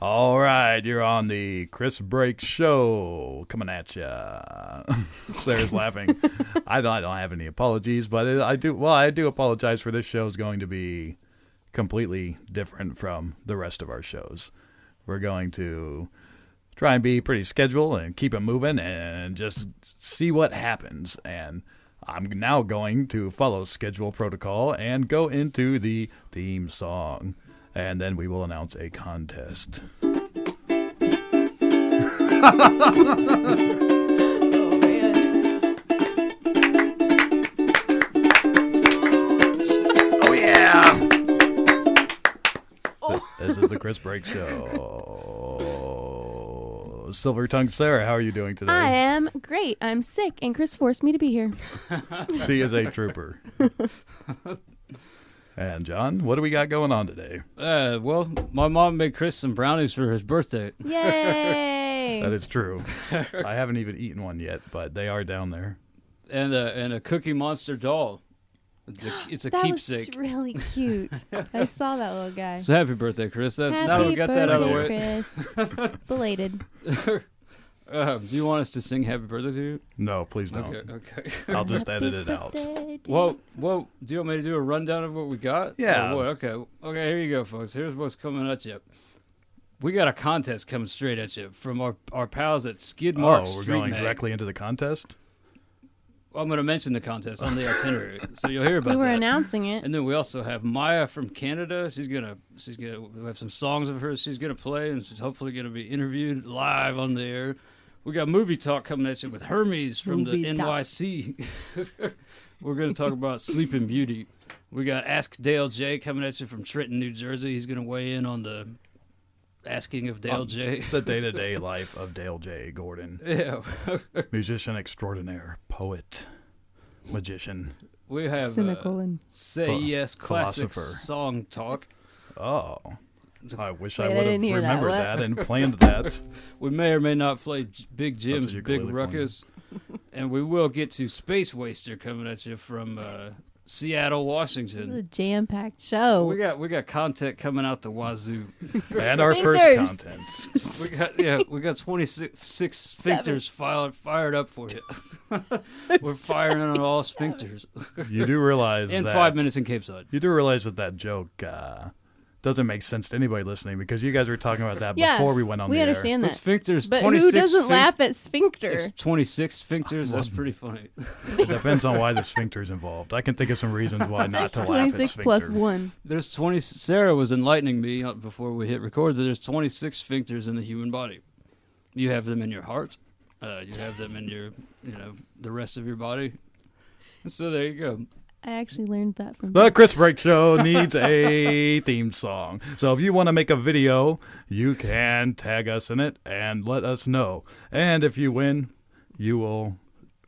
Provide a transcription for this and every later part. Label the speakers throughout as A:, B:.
A: All right, you're on the Chris Break Show, coming at ya. Sarah's laughing. I don't have any apologies, but I do. Well, I do apologize for this show is going to be completely different from the rest of our shows. We're going to try and be pretty scheduled and keep it moving and just see what happens. And I'm now going to follow schedule protocol and go into the theme song. And then we will announce a contest.
B: Oh, man.
A: Oh, yeah! This is the Chris Break Show. Silver Tongue Sarah, how are you doing today?
B: I am great. I'm sick, and Chris forced me to be here.
A: She is a trooper. And John, what do we got going on today?
C: Well, my mom made Chris some brownies for his birthday.
B: Yay!
A: That is true. I haven't even eaten one yet, but they are down there.
C: And a Cookie Monster doll. It's a
B: that
C: keepsake.
B: was really cute. I saw that little guy.
C: So happy birthday, Chris. Now
B: Happy
C: we got that out of the way.
B: Chris. Belated.
C: Do you want us to sing happy birthday to you?
A: No, please don't.
C: Okay.
A: I'll just edit it out.
C: Well, do you want me to do a rundown of what we got?
A: Yeah.
C: Or what? Okay, here you go, folks. Here's what's coming at you. We got a contest coming straight at you from our pals at Skidmark
A: Oh, we're
C: Street
A: going
C: Mag.
A: directly into the contest?
C: Well, I'm going to mention the contest on the itinerary, so you'll hear about
B: We were
C: that.
B: announcing it.
C: And then we also have Maya from Canada. She's gonna we have some songs of hers she's gonna play, and she's hopefully gonna be interviewed live on the air. We got movie talk coming at you with Hermes from the NYC. We're gonna talk about Sleeping Beauty. We got Ask Dale J coming at you from Trenton, New Jersey. He's gonna weigh in on the asking of Dale J.
A: The day-to-day life of Dale J. Gordon.
C: Yeah.
A: Musician extraordinaire, poet, magician.
C: We have
B: Semicolon.
C: Say Yes Classic
A: philosopher.
C: Song Talk.
A: Oh. I wish
B: Wait,
A: I
B: I
A: would
B: didn't
A: have
B: hear that.
A: remembered
B: What?
A: that and planned that.
C: We may or may not play Big Jim's
A: your
C: Big
A: ukulele for me.
C: Ruckus. And we will get to Spacewaster coming at you from Seattle,
B: This is
C: Washington.
B: a jam-packed show.
C: We got content coming out the wazoo.
A: And our first
B: Sphincters.
A: content.
C: we got 26 sphincters fired up for you. We're firing on all sphincters.
A: You do realize
C: In
A: that
C: 5 minutes in Cape Side.
A: You do realize that joke doesn't make sense to anybody listening because you guys were talking about that
B: Yeah,
A: before we went on
B: we
A: the air.
B: understand
C: The
B: that.
C: sphincters,
B: But
C: 26
B: who doesn't laugh at sphincter?
C: It's 26 sphincters. That's pretty funny.
A: It depends on why the sphincter's involved. I can think of some reasons why not to laugh at
B: 26
A: sphincter.
B: plus 1.
C: There's 20. Sarah was enlightening me before we hit record that there's 26 sphincters in the human body. You have them in your heart. You have them in your, the rest of your body. And so there you go.
B: I actually learned that from
A: The Chris Break Show needs a theme song. So if you want to make a video, you can tag us in it and let us know. And if you win, you will,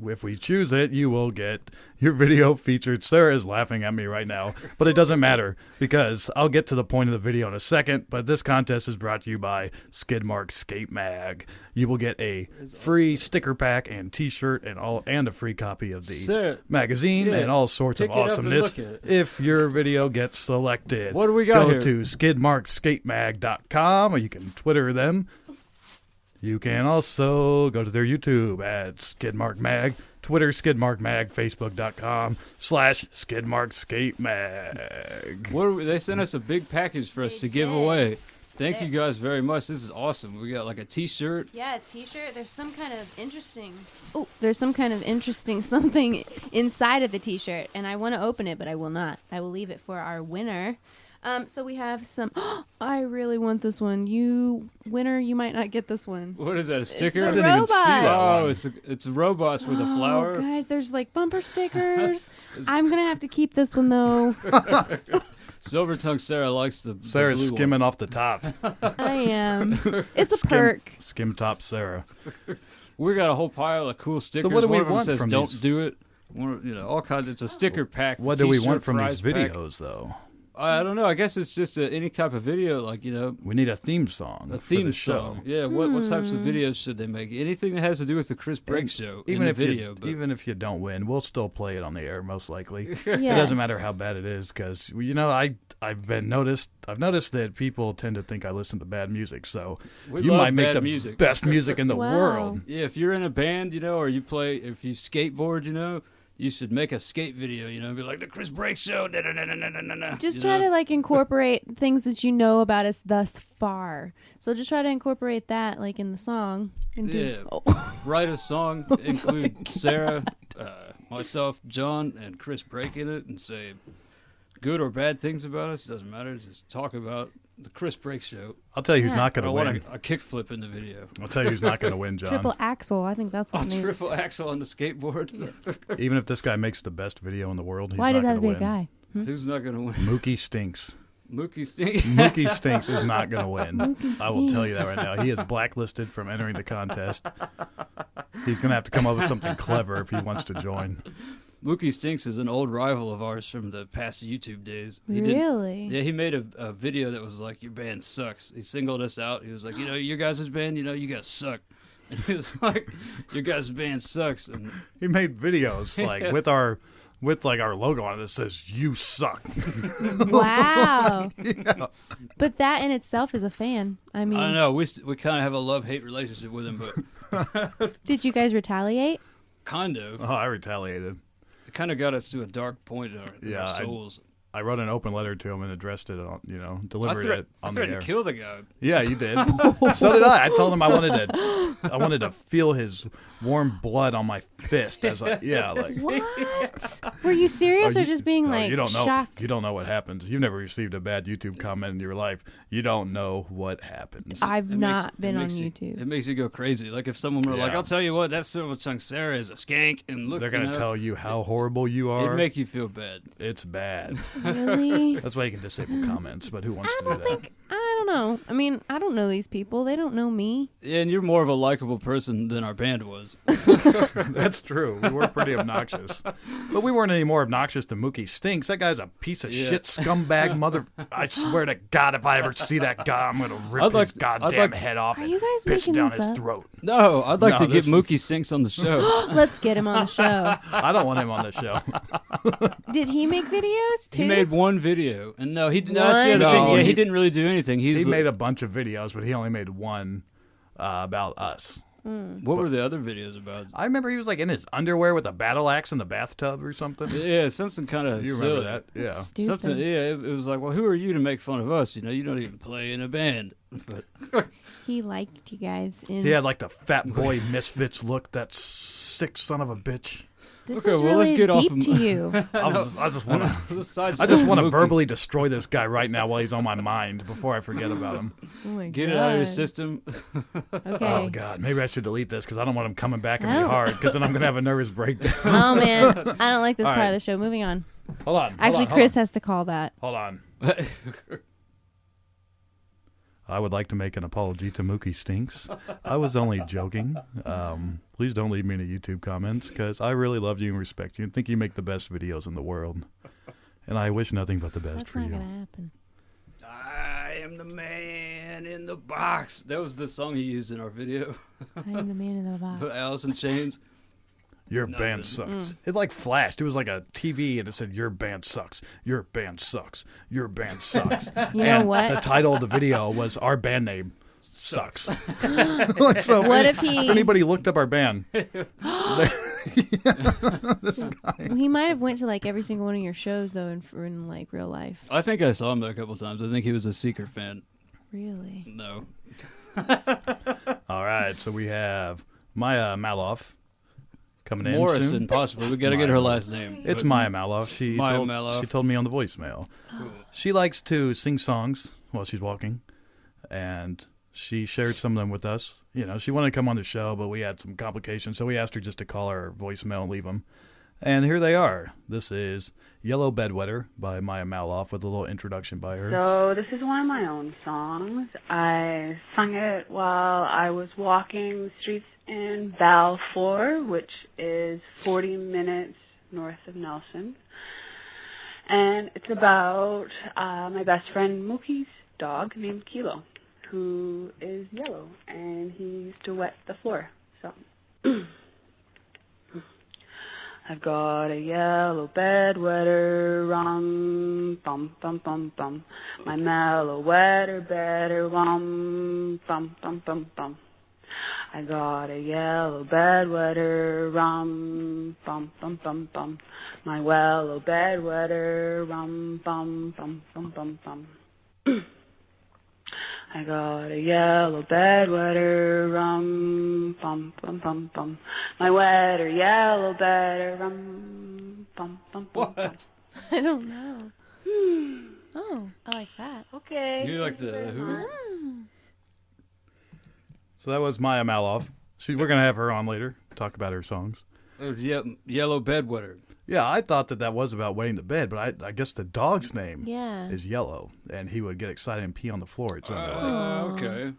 A: if we choose it, you will get your video featured. Sarah is laughing at me right now, but it doesn't matter because I'll get to the point of the video in a second. But this contest is brought to you by Skidmark Skate Mag. You will get a free sticker pack and T-shirt and a free copy of the
C: Sarah,
A: magazine
C: yeah,
A: and all sorts of
C: pick it up and
A: awesomeness
C: look at it.
A: if your video gets selected.
C: What do we got
A: Go
C: here?
A: to skidmarkskatemag.com or you can Twitter them. You can also go to their YouTube at Skidmark Mag, Twitter Skidmark Mag, Facebook.com/SkidmarkSkateMag.
C: They sent us a big package for us to give away. Thank you guys very much. This is awesome. We got like a T-shirt.
B: Yeah, a T-shirt. There's some kind of interesting. Oh, there's some kind of interesting something inside of the T-shirt, and I want to open it, but I will not. I will leave it for our winner. So we have some. I really want this one. You winner, you might not get this one.
C: What is that? A sticker?
B: the
A: I didn't even see that
C: Oh,
A: one.
C: it's robots with a flower.
B: Guys, there's like bumper stickers. I'm gonna have to keep this one though.
C: Silver Tongue Sarah likes the
A: Sarah's
C: blue one.
A: skimming off the top.
B: I am. It's a perk.
A: Skim top Sarah.
C: We got a whole pile of cool stickers.
A: what do we
C: One of them
A: want
C: says
A: from
C: "Don't
A: these?
C: do it." All kinds. It's a sticker pack.
A: What do we
C: T-shirt
A: want from these
C: prize pack.
A: videos, though?
C: I don't know. I guess it's just any type of video, like, you know.
A: We need a theme song.
C: A
A: for
C: theme
A: the show.
C: song. Yeah, what types of videos should they make? Anything that has to do with the Chris Brake show
A: Even
C: in
A: if
C: the video.
A: even if you don't win, we'll still play it on the air, most likely.
B: Yes.
A: It doesn't matter how bad it is, because, you know, I've noticed that people tend to think I listen to bad music, so
C: We
A: you
C: love
A: might make
C: bad
A: the
C: music.
A: best music in the
B: Wow.
A: world.
C: Yeah, if you're in a band, you know, or if you skateboard, you know, you should make a skate video, you know, be like the Chris Brake show.
B: Just try to like incorporate things that you know about us thus far. So just try to incorporate that like in the song. And
C: write a song, include Sarah, myself, John, and Chris Brake in it, and say good or bad things about us. Doesn't matter. Just talk about the Chris Brake show.
A: I'll tell you who's not going
C: I
A: to
C: want
A: win.
C: a kickflip in the video.
A: I'll tell you who's not going to win, John.
B: Triple axle. I think that's
C: Oh,
B: his name.
C: triple axle on the skateboard.
A: Even if this guy makes the best video in the world, he's
B: Why
A: not
B: did that
A: going
B: have
A: to
B: to be a
A: win.
B: guy?
C: Who's not going to win?
A: Mookie stinks.
C: Mookie Stinks.
A: Mookie Stinks is not going to win.
B: Mookie
A: I will tell you that right now. He is blacklisted from entering the contest. He's going to have to come up with something clever if he wants to join.
C: Mookie Stinks is an old rival of ours from the past YouTube days.
B: Really?
C: Yeah, he made a video that was like, your band sucks. He singled us out. He was like, you know, your guys' band, you know, you guys suck. And he was like, your guys' band sucks. And
A: He made videos like with our logo on it that says "You suck."
B: Wow. But that in itself is a fan. I mean,
C: I don't know. We kind of have a love-hate relationship with him, but
B: did you guys retaliate?
C: kind of.
A: Oh, I retaliated.
C: It kind of got us to a dark point in our souls.
A: I wrote an open letter to him and addressed it on, delivered it
C: I
A: on the
C: threatened
A: air.
C: to kill the guy.
A: Yeah, you did. So did I. I told him I wanted to feel his warm blood on my fist as like.
B: What? Were you serious or just being like
A: you don't know.
B: shocked?
A: You don't know what happens. You've never received a bad YouTube comment in your life. You don't know what happens.
B: I've not been on YouTube.
C: It makes you go crazy. Like if someone were like,
A: Yeah.
C: "I'll tell you what, that silver tongue Sarah is a skank," and look,
A: They're gonna tell you how horrible you are.
C: It'd make you feel bad.
A: It's bad.
B: Really?
A: That's why you can disable comments. But who wants
B: I
A: to do
B: don't
A: that?
B: think. I don't know. I mean, I don't know these people. They don't know me.
C: And you're more of a likable person than our band was.
A: That's true. We were pretty obnoxious. But we weren't any more obnoxious than Mookie Stinks. That guy's a piece of shit scumbag mother. I swear to God, if I ever see that guy, I'm going to rip his goddamn head off
B: Are
A: and
B: you guys
A: piss
B: making
A: down
B: this
A: his
B: up?
A: throat.
C: No, I'd like
A: No,
C: to get
A: this-
C: Mookie Stinks on the show.
B: Let's get him on the show.
A: I don't want him on the show.
B: Did he make videos too?
C: He made one video, and no, he didn't.
B: One
C: That's the other thing.
A: video.
C: Yeah, he didn't really do anything.
A: He made a bunch of videos, but he only made one about us.
C: What were the other videos about?
A: I remember he was like in his underwear with a battle axe in the bathtub or something.
C: Yeah, something kind of
A: You
C: silly.
A: remember that? Yeah.
B: Stupid.
C: Something. Yeah, it was like, well, who are you to make fun of us? You know, you don't even play in a band. But
B: He liked you guys. In
A: He had like the fat boy misfits look, that sick son of a bitch.
B: this
C: Okay,
B: is
C: well, let's
B: really
C: get off
B: deep
C: of-
B: to you.
A: I just want to.
C: the side
A: I just
C: story
A: want to
C: Mookie.
A: verbally destroy this guy right now while he's on my mind before I forget about him.
B: Oh my
C: Get it out of your
B: God.
C: system.
B: Okay.
A: Oh God, maybe I should delete this because I don't want him coming back and be
B: No.
A: hard because then I'm gonna have a nervous breakdown.
B: Oh man, I don't like this
A: All
B: part
A: right.
B: of the show. Moving on.
A: Hold on.
B: Actually, Chris has to call that.
A: Hold on. I would like to make an apology to Mookie Stinks. I was only joking. Please don't leave me any YouTube comments because I really love you and respect you and think you make the best videos in the world. And I wish nothing but the best
B: That's
A: for
B: not
A: you.
B: gonna happen.
C: I am the man in the box. That was the song he used in our video.
B: I am the man in the box.
C: Alice in Chains.
A: Your
C: Nothing.
A: band sucks. It like flashed. It was like a TV and it said, "Your band sucks. Your band sucks. Your band sucks."
B: You know
A: and
B: what?
A: The title of the video was our band name sucks. Like, so
B: What if he-
A: If anybody looked up our band, this guy.
B: Well, he might have went to like every single one of your shows though, in like real life.
C: I think I saw him there a couple times. I think he was a Seeker fan.
B: Really?
C: No.
A: All right, so we have Maya Maloff coming in
C: Morrison,
A: soon.
C: possibly. We got to get her last name.
A: It's
C: But-
A: Maya Maloff.
C: Maya Maloff.
A: She told me on the voicemail. She likes to sing songs while she's walking, and she shared some of them with us. You know, she wanted to come on the show, but we had some complications, so we asked her just to call our voicemail and leave them. And here they are. This is Yellow Bedwetter by Maya Maloff with a little introduction by her.
D: So this is one of my own songs. I sung it while I was walking the streets in Balfour, which is 40 minutes north of Nelson. And it's about my best friend Mookie's dog named Kilo, who is yellow, and he used to wet the floor. So, I've got a yellow bedwetter, rum, bum, bum, bum, bum. My mellow wetter better, rum, bum, bum, bum, bum. I got a yellow bedwetter, rum, bum, bum, bum, bum. My wellow bedwetter, rum, bum, bum, bum, bum, bum. I got a yellow bedwetter, rum, bum, bum, bum, bum. My wetter, yellow bedder, rum, bum, bum, bum, bum.
C: What?
B: I don't know. Oh, I like that.
D: Okay.
C: You like the Who?
A: So that was Maya Maloff. We're going to have her on later, talk about her songs.
C: It was Yellow Bedwetter.
A: Yeah, I thought that was about wetting the bed, but I guess the dog's name
B: Yeah.
A: is Yellow, and he would get excited and pee on the floor. It's
C: Okay.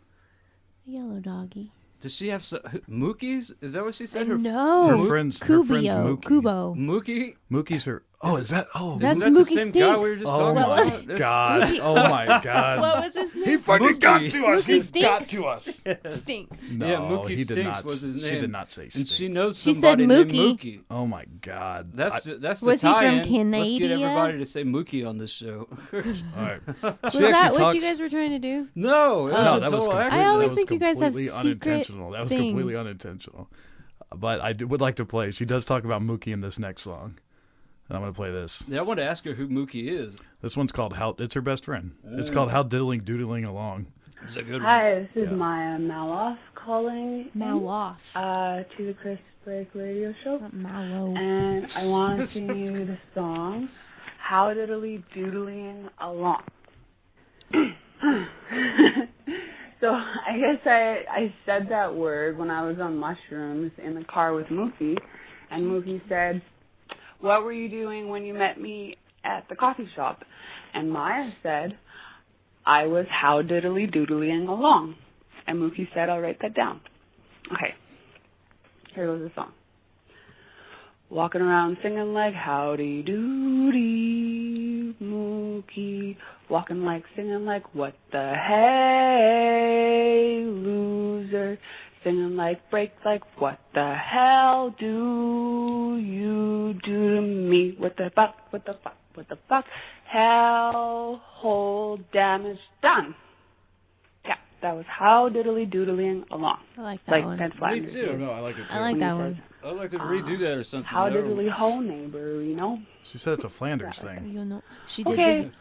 B: Yellow doggy.
C: Does she have Mookie's? Is that what she said?
B: No.
A: her friend's
B: Kubio.
A: Mookie.
B: Kubo.
C: Mookie?
A: Mookie's her. Oh, is that? Oh,
B: That's
C: Isn't that
B: Mookie
C: the same guy we were
B: Stinks.
C: just
A: oh
C: talking
A: my
C: about?
A: God! Oh my God!
B: What was his
A: He
B: name?
A: fucking got
C: Mookie.
A: to us.
B: Mookie
A: He got
B: Stinks?
A: to us.
B: Stinks.
A: No,
C: Yeah, Mookie
A: he did
C: Stinks
A: not.
C: was his
A: She
C: name.
A: did not say
C: And
A: Stinks.
C: she knows
B: She
C: somebody
B: said
C: named
B: Mookie.
C: Mookie.
A: Oh my God!
C: That's the
B: Was he from
C: tie-in. Let's
B: Canada?
C: get everybody to say Mookie on this show.
A: All right.
B: Was that what you guys were trying to do?
C: No, it was
A: No,
C: a
A: that was
C: total
A: completely,
C: accident.
B: I always
A: that was
B: think you guys have
A: completely
B: secret
A: unintentional. That was completely
B: things.
A: unintentional. But I would like to play. She does talk about Mookie in this next song. And I'm going to play this.
C: Yeah, I want to ask her who Mookie is.
A: This one's called How. It's her best friend. It's called How Diddling Doodling Along.
C: It's a good one.
D: Hi, this is
A: Yeah.
D: Maya Maloff calling
B: Maloff.
D: to the Chris Break radio show.
B: Not Mallow.
D: And I want to sing you the song How Diddly Doodling Along. So I guess I said that word when I was on mushrooms in the car with Mookie, and Mookie said, "What were you doing when you met me at the coffee shop?" And Maya said, "I was how diddly doodling along." And Mookie said, "I'll write that down." Okay, here goes the song. Walking around singing like howdy doody, Mookie. Walking like singing like what the hey, loser. Singing like break like what the hell do you do to me? What the fuck, what the fuck, what the fuck? Hell, whole damage done. Yeah, that was how diddly doodling along.
B: I like that
D: Like
B: one.
D: Ted
C: Me
D: Flanders.
C: too.
A: No, I like it too.
B: I like that one.
C: I'd like to redo that or something.
D: How
C: I don't-
D: diddly ho neighbor, you know?
A: She said it's a Flanders thing.
B: You know. She did
D: Okay.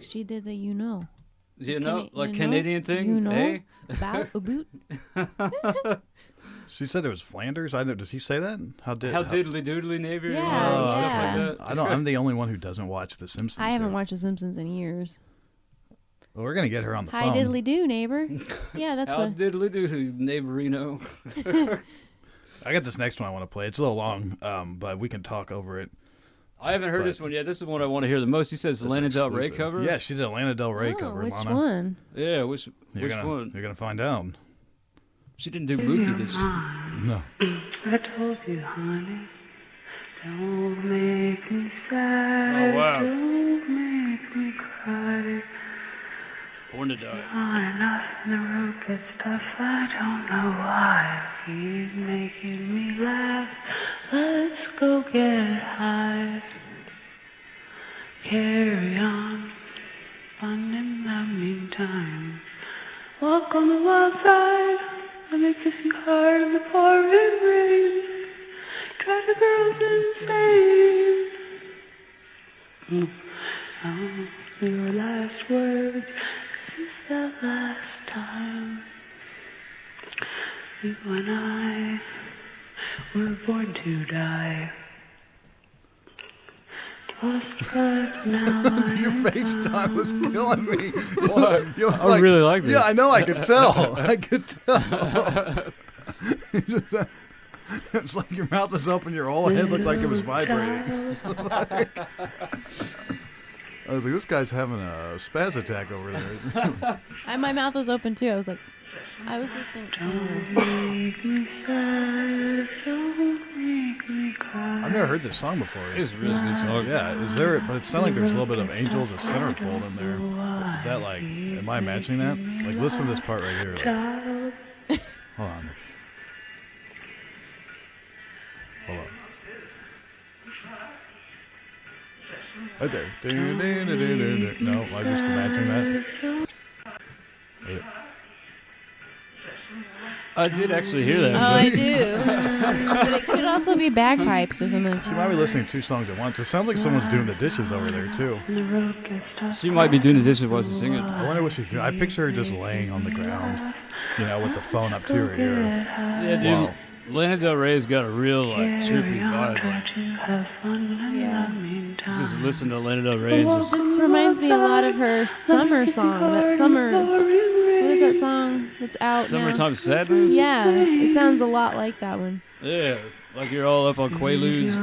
B: She did the you know.
C: You know, like
B: you know?
C: Canadian thing?
B: You know?
C: Hey?
B: About a boot.
A: She said it was Flanders. I know. Does he say that?
C: How diddly doodly neighbor?
B: Yeah,
C: and stuff
B: yeah.
C: like that.
A: I don't. I'm the only one who doesn't watch The Simpsons.
B: I haven't
A: here.
B: watched The Simpsons in years.
A: Well, we're gonna get her on the
B: Hi
A: phone.
B: diddly do, neighbor. Yeah, that's
C: How
B: what.
C: diddly doodly, neighborino.
A: I got this next one I want to play. It's a little long, but we can talk over it.
C: I haven't heard
A: But-
C: this one yet. This is the one I want to hear the most. He says
A: This
C: Lana
A: is
C: Del Rey
A: exclusive.
C: cover?
A: Yeah, she did a Lana Del Rey
B: Oh,
A: cover.
B: which
A: Lana.
B: one?
C: Yeah, which
A: You're gonna,
C: one?
A: You're gonna find out.
C: She didn't do Mookie, did she?
A: No.
D: I told you, honey, don't make me sad.
C: Oh, wow.
D: Don't make me cry.
C: Born to Die.
D: On and off in the road gets tough. I don't know why. He's making me laugh. Let's go get high. Carry on. Fun in the meantime. Walk on the wild side. Let me kiss you hard in the pouring rain. Drive the girls insane. Oh, your last words. This is the last time. You and I were born to die. But now
A: Your
D: I'm
A: face time was killing me.
C: What?
A: You were
C: I really like this.
A: Yeah, I know. I could tell. I could tell. It's like your mouth was open. Your whole head looked like it was vibrating. I was like, this guy's having a spaz attack over there.
B: My mouth was open too. I was like, I was listening.
A: I've never heard this song before.
C: It's a really good song.
A: Yeah, is there? But it sounds like there's a little bit of Angels of Centerfold in there. Is that like? Am I imagining that? Like, listen to this part right here. Like, hold on. Hold on. Right there. No, I just imagined that. Wait.
C: I did actually hear that.
B: Oh, I do. But it could also be bagpipes or something.
A: She might be listening to two songs at once. It sounds like someone's doing the dishes over there, too.
C: She might be doing the dishes while she's singing.
A: I wonder what she's doing. I picture her just laying on the ground, you know, with the phone up to her ear.
C: Yeah, dude.
A: Wow.
C: Lana Del Rey's got a real, like, trippy vibe. Like,
B: Yeah.
C: just listen to Lana Del Rey.
B: This reminds me a lot of her summer song. That summer. What is that song that's out
C: Summertime
B: now?
C: Sadness?
B: Yeah, it sounds a lot like that one.
C: Yeah, like you're all up on Quaaludes.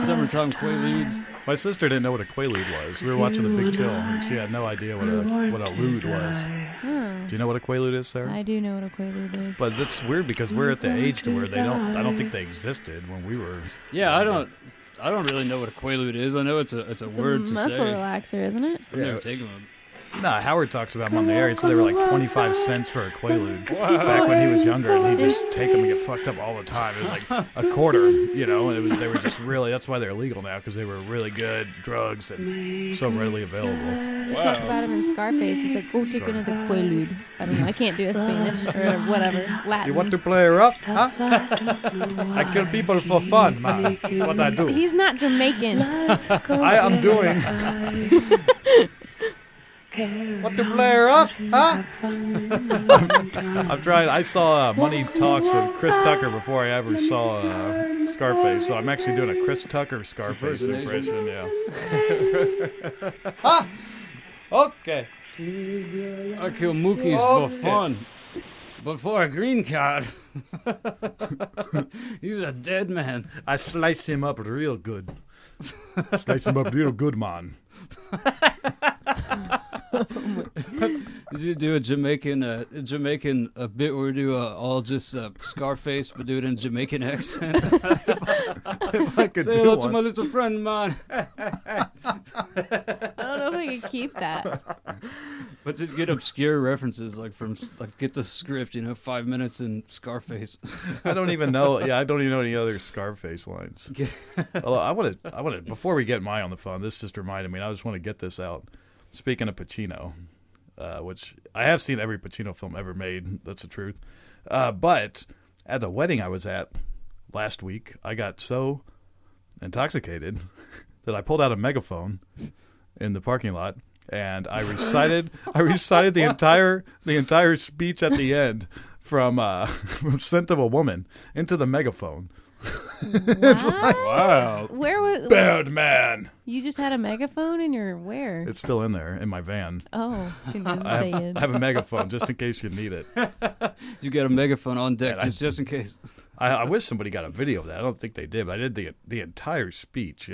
C: Summertime Quaaludes.
A: My sister didn't know what a quaalude was. We were watching The Big Chill, and she had no idea what a lude was.
B: Huh.
A: Do you know what a quaalude is, Sarah?
B: I do know what a quaalude is.
A: But it's weird because we're at the age to where I don't think they existed when we were.
C: Yeah, I don't really know what a Quaalude is. I know it's a word to
B: muscle
C: say.
B: relaxer, isn't it?
C: I've never taken one.
A: Nah, Howard talks about them on the air. He said they were like 25 cents for a quaalude back when he was younger, and he'd just take them and get fucked up all the time. It was like a quarter, you know, and they were just really, that's why they're illegal now, because they were really good drugs and so readily available.
B: They talked about him in Scarface. He's like, go take another quaalude. I don't know. I can't do a Spanish or whatever. Latin.
A: You want to play rough, huh? I kill people for fun, man. That's what I do.
B: He's not Jamaican.
A: I am doing. Want to play rough, huh? I'm trying. I saw Money Talks with Chris Tucker before I ever saw Scarface, so I'm actually doing a Chris Tucker Scarface impression. Yeah. Ha! Okay.
C: I kill Mookies for fun, but for a green card, he's a dead man.
A: I slice him up real good. Slice him up real good, man.
C: Did you do a Jamaican bit where we do all just Scarface, but do it in Jamaican accent?
A: If I could
C: Say
A: do
C: hello to
A: one.
C: my little friend, man.
B: I don't know if I could keep that.
C: But just get obscure references, like get the script, 5 minutes in Scarface.
A: I don't even know. Yeah, I don't even know any other Scarface lines. Although I want to. Before we get Mai on the phone, this just reminded me. And I just want to get this out. Speaking of Pacino, which I have seen every Pacino film ever made. That's the truth. But at the wedding I was at last week, I got so intoxicated that I pulled out a megaphone in the parking lot and I recited the entire speech at the end from Scent of a Woman into the megaphone.
B: What?
C: Wow.
B: Where was
A: Bad man.
B: you? Just had a megaphone in your where?
A: It's still in there in my van.
B: Oh, can just
A: I
B: stay in.
A: have a megaphone just in case you need it.
C: You got a megaphone on deck
A: Man,
C: just in case.
A: I wish somebody got a video of that. I don't think they did, but I did the entire speech,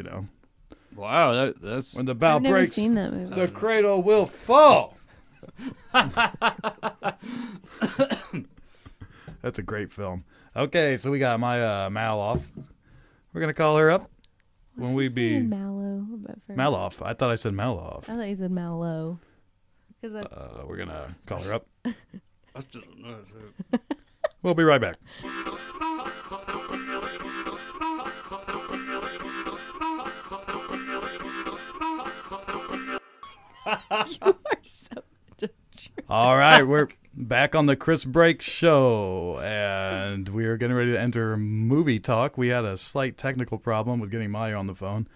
C: Wow, that's
A: When the bow
B: I've never
A: breaks,
B: seen that movie.
A: the cradle will fall. That's a great film. Okay, so we got my Mal off. We're going to call her up when we be...
B: Mallow. But for
A: Maloff. I thought I said Maloff.
B: I thought you said Mallow. Because
A: We're going to call her up.
C: I still don't know.
A: We'll be right back.
B: you are so
A: All right, we're back on the Chris Break show, and we are getting ready to enter movie talk. We had a slight technical problem with getting Maya on the phone.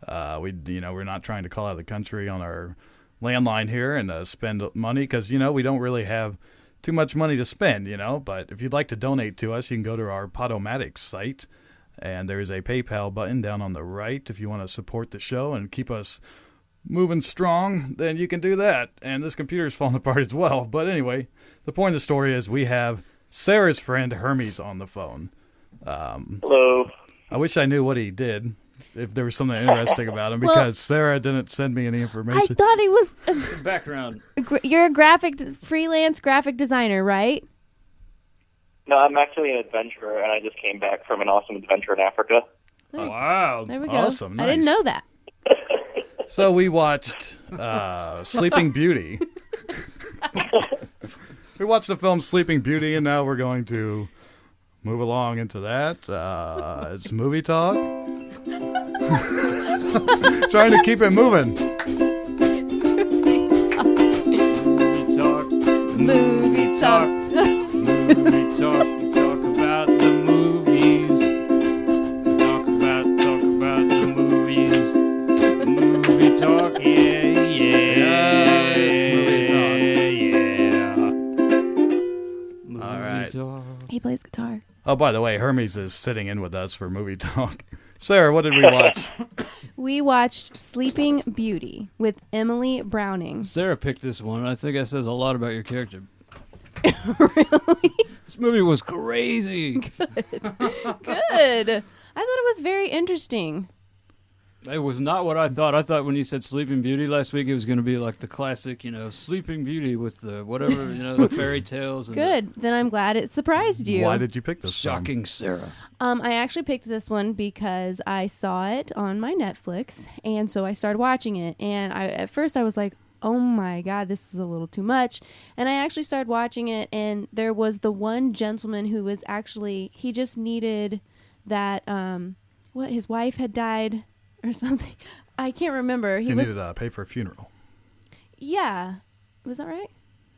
A: We're not trying to call out of the country on our landline here and spend money because, we don't really have too much money to spend, But if you'd like to donate to us, you can go to our Podomatic site, and there's a PayPal button down on the right if you want to support the show and keep us moving strong, then you can do that. And this computer's falling apart as well. But anyway, the point of the story is we have Sarah's friend Hermes on the phone.
E: Hello.
A: I wish I knew what he did, if there was something interesting about him, because Sarah didn't send me any
B: I
A: information.
B: thought he was
C: Background.
B: you're freelance graphic designer, right?
E: No, I'm actually an adventurer, and I just came back from an awesome adventure in Africa.
C: Oh, wow.
B: There we go.
A: Awesome. Nice.
B: I didn't know that.
A: So we watched Sleeping Beauty. We watched the film Sleeping Beauty, and now we're going to move along into that. It's movie talk. Trying to keep it moving.
B: Movie talk.
C: Movie talk. We talk about the movies. Talk about the movies. Movie talk, yeah.
A: All right.
C: Talk.
B: He plays guitar.
A: Oh, by the way, Hermes is sitting in with us for movie talk. Sarah, what did we watch?
B: We watched Sleeping Beauty with Emily Browning.
C: Sarah picked this one. I think that says a lot about your character.
B: Really?
C: This movie was crazy.
B: Good. I thought it was very interesting.
C: It was not what I thought. I thought when you said Sleeping Beauty last week, it was going to be like the classic, Sleeping Beauty with the whatever, the fairy tales. And
B: Good. Then I'm glad it surprised you.
A: Why did you pick this
C: shocking Sarah.
B: I actually picked this one because I saw it on my Netflix, and so I started watching it. And at first I was like, oh my God, this is a little too much. And I actually started watching it, and there was the one gentleman who was actually, he just needed that, his wife had died or something. I can't remember.
A: He needed to pay for a funeral.
B: Yeah. Was that right?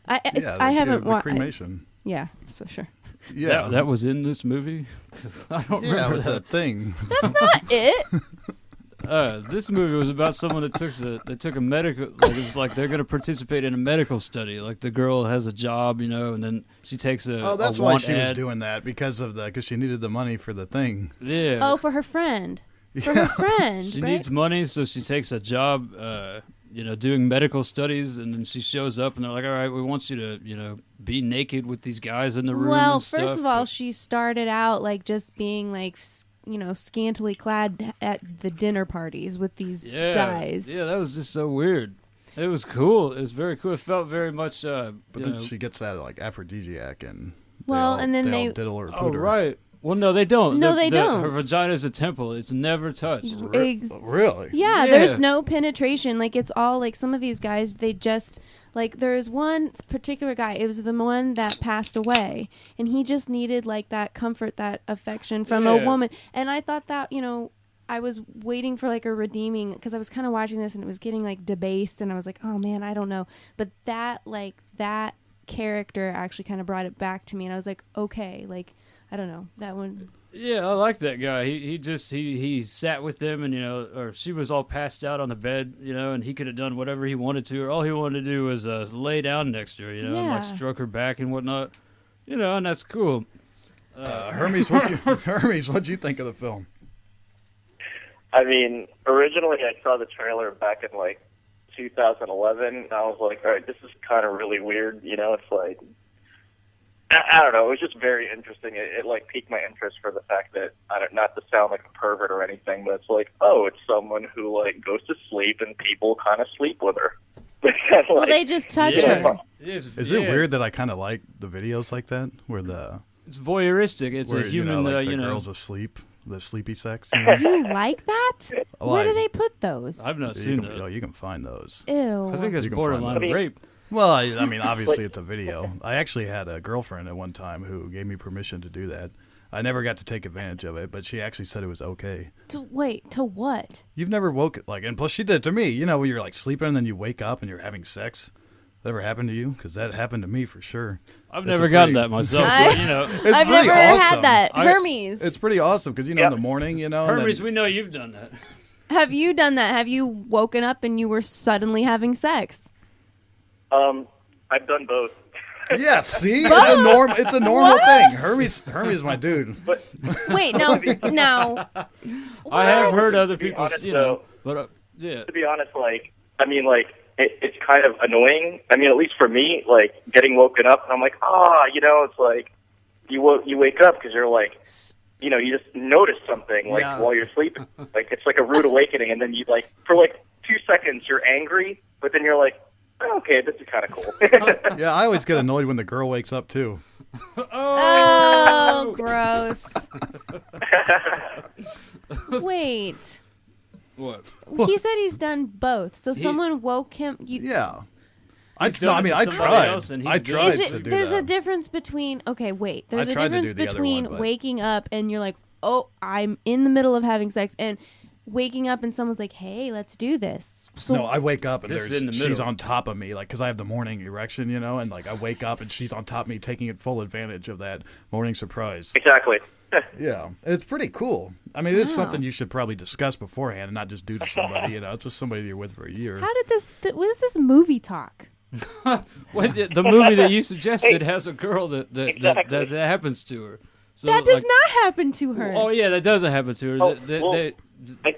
A: I haven't watched cremation.
B: Yeah, so sure.
A: Yeah.
C: That was in this movie? I don't remember
A: with that thing.
B: That's not it.
C: This movie was about someone that took a medical, like it's like they're going to participate in a medical study. Like the girl has a job, and then she takes a
A: Oh, that's
C: a
A: why
C: want
A: she was
C: ad.
A: doing that, because she needed the money for the thing.
C: Yeah.
B: Oh, for her friend. For her friend.
C: She
B: right?
C: needs money, so she takes a job, doing medical studies, and then she shows up, and they're like, all right, we want you to, be naked with these guys in the room and stuff.
B: Well, first of all, she started out like just being like, scantily clad at the dinner parties with these guys.
C: Yeah, that was just so weird. It was cool. It was very cool. It felt very much.
A: But then she gets that like aphrodisiac, and
B: and then
A: they all diddle her.
C: Oh, right. Well, no, they don't.
B: No, they don't.
C: Her vagina is a temple. It's never touched.
A: Really?
B: Yeah, there's no penetration. Like, it's all, like, some of these guys, they just, like, there's one particular guy. It was the one that passed away. And he just needed, like, that comfort, that affection from a woman. And I thought that, I was waiting for, like, a redeeming, because I was kind of watching this and it was getting, like, debased. And I was like, oh, man, I don't know. But that character actually kind of brought it back to me. And I was like, okay, like, I don't know, that one.
C: Yeah, I like that guy. He sat with them, and or she was all passed out on the bed, and he could have done whatever he wanted to, or all he wanted to do was lay down next to her, and like stroke her back and whatnot, and that's cool.
A: Hermes, what'd you think of the film?
E: I mean, originally I saw the trailer back in like 2011, and I was like, all right, this is kind of really weird, it's like. I don't know. It was just very interesting. It like piqued my interest for the fact that not to sound like a pervert or anything, but it's like, oh, it's someone who like goes to sleep and people kind of sleep with her.
B: Well, they just touch her.
A: Is it weird that I kind of like the videos like that where
C: it's voyeuristic. It's a human.
A: The girl's asleep, the sleepy sex.
B: You like that? Where do they put those?
C: I've not seen those.
A: Oh, you can find those.
B: Ew.
C: I think it's borderline rape.
A: Well, I mean, obviously it's a video. I actually had a girlfriend at one time who gave me permission to do that. I never got to take advantage of it, but she actually said it was okay.
B: To what?
A: You've never and plus she did it to me. When you're like sleeping and then you wake up and you're having sex. That ever happened to you? Because that happened to me for sure.
C: I've never gotten that myself.
B: I've never had that. Hermes.
A: It's pretty awesome because, in the morning,
C: Hermes, we know you've done that.
B: Have you done that? Have you woken up and you were suddenly having sex?
E: I've done both.
A: Yeah, see? It's a normal thing. Hermes is my dude.
E: But,
B: wait, no.
C: I have heard other people,
E: but to be honest, it's kind of annoying. I mean, at least for me, like getting woken up and I'm like, it's like you wake up because you're like, you just notice something while you're sleeping. Like it's like a rude awakening, and then you like for like 2 seconds you're angry, but then you're like, Okay, this is kind of cool.
A: Yeah, I always get annoyed when the girl wakes up too.
B: Oh, gross. Wait.
C: What?
B: He said he's done both. So someone woke him.
A: Yeah.
C: He's done it to
A: I
C: somebody
A: tried.
C: else and he
A: I
C: did
A: tried
C: it.
A: to do
B: There's
A: that.
B: a difference between. Okay, wait. There's
A: I
B: a
A: tried to
B: difference
A: do the other
B: between
A: one, but-
B: waking up and you're like, oh, I'm in the middle of having sex, and waking up and someone's like, hey, let's do this. So
A: No, I wake up and
C: This is in the
A: she's
C: middle.
A: on top of me, like, because I have the morning erection, you know, and like I wake up and she's on top of me, taking full advantage of that morning surprise.
E: Exactly.
A: Yeah, and it's pretty cool. I mean, it is something you should probably discuss beforehand and not just do to somebody. You know, it's just somebody you're with for a year.
B: how did this? What is this movie talk?
C: Well, the movie that you suggested has a girl that
E: Exactly.
C: that happens to her. So,
B: That does
C: like-
B: not happen to her.
C: Oh yeah, that doesn't happen to her.
E: Oh,
C: They-
E: well,
C: they-
E: I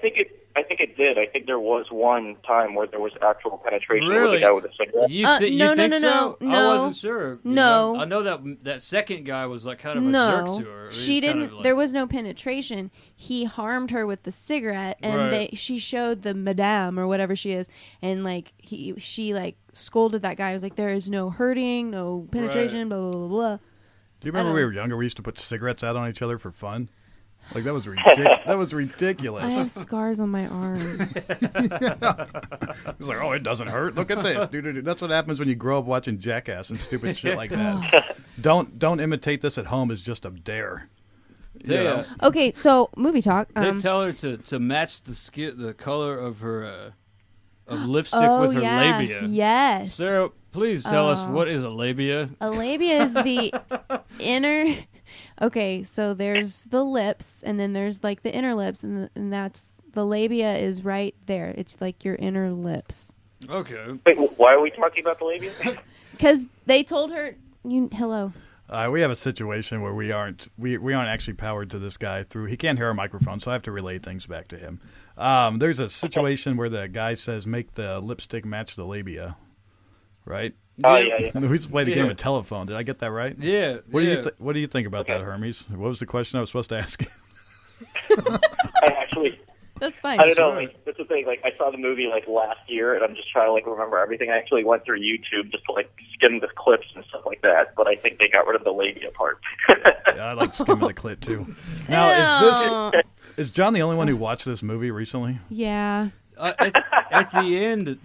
E: think it did. I think there was one time where there was actual penetration with
C: Really?
E: the guy with a cigarette.
C: you
B: no,
C: think
B: no,
C: so?
B: no,
C: I
B: no.
C: wasn't sure. You
B: No.
C: know? I know that second guy was like kind of a
B: No,
C: jerk to her.
B: she
C: He was
B: didn't.
C: kind of like-
B: There was no penetration. He harmed her with the cigarette, and
C: Right.
B: she showed the madame or whatever she is, and like she like scolded that guy. He was like, "There is no hurting, no penetration, blah blah blah blah."
A: Do you remember
B: I
A: we
B: don't-
A: were younger? We used to put cigarettes out on each other for fun. Like that was ridiculous. That was
B: I
A: ridiculous.
B: have scars on my arm.
A: It's like, oh, it doesn't hurt. Look at this. Dude, that's what happens when you grow up watching Jackass and stupid shit like that. Don't imitate this at home. It's just a dare.
C: They,
A: You know?
B: Okay, so movie talk.
C: they tell her to match the color of her of lipstick
B: oh
C: with her
B: yeah,
C: labia.
B: yes.
C: Sarah, please tell us what is a labia.
B: A labia is the inner. Okay, so there's the lips, and then there's like the inner lips, and that's the labia is right there. It's like your inner lips.
C: Okay.
E: Wait, why are we talking about the labia?
B: Because they told her, hello.
A: We have a situation where we aren't actually powered to this guy through. He can't hear our microphone, so I have to relay things back to him. There's a situation where the guy says, "Make the lipstick match the labia," right?
E: Oh, yeah.
A: We just played a game
C: Yeah.
A: of telephone. Did I get that right?
C: Yeah.
A: What
C: yeah.
A: do you think about
E: Okay.
A: that, Hermes? What was the question I was supposed to ask?
E: I actually,
B: That's fine.
E: I don't know. Like, that's the thing. Like, I saw the movie like last year, and I'm just trying to like remember everything. I actually went through YouTube just to like skim the clips and stuff like that. But I think they got rid of the labia part.
A: Yeah, I like skimming the clit too. Now, is John the only one who watched this movie recently?
B: Yeah.
C: At the end,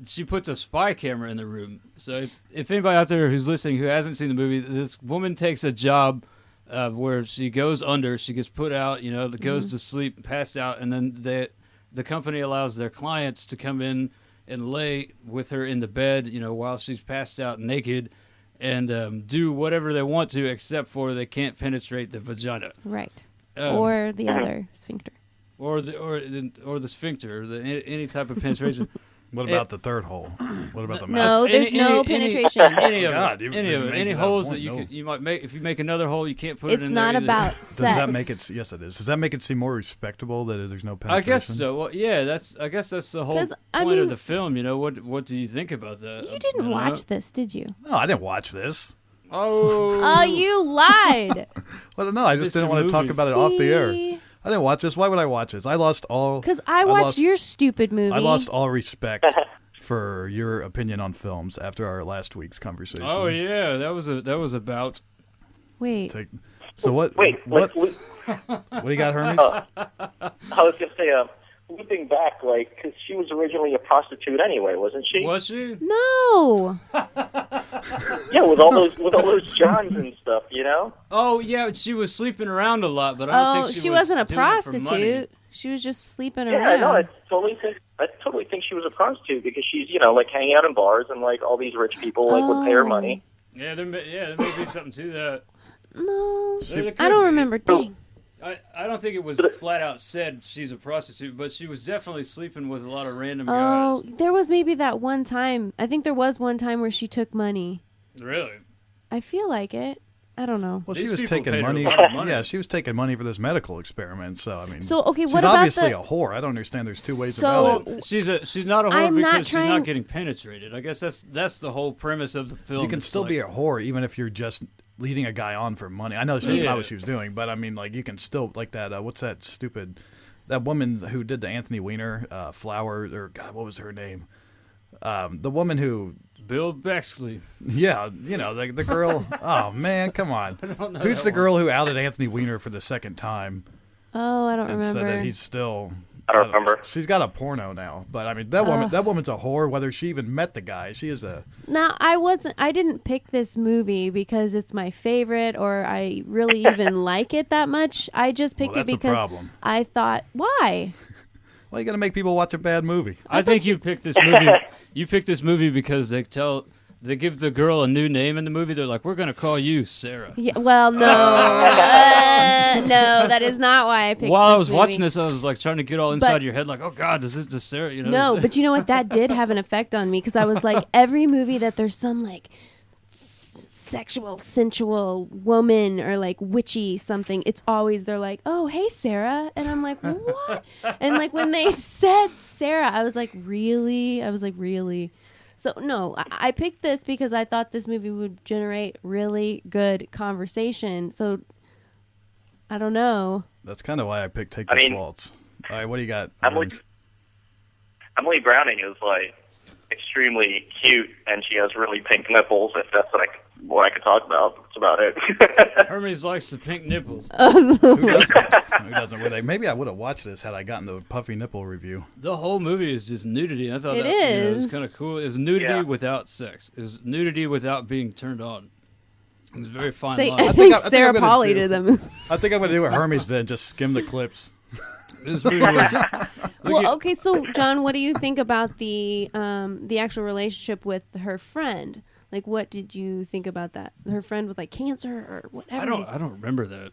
C: she puts a spy camera in the room. So if anybody out there who's listening who hasn't seen the movie, this woman takes a job where she goes under, she gets put out, goes to sleep, passed out, and then the company allows their clients to come in and lay with her in the bed, while she's passed out naked, and do whatever they want to, except for they can't penetrate the vagina.
B: Right.
C: Um,
B: Or the other sphincter.
C: or the sphincter, any type of penetration.
A: What about the third hole? What about the mouth?
B: No, there's no penetration.
C: Any of
A: God,
C: it.
A: you
C: Any of
A: just
C: it.
A: made
C: Any
A: that
C: holes
A: point,
C: that
A: no.
C: you might make. If you make another hole, you can't put it
B: It's
C: in
B: not
C: there either.
B: about
A: Does
B: sex.
A: that make it? Yes, it is. Does that make it seem more respectable that there's no
C: I
A: penetration?
C: guess so. Well, yeah, I guess that's the whole
B: 'Cause,
C: point
B: I mean-
C: of the film. What do you think about that?
B: You didn't watch this, did you?
A: No, I didn't watch this.
C: Oh.
B: Oh, you lied.
A: Well, no, I just
C: Mr.
A: didn't want to talk
C: Movie.
A: about it off the air.
B: See?
A: I didn't watch this. Why would I watch this? I lost all.
B: Because I watched
A: lost-
B: your stupid movie.
A: I lost all respect for your opinion on films after our last week's conversation.
C: Oh yeah, that was about.
B: Wait.
A: So what?
E: Wait,
A: what?
E: like,
A: What do you got, Hermes?
E: I was gonna say, looping back, like, because she was originally a prostitute anyway, wasn't she?
C: Was she?
B: No.
E: Yeah, with all those Johns and stuff,
C: Oh yeah, she was sleeping around a lot, but I don't
B: Oh,
C: think
B: she
C: was
B: wasn't a
C: doing it for money.
B: prostitute. She was just sleeping
E: Yeah,
B: around.
E: no, I totally think she was a prostitute because she's, like hanging out in bars and like all these rich people like would pay her money.
C: Yeah, there may be something to that.
B: No.
C: There could
B: I don't
C: be.
B: remember. Dang.
C: I don't think it was flat out said she's a prostitute, but she was definitely sleeping with a lot of random guys.
B: Oh, there was maybe that one time. I think there was one time where she took money.
C: Really?
B: I feel like it. I don't know.
A: Well,
C: These
A: she was
C: people
A: taking
C: paid her
A: money.
C: a lot of money.
A: Yeah, she was taking money for this medical experiment. So I mean,
B: So, okay,
A: she's
B: what about
A: obviously
B: the-
A: a whore. I don't understand. There's two ways
B: So-
A: about it.
C: She's not a whore
B: I'm not
C: because she's
B: trying-
C: not getting penetrated. I guess that's the whole premise of the film.
A: You can
C: It's
A: still
C: like,
A: be a whore even if you're just leading a guy on for money. I know that's
C: Yeah.
A: not what she was doing, but I mean, like, you can still, like that, what's that stupid, that woman who did the Anthony Weiner flower, or God, what was her name? The woman who...
C: Bill Bexley.
A: Yeah, the girl... Oh, man, come on. Who's the girl who outed Anthony Weiner for the second time?
B: Oh, I don't
A: and
B: remember.
A: said that he's still...
E: I don't remember.
A: She's got a porno now, but I mean that woman's a whore. Whether she even met the guy, she is a.
B: Now I didn't pick this movie because it's my favorite or I really even like it that much. I just picked it because I thought, why?
A: Well, you got to make people watch a bad movie.
C: I think you picked this movie. You picked this movie because they give the girl a new name in the movie. They're like, we're going to call you Sarah.
B: Yeah, well, no. No, that is not why I picked
C: While
B: this
C: I was
B: movie.
C: watching this, I was like trying to get all inside your head, like, oh, God, is this Sarah?
B: No, but you know what? That did have an effect on me because I was like, every movie that there's some like sexual, sensual woman or like witchy something, it's always they're like, oh, hey, Sarah. And I'm like, what? And like when they said Sarah, I was like, really? So, no, I picked this because I thought this movie would generate really good conversation. So, I don't know.
A: That's kind of why I picked Take This Waltz. All right, what do you got?
E: Emily Browning is, like, extremely cute, and she has really pink nipples, if that's, like, what I could talk about. That's about it.
C: Hermes likes the pink nipples.
A: Who doesn't? Maybe I would have watched this had I gotten the puffy nipple review.
C: The whole movie is just nudity. I thought
B: it
C: was kind of cool. It was nudity without sex. It was nudity without being turned on. It was a very fine line.
B: I think Sarah Polley did them.
A: I think I'm going to do what Hermes did and just skim the clips.
C: This movie was...
B: Well, okay, so, John, what do you think about the actual relationship with her friend? Like, what did you think about that? Her friend with, like, cancer or whatever?
C: I don't remember that.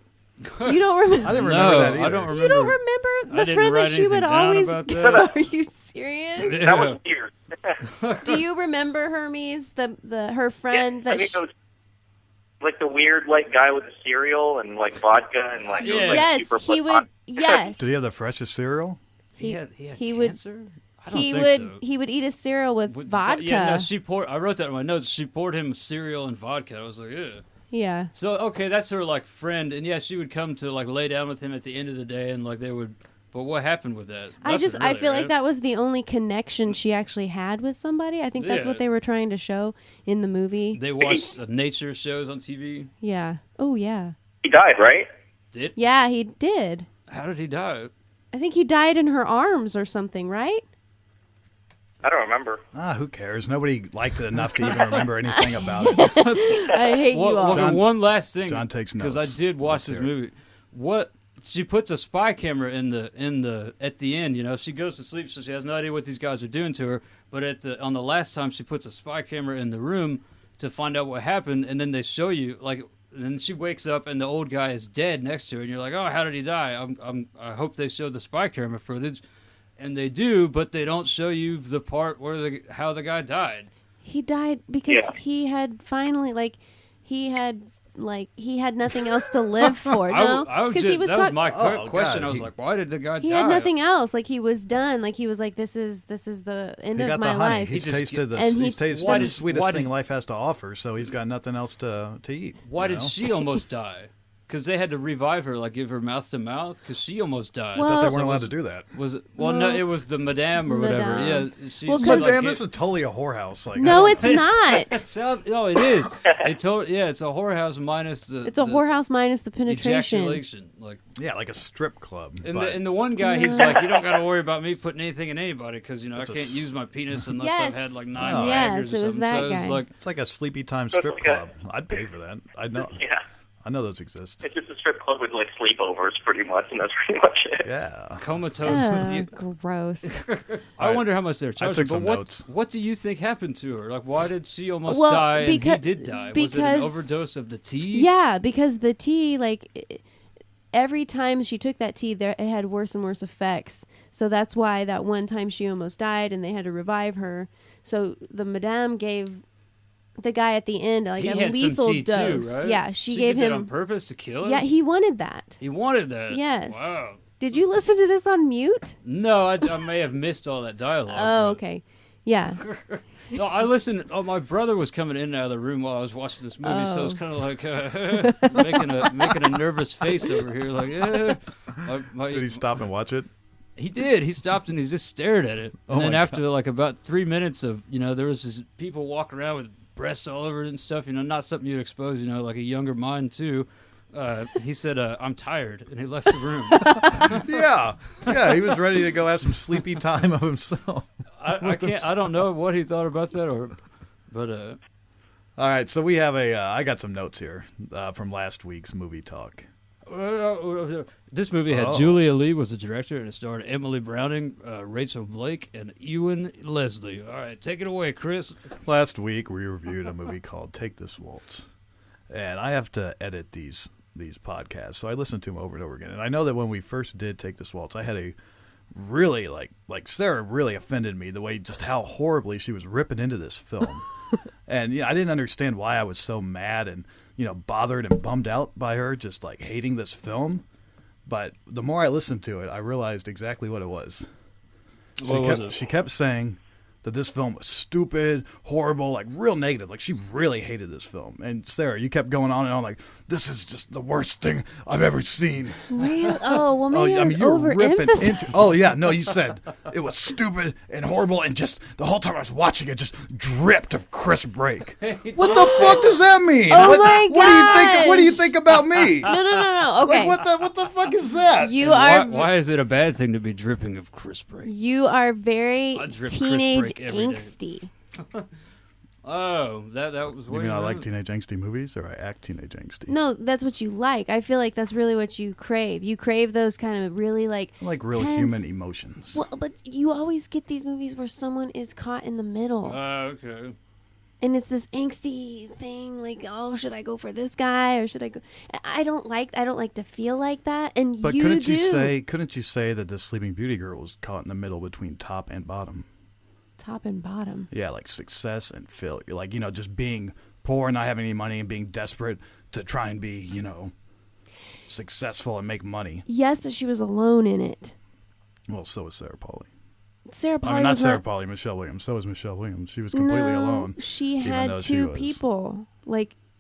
B: You don't remember?
A: I didn't remember that either.
C: I don't remember.
B: You don't remember the friend that she would always go? Are you serious?
C: Yeah.
E: That was weird.
B: Do you remember Hermes, her friend?
E: Yeah, it was like the weird, like, guy with the cereal and, like, vodka and, like, it was, like,
B: yes,
E: super
B: he would. Yes.
A: Did he have the freshest cereal?
C: He had
B: would.
C: cancer? I don't think so.
B: He would eat a cereal with vodka.
C: Yeah, no, I wrote that in my notes. She poured him cereal and vodka. I was like, ew.
B: Yeah.
C: So, okay, that's her, like, friend. And, yeah, she would come to, like, lay down with him at the end of the day. And, like, they would... But what happened with that?
B: I feel like that was the only connection she actually had with somebody. I think that's what they were trying to show in the movie.
C: They watched nature shows on TV.
B: Yeah. Oh, yeah.
E: He died, right?
C: Did?
B: Yeah, he did.
C: How did he die?
B: I think he died in her arms or something, right?
E: I don't remember.
A: Who cares? Nobody liked it enough to even remember anything about it.
B: I hate you all.
C: Well, one last thing.
A: John takes notes.
C: Because I did watch this movie. What... She puts a spy camera in the at the end. You know, she goes to sleep, so she has no idea what these guys are doing to her. But on the last time, she puts a spy camera in the room to find out what happened, and then they show you like. And then she wakes up, and the old guy is dead next to her, and you're like, "Oh, how did he die?" I hope they show the spy camera footage, and they do, but they don't show you the part where how the guy died.
B: He died because he had finally he had nothing else to live for. No, because he was.
C: That was my question.
A: God.
C: I was like, why did the guy die?
B: He had nothing else. Like he was done. Like he was like, this is the end of my life.
A: He's tasted the sweetest thing life has to offer. So he's got nothing else to eat.
C: Why did she almost die? Because they had to revive her, like give her mouth to mouth, because she almost died.
A: I thought they weren't allowed to do that.
C: Was it? Well, no, it was the madame or whatever. Yeah,
A: Madame, this is totally a whorehouse. Like,
B: no, it's not.
C: No, it is. It's a whorehouse minus the.
B: It's a whorehouse minus the penetration.
C: Ejaculation, like
A: like a strip club.
C: And the one guy, he's like, you don't got to worry about me putting anything in anybody because I can't use my penis unless I've had like 9 Viagras or something.
B: It was that guy.
A: It's like a sleepy time strip club. I'd pay for that. I know.
E: Yeah.
A: I know those exist.
E: It's just a strip club with like sleepovers, pretty much, and that's pretty much it.
A: Yeah.
C: Comatose.
B: Gross.
C: I wonder how much they're charging.
A: I took some notes.
C: What do you think happened to her? Like, why did she almost die and he did die? Was it an overdose of the tea?
B: Yeah, because the tea, like, every time she took that tea, it had worse and worse effects. So that's why that one time she almost died and they had to revive her. So the madame gave the guy at the end like a lethal dose.
C: Too, right?
B: Yeah, she gave
C: did
B: him
C: that on purpose to kill him.
B: Yeah, he wanted that.
C: He wanted that.
B: Yes.
C: Wow.
B: Did you listen to this on mute?
C: No, I may have missed all that dialogue.
B: Oh, okay. Yeah.
C: No, I listened. Oh, my brother was coming in and out of the room while I was watching this movie, so it's kind of like making a nervous face over here. Like,
A: did he stop and watch it?
C: He did. He stopped and he just stared at it. And then after
A: God.
C: like about 3 minutes of, there was this people walking around with breasts all over it and stuff, not something you'd expose, like a younger mind too. He said, I'm tired, and he left the room.
A: Yeah, he was ready to go have some sleepy time of himself.
C: I don't know what he thought about that, but
A: all right, so we have I got some notes here from last week's movie talk.
C: This movie had Julia Lee was the director, and it starred Emily Browning, Rachel Blake, and Ewan Leslie. All right, take it away, Chris.
A: Last week, we reviewed a movie called Take This Waltz, and I have to edit these podcasts, so I listened to them over and over again. And I know that when we first did Take This Waltz, I had a really, like Sarah really offended me, the way just how horribly she was ripping into this film. And I didn't understand why I was so mad and, bothered and bummed out by her just, like, hating this film. But the more I listened to it, I realized exactly what it was. She kept saying that this film was stupid, horrible, like real negative. Like she really hated this film. And Sarah, you kept going on and on like, this is just the worst thing I've ever seen.
B: Really? Oh, well, maybe
A: you were ripping into. Oh yeah, no, you said it was stupid and horrible, and just the whole time I was watching it, just dripped of crisp break. What the fuck does that mean?
B: Oh my
A: What do you think? What do you think about me?
B: No. Okay.
A: Like what the fuck is that?
C: Why is it a bad thing to be dripping of crisp break?
B: You are very teenage
C: every
B: angsty.
C: Oh, that was.
A: You mean I like teenage angsty movies, or I act teenage angsty?
B: No, that's what you like. I feel like that's really what you crave. You crave those kind of really like
A: real
B: tense,
A: human emotions.
B: Well, but you always get these movies where someone is caught in the middle.
C: Okay.
B: And it's this angsty thing, like, oh, should I go for this guy or should I go? I don't like to feel like that. And
A: but
B: you
A: couldn't
B: do.
A: you say that the Sleeping Beauty girl was caught in the middle between top and bottom?
B: Top and bottom.
A: Yeah, like success and failure. Like, just being poor and not having any money and being desperate to try and be, successful and make money.
B: Yes, but she was alone in it.
A: Well, so was Sarah Polley.
B: Not
A: Sarah Polley, Michelle Williams. So was Michelle Williams. She was completely alone.
B: She had two people,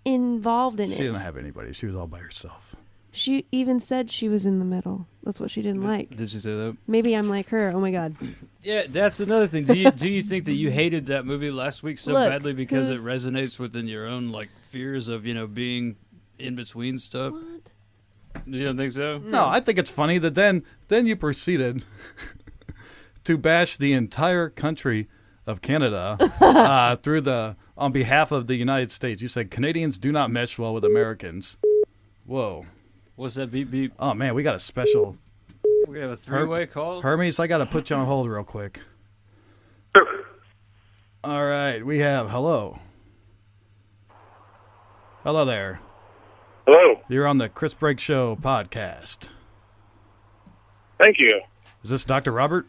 B: involved in it.
A: She didn't have anybody. She was all by herself.
B: She even said she was in the middle. That's what she didn't like.
C: Did she say that?
B: Maybe I'm like her. Oh, my God.
C: Yeah, that's another thing. Do you think that you hated that movie last week so badly because it resonates within your own, fears of, being in between stuff?
B: What?
C: You don't think so?
A: No, I think it's funny that then you proceeded to bash the entire country of Canada on behalf of the United States. You said Canadians do not mesh well with Americans. Whoa.
C: What's that beep beep?
A: Oh, man, we got a special.
C: We have a three-way call?
A: Hermes, I got to put you on hold real quick. All right, we have hello. Hello there.
E: Hello.
A: You're on the Chris Break Show podcast.
E: Thank you.
A: Is this Dr. Robert?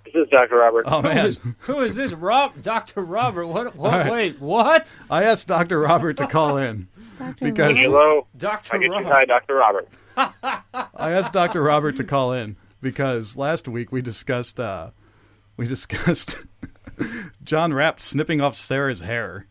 E: This is Dr. Robert.
A: Oh, man.
C: Who is this? Dr. Robert? What?
A: Right.
C: Wait, what?
A: I asked Dr. Robert to call in. Because
E: hello.
C: Dr.
E: I get
C: Robert.
E: you. Hi, Dr. Robert.
A: I asked Dr. Robert to call in because last week we discussed John Rapp snipping off Sarah's hair,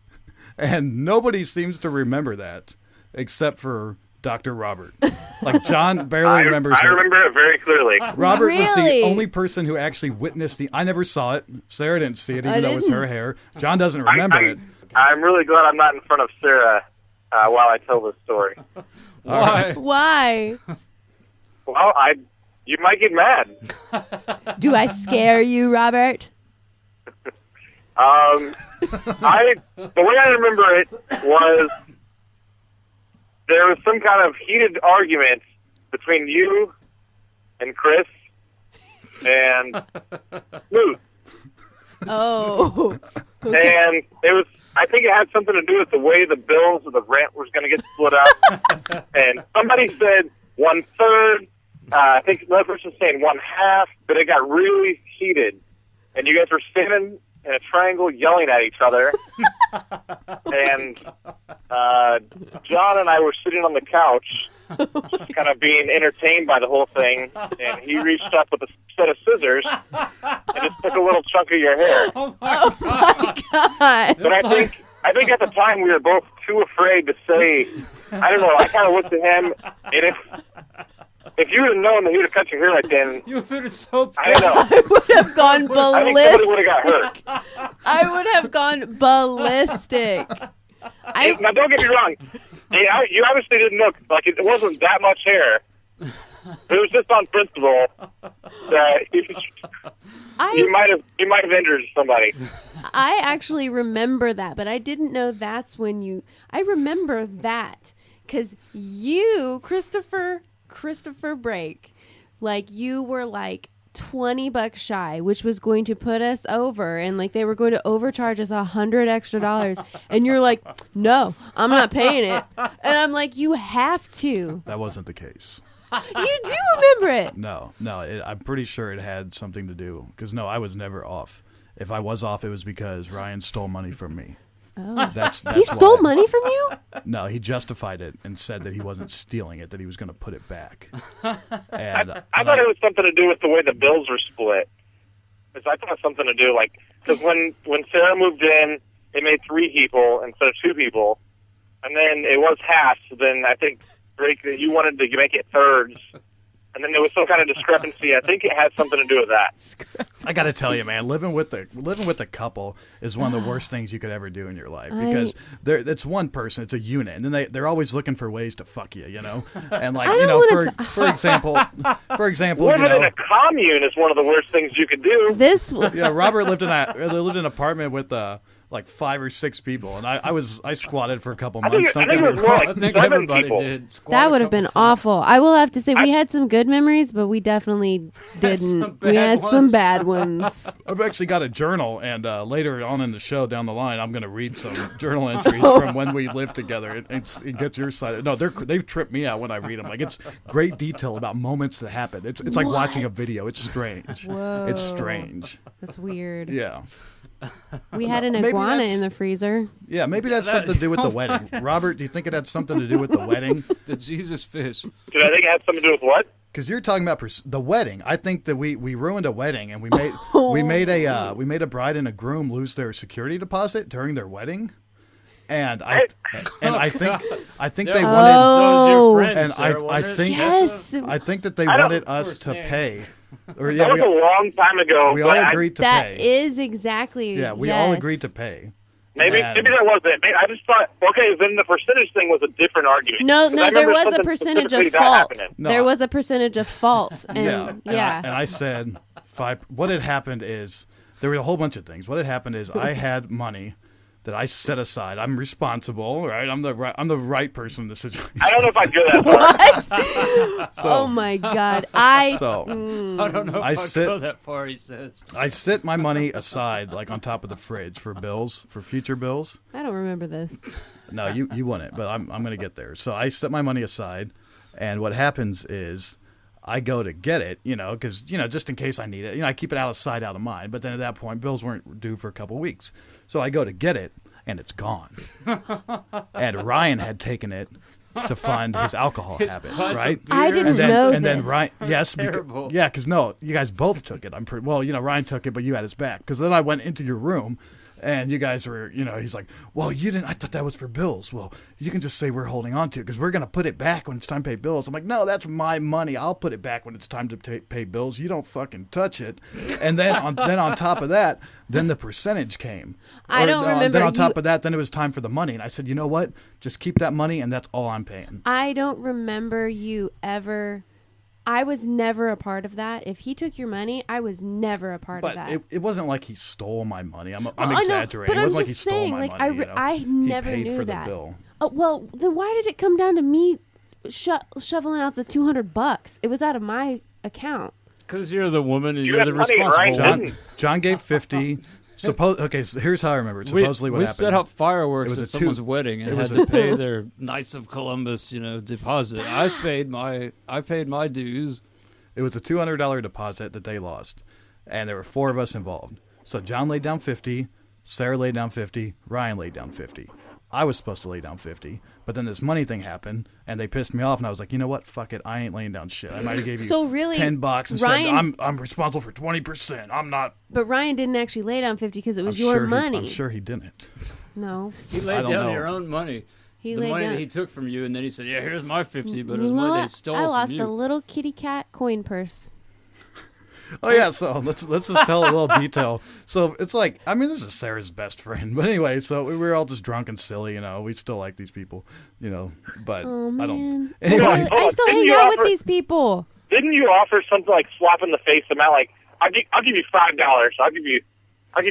A: and nobody seems to remember that except for Dr. Robert. Like John barely remembers it.
E: I remember it very clearly.
A: Robert was the
B: Really?
A: only person who actually witnessed I never saw it. Sarah didn't see it, even though it was her hair. John doesn't remember it.
E: I'm really glad I'm not in front of Sarah while I tell this story.
C: Why?
B: Why?
E: Well, you might get mad.
B: Do I scare you, Robert?
E: The way I remember it was there was some kind of heated argument between you and Chris and Smooth.
B: Oh.
E: And it was, I think it had something to do with the way the bills of the rent was going to get split up. And somebody said 1/3. I think another person saying 1/2. But it got really heated. And you guys were standing in a triangle yelling at each other. And John and I were sitting on the couch, just kind of being entertained by the whole thing. And he reached up with a set of scissors and just took a little chunk of your hair.
C: Oh my
B: God.
E: But I think at the time we were both too afraid to say. I don't know. I kind of looked at him, and if you would have known that he would have cut your hair right then,
C: You would have been so
E: I
C: pissed.
E: know.
B: I would have gone
E: I think somebody would have
B: ballistic.
E: got hurt.
B: I would have gone ballistic.
E: Now, don't get me wrong. You obviously didn't look like it wasn't that much hair. It was just on principle that you might have injured somebody.
B: I actually remember that, but I didn't know that's when you. I remember that because you, Christopher Brake, like you were like $20 shy, which was going to put us over, and like they were going to overcharge us $100 extra, and you're like, no, I'm not paying it, and I'm like, you have to.
A: That wasn't the case.
B: You do remember it?
A: No, I'm pretty sure it had something to do because I was never off. If I was off, it was because Ryan stole money from me.
B: Oh,
A: that's
B: he stole
A: why.
B: money from you?
A: No, he justified it and said that he wasn't stealing it, that he was going to put it back. And
E: I thought it was something to do with the way the bills were split. I thought it was something to do, like, because when Sarah moved in, they made 3 people instead of 2 people, and then it was half. So then I think, Drake, that you wanted to make it thirds, and then there was some kind of discrepancy. I think it had something to do with that.
A: I got to tell you, man, living with a couple is one of the worst things you could ever do in your life because it's one person, it's a unit, and then they're always looking for ways to fuck you, And like for example,
E: living in a commune is one of the worst things you could do.
A: Robert lived in an apartment with like 5 or 6 people, and I squatted for a couple months.
E: I think it was more like
C: I think
E: 7
C: everybody
E: people.
C: did.
B: That would have been awful. I will have to say we had some good memories, but we definitely didn't. We had some bad ones.
A: I've actually got a journal, and later on in the show down the line, I'm going to read some journal entries from when we lived together and get your side. No, they've tripped me out when I read them. Like, it's great detail about moments that happen. It's like watching a video. It's strange.
B: Whoa.
A: It's strange.
B: That's weird.
A: Yeah.
B: We had an iguana in the freezer.
A: Yeah, maybe that's something to do with the wedding. Robert, do you think it had something to do with the wedding?
C: The Jesus fish.
E: Did I think it had something to do with what?
A: Because you're talking about the wedding. I think that we ruined a wedding, and we made a bride and a groom lose their security deposit during their wedding. And I think they wanted.
B: Oh,
A: And I think
B: yes.
A: I think that they wanted us to pay. Or
E: That was a long time ago.
A: we all agreed to
B: That
A: pay.
B: is exactly.
A: Yeah, we
B: yes.
A: all agreed to pay.
E: Maybe that wasn't it. I just thought, okay, then the percentage thing was a different argument.
B: No,
E: 'Cause I
B: there
E: remember
B: was a
E: something
B: percentage of
E: specifically that
B: fault.
E: happening.
A: No.
B: There was a percentage of fault. And,
A: And I said 5. What had happened is there were a whole bunch of things. What had happened is I had money that I set aside. I'm responsible, right? I'm the right person in this situation.
E: I don't know if I'd go that far.
B: Oh my God!
C: I don't know if I'd go that far, he says.
A: I set my money aside, like on top of the fridge for future bills.
B: I don't remember this.
A: No, you wouldn't, but I'm going to get there. So I set my money aside, and what happens is I go to get it, because, just in case I need it. I keep it out of sight, out of mind. But then at that point, bills weren't due for a couple of weeks. So I go to get it, and it's gone. And Ryan had taken it to fund his alcohol habit, right?
B: I didn't know
A: And then
B: this.
A: Ryan, yes,
C: Terrible.
A: because no, you guys both took it. Ryan took it, but you had his back. Because then I went into your room, and you guys were, he's like, well, you didn't. I thought that was for bills. Well, you can just say we're holding on to it because we're going to put it back when it's time to pay bills. I'm like, no, that's my money. I'll put it back when it's time to pay bills. You don't fucking touch it. And then on top of that, then the percentage came.
B: I don't remember.
A: Then on top of that, then it was time for the money. And I said, you know what? Just keep that money, and that's all I'm paying.
B: I don't remember you ever. I was never a part of that. If he took your money, I was never a part of that.
A: But it wasn't like he stole my money. I'm
B: I know,
A: exaggerating.
B: but
A: It wasn't
B: I'm
A: like he
B: just
A: stole
B: saying,
A: my
B: like,
A: money.
B: I never
A: he paid
B: knew
A: for
B: that.
A: the bill.
B: Well, then why did it come down to me shoveling out the $200? It was out of my account.
C: Because you're the woman and
E: You
C: you're
E: had
C: the
E: money,
C: responsible
E: right?
C: one.
A: John gave 50. Okay, so here's how I remember it.
C: We
A: Supposedly what happened.
C: set up fireworks
A: It was
C: at
A: a
C: someone's wedding and had to pay their Knights of Columbus, deposit. I paid my dues.
A: It was a $200 deposit that they lost, and there were 4 of us involved. So John laid down 50, Sarah laid down 50, Ryan laid down 50. I was supposed to lay down 50, but then this money thing happened, and they pissed me off, and I was like, you know what? Fuck it. I ain't laying down shit. I might have gave you $10 and
B: Ryan,
A: said I'm responsible for 20%. I'm not.
B: But Ryan didn't actually lay down 50 because it was your money.
A: I'm sure he didn't.
B: No.
C: You laid
A: I don't
C: down
A: know.
C: your own money.
B: He
C: the
B: laid
C: money
B: down.
C: that he took from you, and then he said, "Yeah, here's my 50," but it
B: You
C: was
B: know
C: money
B: what?
C: they stole
B: I lost
C: from you.
B: a little kitty cat coin purse.
A: Oh yeah, so let's just tell a little detail. So it's like, I mean, this is Sarah's best friend, but anyway, so we were all just drunk and silly, We still like these people, But
B: Oh man,
A: I don't.
B: Anyway,
A: Anyway,
B: I still
E: Didn't
B: hang
E: you
B: out
E: offer-
B: with these people.
E: Didn't you offer something like slap in the face amount? Like, I'll give you $5. I'll give you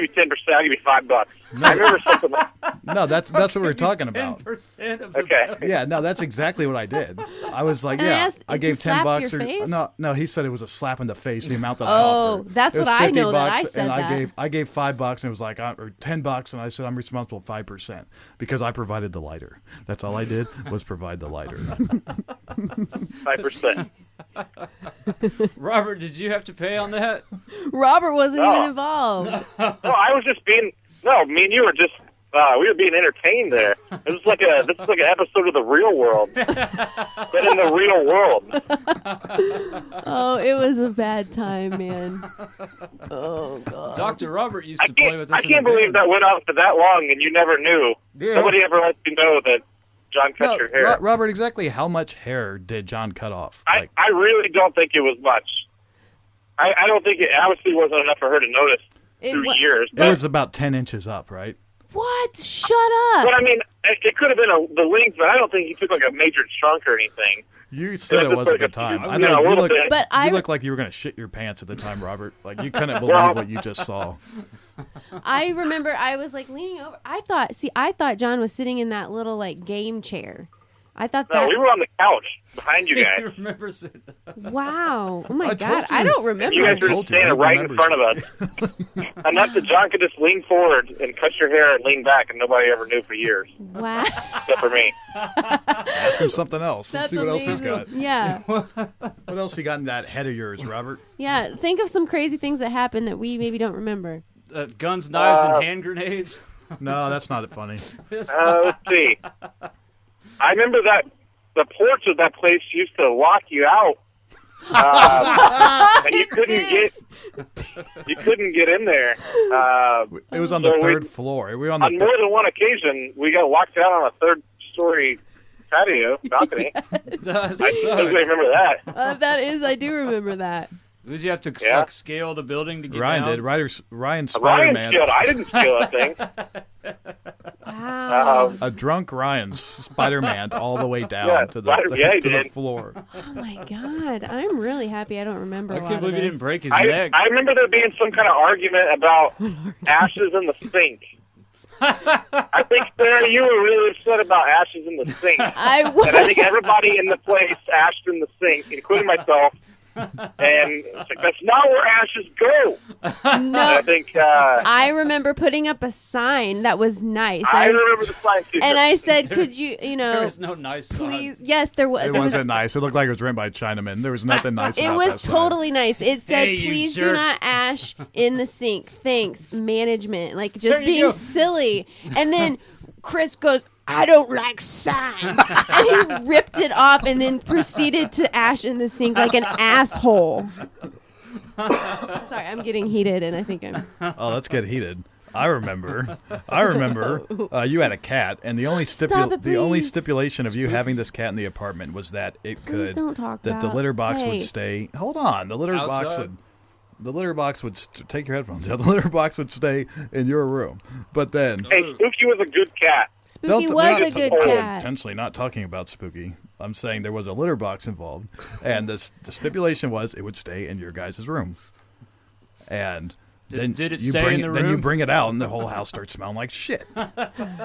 E: 10%. I'll give you $5. I remember something like
A: no, that's what we were talking about.
C: 10% of the
E: Okay.
A: Yeah, no, that's exactly what I did. I was like,
B: And I
A: yeah,
B: asked,
A: I
B: to
A: gave
B: slap
A: $10
B: your face?
A: no, he said it was a slap in the face. The amount that I
B: Oh,
A: offered.
B: that's
A: It was
B: what I
A: 50
B: know that I
A: bucks,
B: said
A: and
B: that.
A: I gave $5, and it was like or $10, and I said I'm responsible 5% because I provided the lighter. That's all I did was provide the lighter.
E: 5%.
C: Robert, did you have to pay on that?
B: Robert wasn't
E: No.
B: even involved.
E: No, I was just being. No, me and you were just. We were being entertained there. This is like an episode of The Real World, but in the real world.
B: Oh, it was a bad time, man. Oh god.
C: Dr. Robert used to play with us.
E: I can't believe that went on for that long and you never knew.
C: Yeah.
E: Nobody ever let you know that John cut your hair.
A: Robert, exactly how much hair did John cut off?
E: I really don't think it was much. I don't think it obviously wasn't enough for her to notice through years.
A: It was about 10 inches up, right?
B: What? Shut up.
E: But I mean, it could have been the length, but I don't think he took like a major chunk or anything.
A: You said it
E: just
A: was
E: like
A: at the
E: a-
A: time.
E: you
A: I
E: know,
A: know
E: a
A: you
E: little
A: look.
E: bit.
B: But
A: You look like you were gonna shit your pants at the time, Robert. Like you couldn't believe
E: Well-
A: what you just saw.
B: I remember I was like leaning over. I thought John was sitting in that little like game chair. I thought
E: No,
B: that.
E: we were on the couch behind you
C: You
E: guys.
C: remember?
B: Wow. Oh my
A: I
B: god.
A: told
B: I
A: you.
B: don't remember.
E: You guys
A: I
E: were
A: told
E: just
A: you, I
E: standing right in
A: remember
E: front of us. Enough that John could just lean forward and cut your hair and lean back, and nobody ever knew for years,
B: Wow.
E: except for me.
A: Ask him something else. Let's
B: That's
A: see what else
B: amazing.
A: he's got.
B: Yeah.
A: What else he got in that head of yours, Robert?
B: Yeah. Think of some crazy things that happened that we maybe don't remember.
C: Guns, knives, and hand grenades.
A: No, that's not funny.
E: Let's see. I remember that the porch of that place used to lock you out, and you couldn't get in there.
A: It was on the
E: So we-
A: third floor. We were on the
E: On more than one occasion, we got locked out on a third-story patio balcony. I specifically remember that.
B: I do remember that.
C: Did you have to
E: Yeah.
C: scale the building to get
A: Ryan
C: down?
A: did. Ryan
E: Ryan
A: Spider-Man.
E: scaled. I didn't steal that thing.
B: Wow.
A: A drunk Ryan Spider-Man all the way down
E: Yeah,
A: to the
E: he
A: to the
E: did.
A: floor.
B: Oh my god. I'm really happy I don't remember.
C: I
B: a lot
C: can't believe
B: of
C: he
B: this.
C: didn't break his
E: I
C: neck.
E: remember there being some kind of argument about ashes in the sink. I think, Sarah, you were really upset about ashes in the sink.
B: I
E: And I think everybody in the place ashed in the sink, including myself. And it's like, that's not where ashes go. And I think
B: I remember putting up a sign that was nice.
E: I remember the sign too.
B: And I said, "Could you,
C: There was no nice
B: please?"
C: sign.
B: Yes, there was.
A: It wasn't nice. It looked like it was written by Chinaman. There was nothing nice
B: It
A: about
B: was
A: that sign.
B: totally nice. It said,
C: Hey, you
B: "Please do
C: jerks."
B: not ash in the sink. Thanks, management." Like
C: There
B: just
C: you
B: being
C: go.
B: silly. And then Chris goes, "I don't like signs," and he ripped it off and then proceeded to ash in the sink like an asshole. Sorry, I'm getting heated, and I think I'm.
A: Oh, let's get heated. I remember. You had a cat, and the only
B: Stop it,
A: the only
B: please.
A: stipulation of you having this cat in the apartment was that it
B: Please
A: could
B: don't talk
A: that the
B: about-
A: litter box
B: Hey.
A: would stay. Hold on, the litter box
C: Outside?
A: would. The litter box would take your headphones out. The litter box would stay in your room, but then
E: Hey, Spooky was a good cat.
B: Spooky
A: Don't-
B: was
A: we're
B: a good
E: not-
B: cat.
A: intentionally not talking about Spooky. I'm saying there was a litter box involved, and the stipulation was it would stay in your guys' room. And then
C: Did it
A: you
C: stay
A: bring
C: in the
A: Then you
C: room?
A: bring it out, and the whole house starts smelling like shit.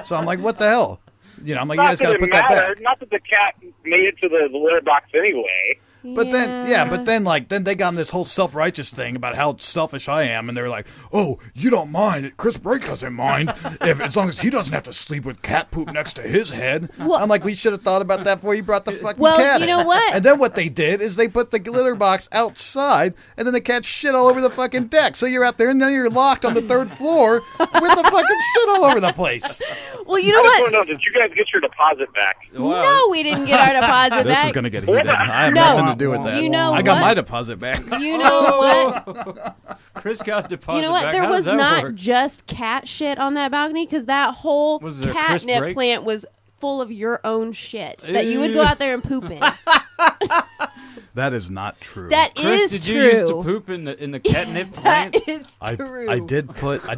A: So I'm like, what the hell? I'm like, you
E: Not
A: guys
E: that
A: got to
E: it
A: put that
E: mattered.
A: back.
E: Not that the cat made it to the litter box anyway.
A: But then they got in this whole self-righteous thing about how selfish I am, and they're like, "Oh, you don't mind? Chris Brake doesn't mind as long as he doesn't have to sleep with cat poop next to his head."
B: Well-
A: I'm like, we should have thought about that before you brought the fucking
B: Well,
A: cat.
B: you
A: in."
B: know what?
A: And then what they did is they put the litter box outside, and then the cat shit all over the fucking deck. So you're out there, and now you're locked on the third floor with the fucking shit all over the place.
B: Well, you know
E: I just
B: what?
E: want to know, did you guys get your deposit back?
C: Wow.
B: No, we didn't get our deposit
A: This
B: back.
A: is gonna get heated. I have
B: No.
A: nothing to do with that.
B: You know
A: I got
B: what?
A: my deposit back.
B: You know what?
C: Chris got a deposit
B: You know what?
C: back.
B: There
C: How does
B: was
C: that
B: not
C: work?
B: just cat shit on that balcony because that whole
C: Was there Chris
B: catnip
C: Brake?
B: plant was full of your own shit that you would go out there and poop in.
A: That is not true.
B: That
C: Chris,
B: is
C: did
B: true.
C: you used to poop in the catnip plant?
B: That is true.
A: I did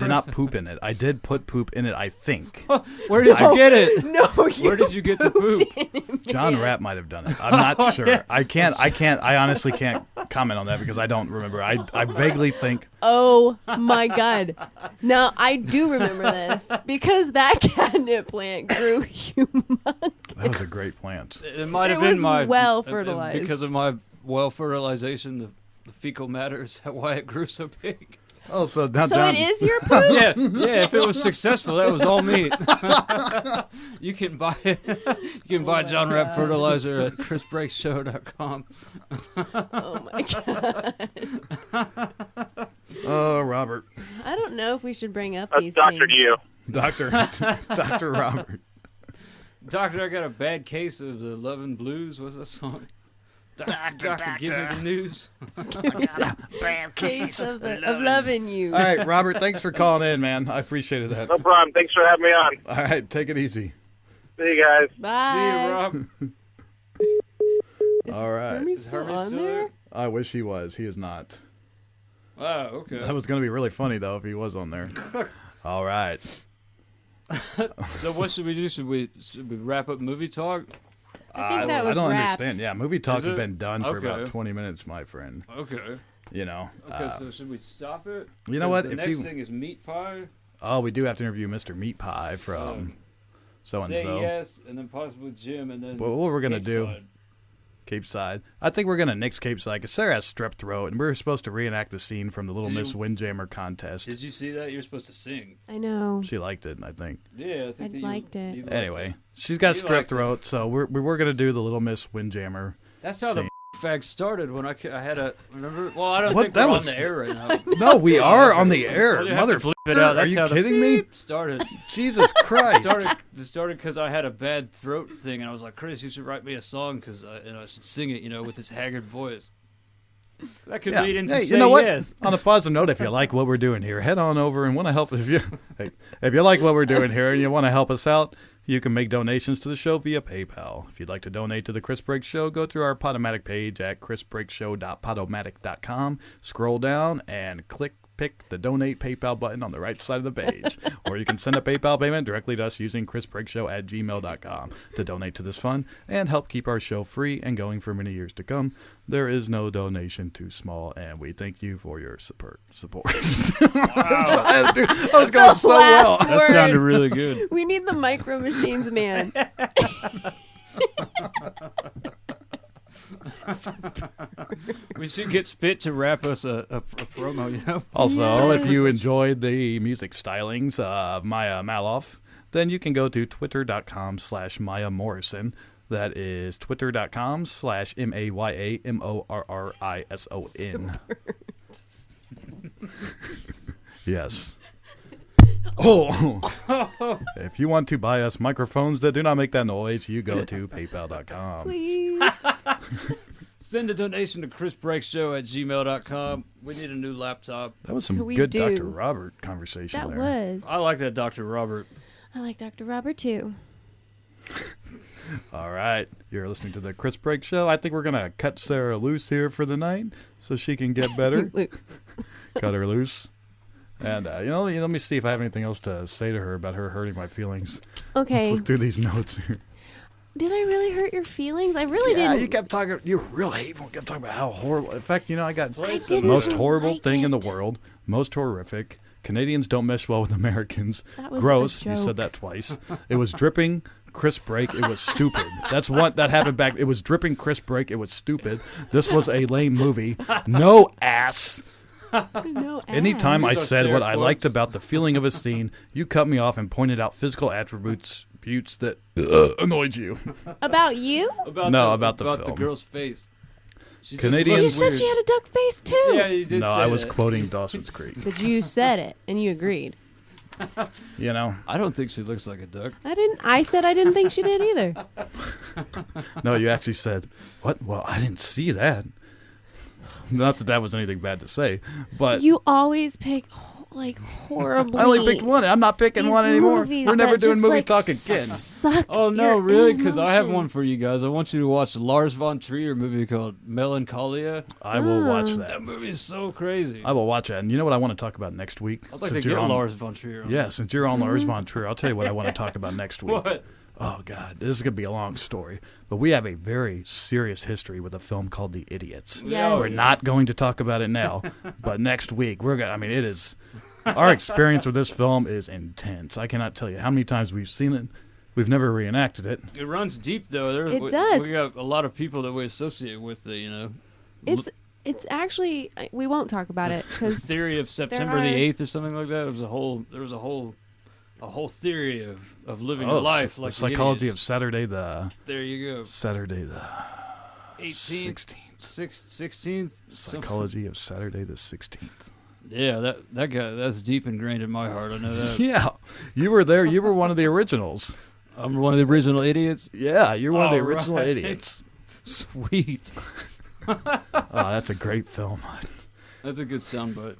A: not poop in it. I did put poop in it, I think.
C: Where did you get it?
B: No,
C: Where did you get the poop?
A: John Rapp might have done it. I'm not sure.
C: Yeah.
A: I honestly can't comment on that because I don't remember. I vaguely think.
B: Oh my God. Now, I do remember this because that catnip plant grew humongous.
A: That was a great plant.
C: It might have
B: It was
C: been my
B: well fertilized.
C: because of my well fertilization. The fecal matter is that why it grew so big.
A: Oh, so now
B: So
A: John,
B: it is your poop?
C: Yeah. If it was successful, that was all me. You can buy it. You can buy John Rapp fertilizer at chrisbreakshow.com.
B: Oh my God.
A: Oh, Robert.
B: I don't know if we should bring up
E: That's
B: these
E: Dr.
B: things.
E: You.
A: Dr. Robert.
C: Doctor, I got a bad case of the Lovin' Blues. What's that song? Doctor, give me the news.
B: Case of loving you.
A: All right, Robert, thanks for calling in, man. I appreciated that.
E: No problem. Thanks for having me on.
A: All right, take it easy.
E: See you guys.
B: Bye.
C: See you, Rob.
A: All right.
B: Hermes
C: Is
B: still
C: Hermes
B: on
C: still
B: there?
C: there?
A: I wish he was. He is not.
C: Oh, okay.
A: That was going to be really funny, though, if he was on there. All right.
C: So what should we do? Should we wrap up movie talk?
B: I think that was
A: I don't
B: wrapped.
A: understand. Yeah, movie talk
C: Is
A: has
C: it?
A: been done for
C: Okay.
A: about 20 minutes, my friend.
C: Okay.
A: You know.
C: Okay, so should we stop it?
A: You know what?
C: The
A: If
C: next
A: you-
C: thing is Meatpie.
A: Oh, we do have to interview Mr. Meatpie from
C: Say
A: so-and-so.
C: yes, and then possibly Jim, and then
A: Well, what we're going to
C: Cape
A: do...
C: Side.
A: Cape Side. I think we're going to nix Cape Side because Sarah has strep throat, and we're supposed to reenact the scene from the Little
C: Did
A: Miss
C: you-
A: Windjammer contest.
C: Did you see that? You're supposed to sing.
B: I know.
A: She liked it, I think.
C: Yeah, I think
B: I
C: that
B: liked it.
C: you liked
A: Anyway,
C: it.
A: she's got
C: You
A: strep
C: liked it.
A: throat, so we were going to do the Little Miss Windjammer.
C: That's how
A: Sing.
C: the fact started when I had a remember. Well, I don't
A: What?
C: think
A: That
C: we're
A: was-
C: on the air right now.
A: No, we are on the air.
C: Well, you have to
A: Motherfucker,
C: bleep it out.
A: are
C: That's
A: you
C: how the
A: kidding me?
C: beep started.
A: Jesus Christ.
C: It started because I had a bad throat thing, and I was like, Chris, you should write me a song because I should sing it, with this haggard voice. That could lead into
A: Hey,
C: Say
A: you know what?
C: Yes.
A: On a positive note, if you like what we're doing here, head on over and want to help. If you like what we're doing here and you want to help us out, you can make donations to the show via PayPal. If you'd like to donate to the Chris Break Show, go to our Podomatic page at chrisbreakshow.podomatic.com. Scroll down and pick the donate PayPal button on the right side of the page. Or you can send a PayPal payment directly to us using chrisbreakshow@gmail.com to donate to this fund and help keep our show free and going for many years to come. There is no donation too small, and we thank you for your support. Dude, I was going so well.
B: Last
C: That
B: word.
C: sounded really good.
B: We need the micro machines, man.
C: We should get Spit to rap us a promo,
A: Also, if you enjoyed the music stylings of Maya Maloff, then you can go to twitter.com/Maya Morrison. That is twitter.com/MayaMorrison. Yes. Oh, if you want to buy us microphones that do not make that noise, you go to paypal.com.
B: Please.
C: Send a donation to chrisbreakshow@gmail.com. We need a new laptop.
A: That was some
B: We
A: good
B: do.
A: Dr. Robert conversation
B: That
A: there.
B: was.
C: I like that Dr. Robert.
B: I like Dr. Robert, too.
A: All right, you're listening to the Chris Break Show. I think we're gonna cut Sarah loose here for the night so she can get better. Cut her loose, and let me see if I have anything else to say to her about her hurting my feelings. Let's
B: Okay.
A: look through these notes here.
B: Did I really hurt your feelings? I really didn't.
A: You kept talking. You were real hateful. You kept talking about how horrible. In fact, I got
B: I
A: the
B: didn't
A: most horrible
B: like
A: thing in the
B: it.
A: world. Most horrific. Canadians don't mesh well with Americans.
B: That was
A: Gross.
B: a
A: You
B: joke.
A: said that twice. It was dripping. Chris Break, it was stupid. That's what that happened back. It was dripping Chris Break, it was stupid. This was a lame movie. No ass.
B: No
A: Anytime I
C: These are
A: said what
C: Sarah
A: I liked
C: quotes.
A: about the feeling of a scene, you cut me off and pointed out physical attributes that annoyed you.
B: About you?
A: No, about the
C: the
A: film.
C: girl's face. She
A: Canadians-
B: You
C: just
B: said
C: looks
B: she
C: weird.
B: had a duck face, too.
C: Yeah, you did
A: No,
C: say
A: I was
C: that.
A: quoting Dawson's Creek.
B: But you said it, and you agreed.
C: I don't think she looks like a duck.
B: I said I didn't think she did either.
A: No, you actually said, what? Well, I didn't see that. Not that that was anything bad to say, but
B: You always pick... like horribly.
A: I only picked one. I'm not picking
B: These
A: one anymore.
B: movies
A: We're never
B: that
A: doing
B: just,
A: movie
B: like,
A: talk again.
B: Suck
C: Oh no,
B: your
C: really? Because I have
B: emotions.
C: one for you guys. I want you to watch Lars von Trier movie called Melancholia.
A: I will watch that.
C: That movie is so crazy.
A: I will watch that. And you know what I want to talk about next week?
C: I'd like to get Lars von Trier on.
A: Yeah, since you're on Lars von Trier, I'll tell you what I want to talk about next week.
C: What?
A: Oh, God. This is going to be a long story. But we have a very serious history with a film called The Idiots.
B: Yes.
A: We're not going to talk about it now, but next week, we're going to, I mean, it is, our experience with this film is intense. I cannot tell you how many times we've seen it. We've never reenacted it.
C: It runs deep though.
B: It does.
C: We got a lot of people that we associate with the,
B: It's actually we won't talk about it because
C: theory of September the 8th or something like that. There was a whole theory of living a life like
A: the psychology of
C: idiots.
A: Saturday the
C: There you go.
A: Saturday the
C: 18th, 16th.
A: Psychology of Saturday the 16th.
C: Yeah, that guy. That's deep ingrained in my heart. I know that.
A: Yeah, you were there. You were one of the originals.
C: I'm one of the original idiots.
A: Yeah, you're one of the
C: All
A: original
C: right.
A: idiots.
C: Sweet.
A: Oh, that's a great film.
C: That's a good soundbite.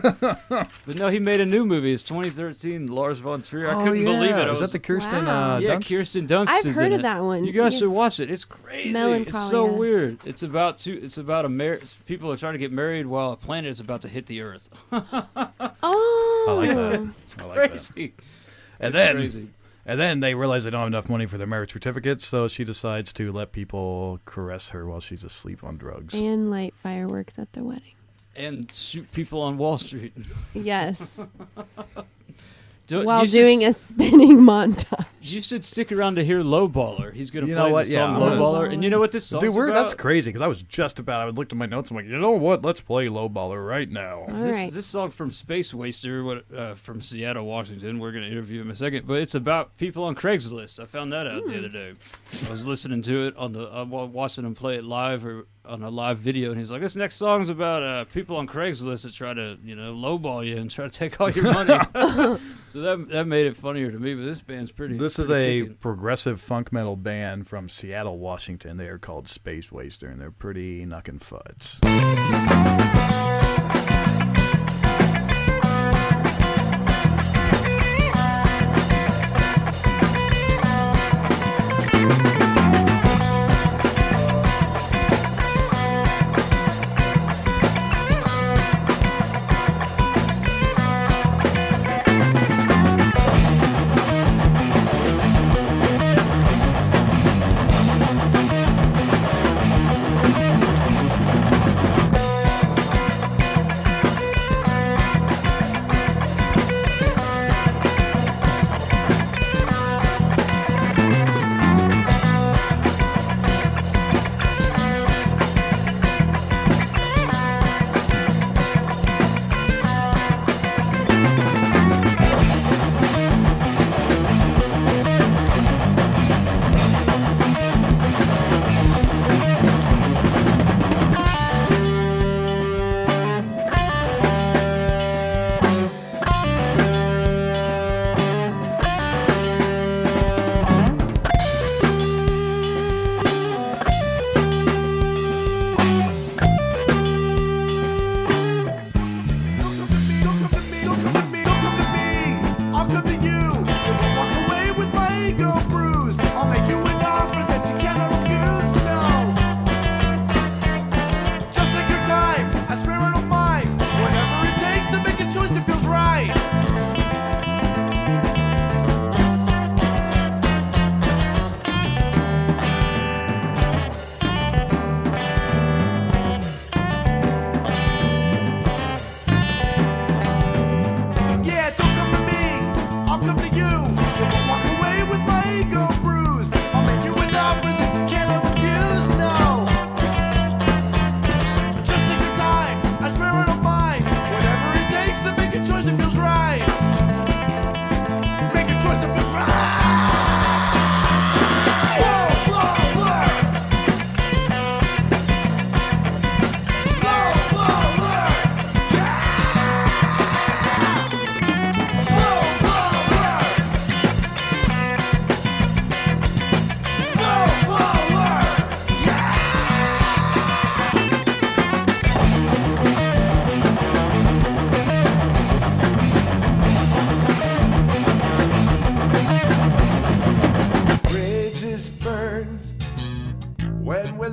C: But no, he made a new movie. It's 2013. Lars von Trier. I couldn't believe it.
A: Is that the Kirsten
B: Wow.
C: Yeah,
A: Dunst?
C: Kirsten Dunst.
B: I've
C: is
B: heard
C: in
B: of
C: it.
B: that one.
C: You guys
B: Yeah.
C: should watch it. It's crazy. It's so
B: Melancholia.
C: weird. It's about people are trying to get married while a planet is about to hit the Earth.
B: Oh,
A: I like that.
C: It's
A: I like that.
C: crazy.
A: And
C: It's
A: then,
C: crazy.
A: and then they realize they don't have enough money for their marriage certificates, so she decides to let people caress her while she's asleep on drugs.
B: And light fireworks at the wedding.
C: And shoot people on Wall Street.
B: Yes,
C: Do-
B: while
C: you should-
B: doing a spinning montage.
C: You should stick around to hear Lowballer. He's going to
A: You
C: play
A: know what?
C: the
A: Yeah,
C: song
A: I'm gonna-
C: Lowballer. And you know what this song's
A: Dude,
C: about?
A: that's crazy, because I was just about, I looked at my notes, I'm like, you know what? Let's play Lowballer right now.
B: All
C: This,
B: right.
C: this song from Spacewaster, from Seattle, Washington. We're going to interview him in a second, but it's about people on Craigslist. I found that out the other day. I was listening to it watching him play it live or on a live video, and he's like, "This next song's about people on Craigslist that try to, lowball you and try to take all your money." So that made it funnier to me. But this band's pretty.
A: This is
C: pretty
A: a
C: kicking.
A: progressive funk metal band from Seattle, Washington. They are called Spacewaster, and they're pretty knuckin' fuds.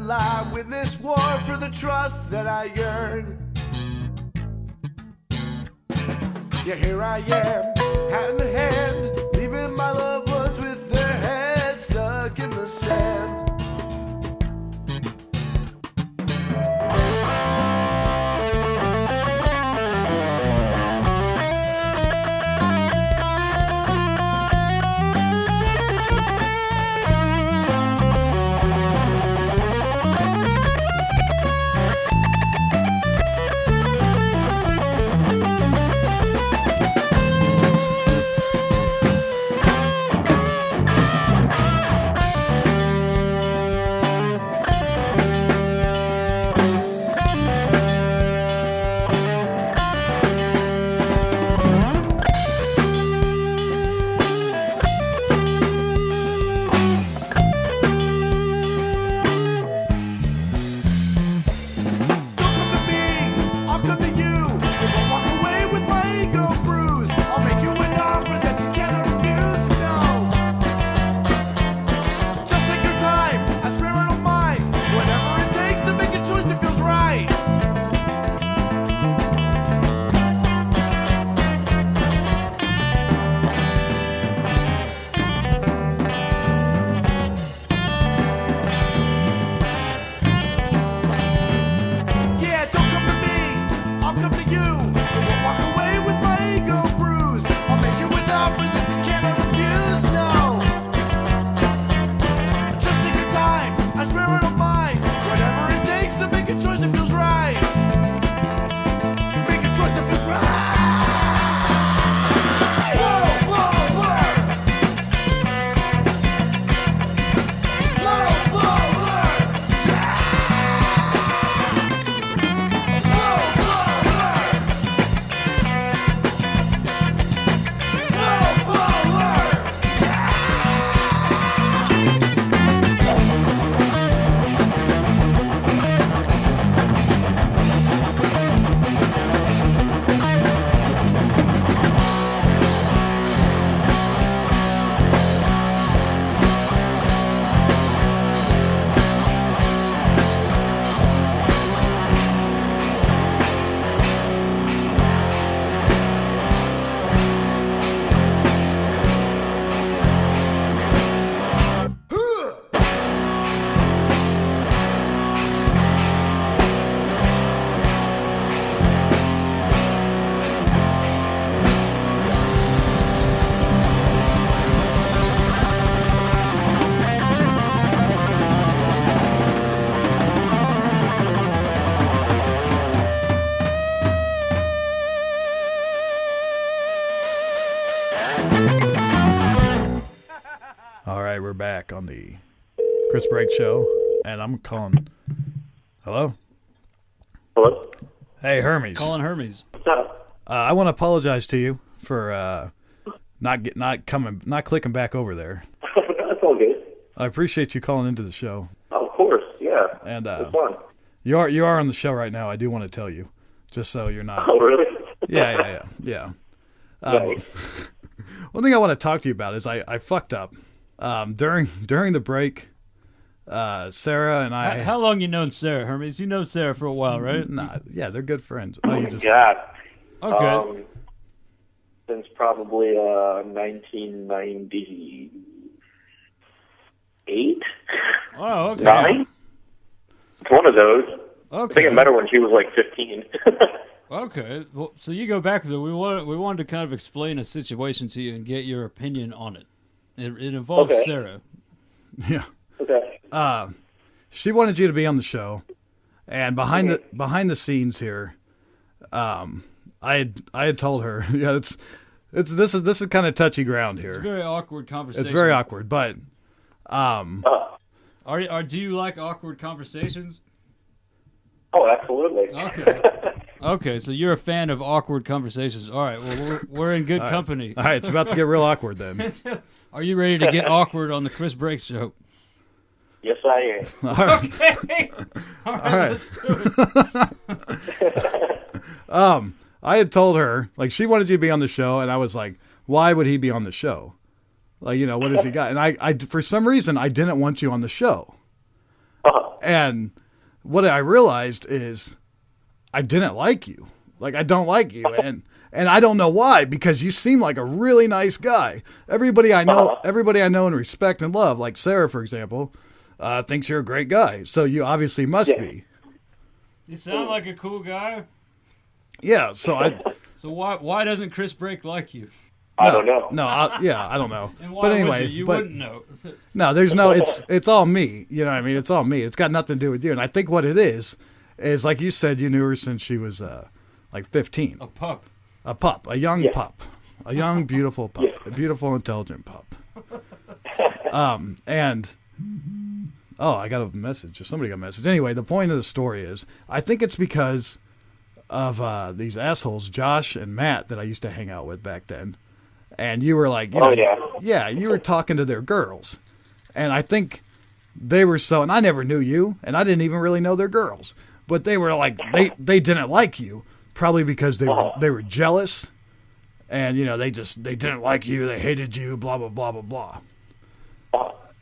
F: lie. Win this war for the trust that I yearn. Yeah, here I am, hand in hand, leaving my loved ones with their heads stuck in the sand.
A: We're back on the Chris Brake Show, and I'm calling. Hello?
E: Hello?
A: Hey, Hermes.
C: Calling Hermes.
E: What's up?
A: I want to apologize to you for not clicking back over there.
E: That's all good.
A: I appreciate you calling into the show.
E: Oh, of course, yeah.
A: And
E: it's fun.
A: You are on the show right now. I do want to tell you, just so you're not.
E: Oh, really?
A: Yeah. One thing I want to talk to you about is I fucked up during the break. Sarah and I.
C: How long you known Sarah, Hermes? You know Sarah for a while, right?
A: Nah, yeah, they're good friends.
E: Oh, my God.
C: Okay.
E: Since probably 1998.
C: Oh, okay.
E: 9? It's one of those.
C: Okay.
E: I think I met her when she was like 15.
C: Okay. Well, so you go back there. We wanted to kind of explain a situation to you and get your opinion on it. It involves Sarah.
A: Yeah.
E: Okay.
A: She wanted you to be on the show, and behind the scenes here, I had told her, yeah, this is kind of touchy ground here.
C: It's a very awkward conversation.
A: It's very awkward, but
C: do you like awkward conversations?
E: Oh, absolutely.
C: Okay, so you're a fan of awkward conversations. All right, well, we're in good company.
A: All right, it's about to get real awkward then.
C: Are you ready to get awkward on the Chris Brake Show?
E: Yes, I am.
A: All right.
C: Okay. All right. Let's do
A: it. I had told her, like, she wanted you to be on the show, and I was like, why would he be on the show? Like, what has he got? And I for some reason, I didn't want you on the show. And what I realized is I didn't like you. Like, I don't like you. And I don't know why, because you seem like a really nice guy. Everybody I know and respect and love, like Sarah, for example, thinks you're a great guy. So you obviously must be.
C: You sound like a cool guy.
A: Yeah. So
C: why doesn't Chris Brake like you?
E: I don't know.
A: No, I don't know.
C: And why
A: but anyway,
C: would you? You wouldn't know.
A: No, there's no. It's all me. You know what I mean? It's all me. It's got nothing to do with you. And I think what it is like you said, you knew her since she was like 15.
C: A pup.
A: A pup. A young pup. A young, beautiful pup. A beautiful, intelligent pup. And I got a message. Somebody got a message. Anyway, the point of the story is, I think it's because of these assholes, Josh and Matt, that I used to hang out with back then. And you were like, you were talking to their girls. And I think they were and I never knew you, and I didn't even really know their girls. But they were like, they didn't like you, probably because they were jealous. And, they didn't like you, they hated you, blah, blah, blah, blah, blah.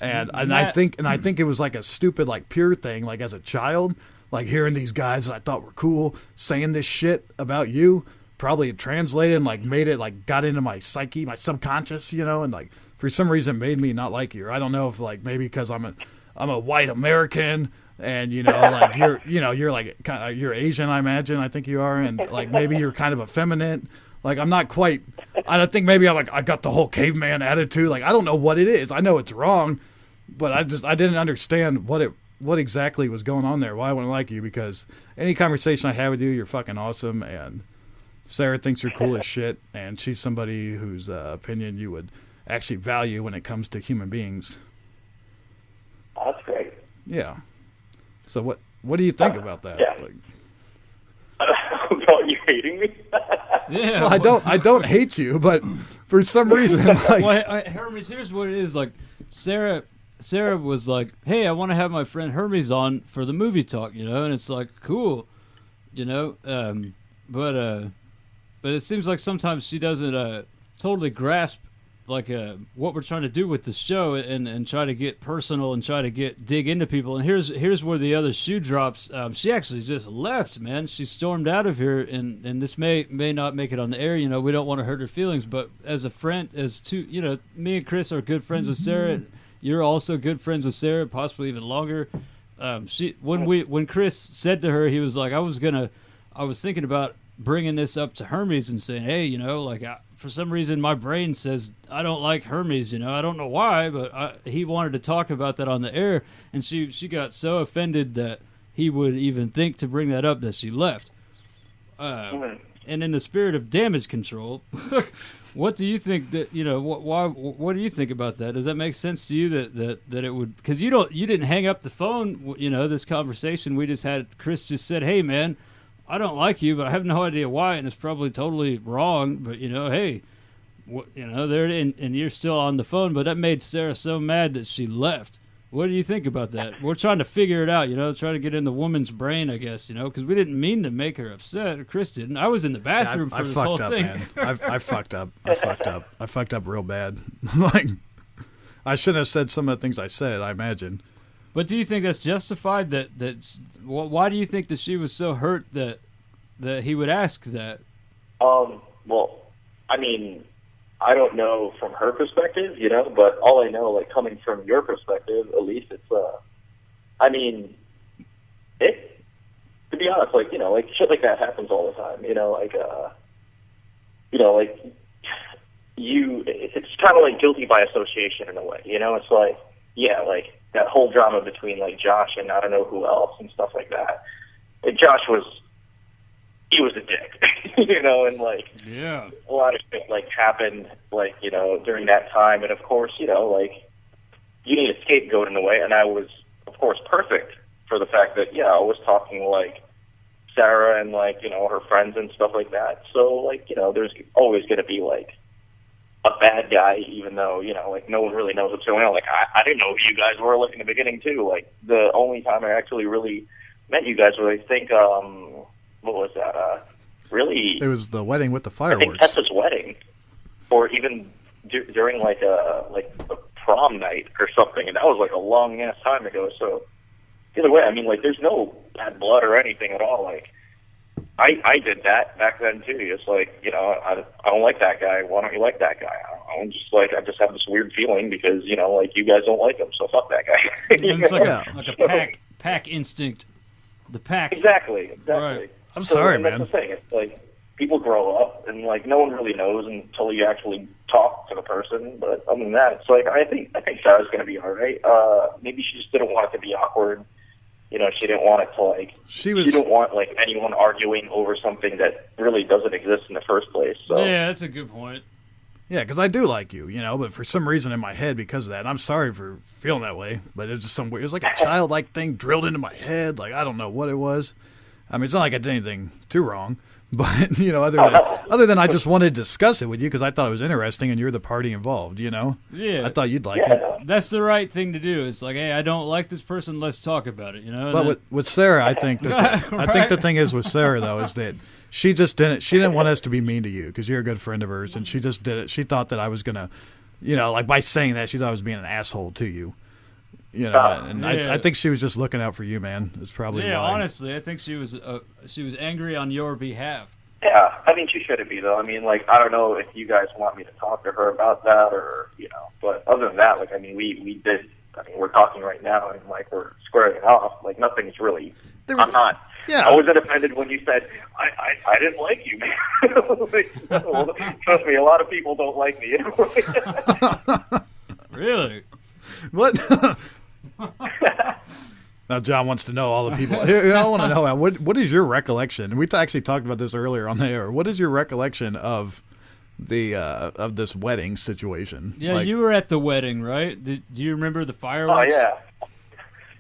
A: And I think it was like a stupid, like, pure thing, like as a child, like hearing these guys that I thought were cool saying this shit about you, probably translated and like made it like got into my psyche, my subconscious, and like for some reason made me not like you. I don't know if like maybe because I'm a white American and like you're like kind of, you're Asian, I imagine. I think you are, and like maybe you're kind of effeminate. Like I'm not quite. I don't think maybe I got the whole caveman attitude. Like I don't know what it is. I know it's wrong, but I didn't understand what exactly was going on there. Why I wouldn't like you, because any conversation I had with you, you're fucking awesome, and Sarah thinks you're cool as shit, and she's somebody whose opinion you would actually value when it comes to human beings.
E: That's great.
A: Yeah. So what do you think about that?
E: Yeah. About you hating me?
C: Yeah.
A: Well, I don't hate you, but for some reason, like,
C: well, Hermes, here's what it is. Like Sarah was like, "Hey, I want to have my friend Hermes on for the movie talk," and it's like, cool, but it seems like sometimes she doesn't totally grasp like what we're trying to do with the show, and try to get personal and try to dig into people. And here's where the other shoe drops. She actually just left, man. She stormed out of here, and this may not make it on the air. We don't want to hurt her feelings, but as a friend, as two, me and Chris are good friends with Sarah. You're also good friends with Sarah, possibly even longer. When Chris said to her, he was like, I was thinking about bringing this up to Hermes and saying, hey, for some reason my brain says I don't like Hermes, I don't know why, but he wanted to talk about that on the air, and she got so offended that he would even think to bring that up that she left. And in the spirit of damage control, what do you think that what do you think about that? Does that make sense to you that it would, because you didn't hang up the phone, this conversation we just had. Chris just said, hey man, I don't like you, but I have no idea why, and it's probably totally wrong. But hey, there, and you're still on the phone. But that made Sarah so mad that she left. What do you think about that? We're trying to figure it out, try to get in the woman's brain, I guess, because we didn't mean to make her upset. Or Chris didn't. I was in the bathroom for this whole thing.
A: Man. I fucked up. I fucked up real bad. Like, I shouldn't have said some of the things I said, I imagine.
C: But do you think that's justified? Why do you think that she was so hurt that he would ask that?
E: Well, I mean, I don't know from her perspective, but all I know, like, coming from your perspective, at least it's, I mean, to be honest, like, like, shit like that happens all the time, it's kind of like guilty by association in a way, it's like, yeah, like, that whole drama between, like, Josh and I don't know who else and stuff like that. And Josh was a dick, and, like,
C: yeah,
E: a lot of shit, like, happened, like, during that time. And, of course, like, you need a scapegoat in a way. And I was, of course, perfect for the fact that, yeah, I was talking, like, Sarah and, like, her friends and stuff like that. So, like, there's always going to be, like, a bad guy, even though, like, no one really knows what's going on. Like, I didn't know who you guys were, like, in the beginning, too. Like, the only time I actually really met you guys was, I think, what was that? Really?
A: It was the wedding with the fireworks.
E: I think Tessa's wedding, or even during like a prom night or something, and that was like a long ass time ago. So either way, I mean, like, there's no bad blood or anything at all. Like, I did that back then too. It's like, you know, I don't like that guy. Why don't you like that guy? I just have this weird feeling because, you know, like, you guys don't like him, so fuck that guy.
C: It's like a pack instinct. The pack.
E: Exactly.
C: Right.
A: I'm sorry,
E: man. That's the thing. It's like, people grow up, and, like, no one really knows until you actually talk to the person. But other than that, it's like, I think Sarah's going to be all right. Maybe she just didn't want it to be awkward. You know, she didn't want it to, like, she didn't want, like, anyone arguing over something that really doesn't exist in the first place. So.
C: Yeah, that's a good point.
A: Yeah, because I do like you, you know, but for some reason in my head because of that, and I'm sorry for feeling that way, but it was just some weird, it was like a childlike thing drilled into my head. Like, I don't know what it was. I mean, it's not like I did anything too wrong. But, you know, other than I just wanted to discuss it with you because I thought it was interesting and you're the party involved, you know?
C: Yeah.
A: I thought you'd like it.
C: That's the right thing to do. It's like, hey, I don't like this person. Let's talk about it, you know?
A: But with Sarah, I think that I think the thing is with Sarah, though, is that she didn't want us to be mean to you because you're a good friend of hers, and she just did it. She thought that I was going to, you know, like by saying that, she thought I was being an asshole to you. You know, and
C: yeah.
A: I think she was just looking out for you, man. It's probably why.
C: Honestly, I think she was angry on your behalf.
E: Yeah, I mean, she shouldn't be, though. I mean, like, I don't know if you guys want me to talk to her about that or, you know, but other than that, like, I mean, we did, I mean, we're talking right now and, like, we're squaring it off. Like, nothing's really, I'm not. Yeah. I wasn't offended when you said, I didn't like you, man. Like, trust me, a lot of people don't like me.
C: Really?
A: What? Now, John wants to know all the people. Here, I want to know, what is your recollection? We actually talked about this earlier on the air. What is your recollection of the of this wedding situation?
C: Yeah,
A: like,
C: you were at the wedding, right? Do you remember the fireworks?
E: Oh, yeah.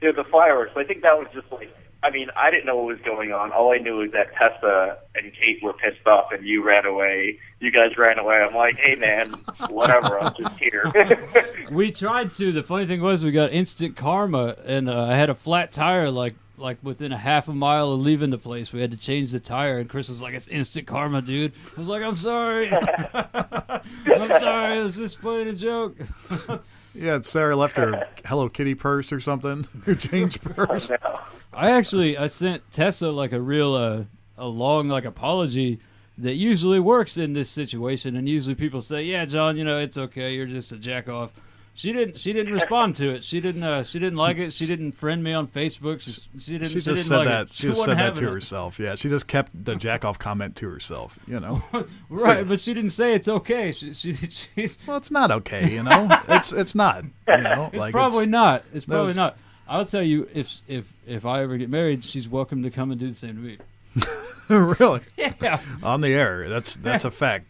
E: Yeah, the fireworks. I think that was just like, I mean, I didn't know what was going on. All I knew was that Tessa and Kate were pissed off and you ran away. You guys ran away. I'm like, hey, man, whatever. I'm just here.
C: We tried to. The funny thing was we got instant karma, and I had a flat tire like within a half a mile of leaving the place. We had to change the tire, and Chris was like, it's instant karma, dude. I was like, I'm sorry. I'm sorry. I was just playing a joke.
A: Yeah, Sarah left her Hello Kitty purse or something. Her change purse.
E: Oh, no.
C: I sent Tessa like a real a long like apology that usually works in this situation, and usually people say, "Yeah, John, you know, it's okay. You're just a jack off." She didn't respond to it. She didn't like it. She didn't friend me on Facebook. She just said that.
A: She just said that to herself. Yeah, she just kept the jack off comment to herself. You know.
C: Right, but she didn't say it's okay. She's
A: well, it's not okay. You know, it's not. You know,
C: it's
A: like
C: probably not. It's probably not. I'll tell you, if I ever get married, she's welcome to come and do the same to me.
A: Really?
C: Yeah.
A: On the air. That's a fact.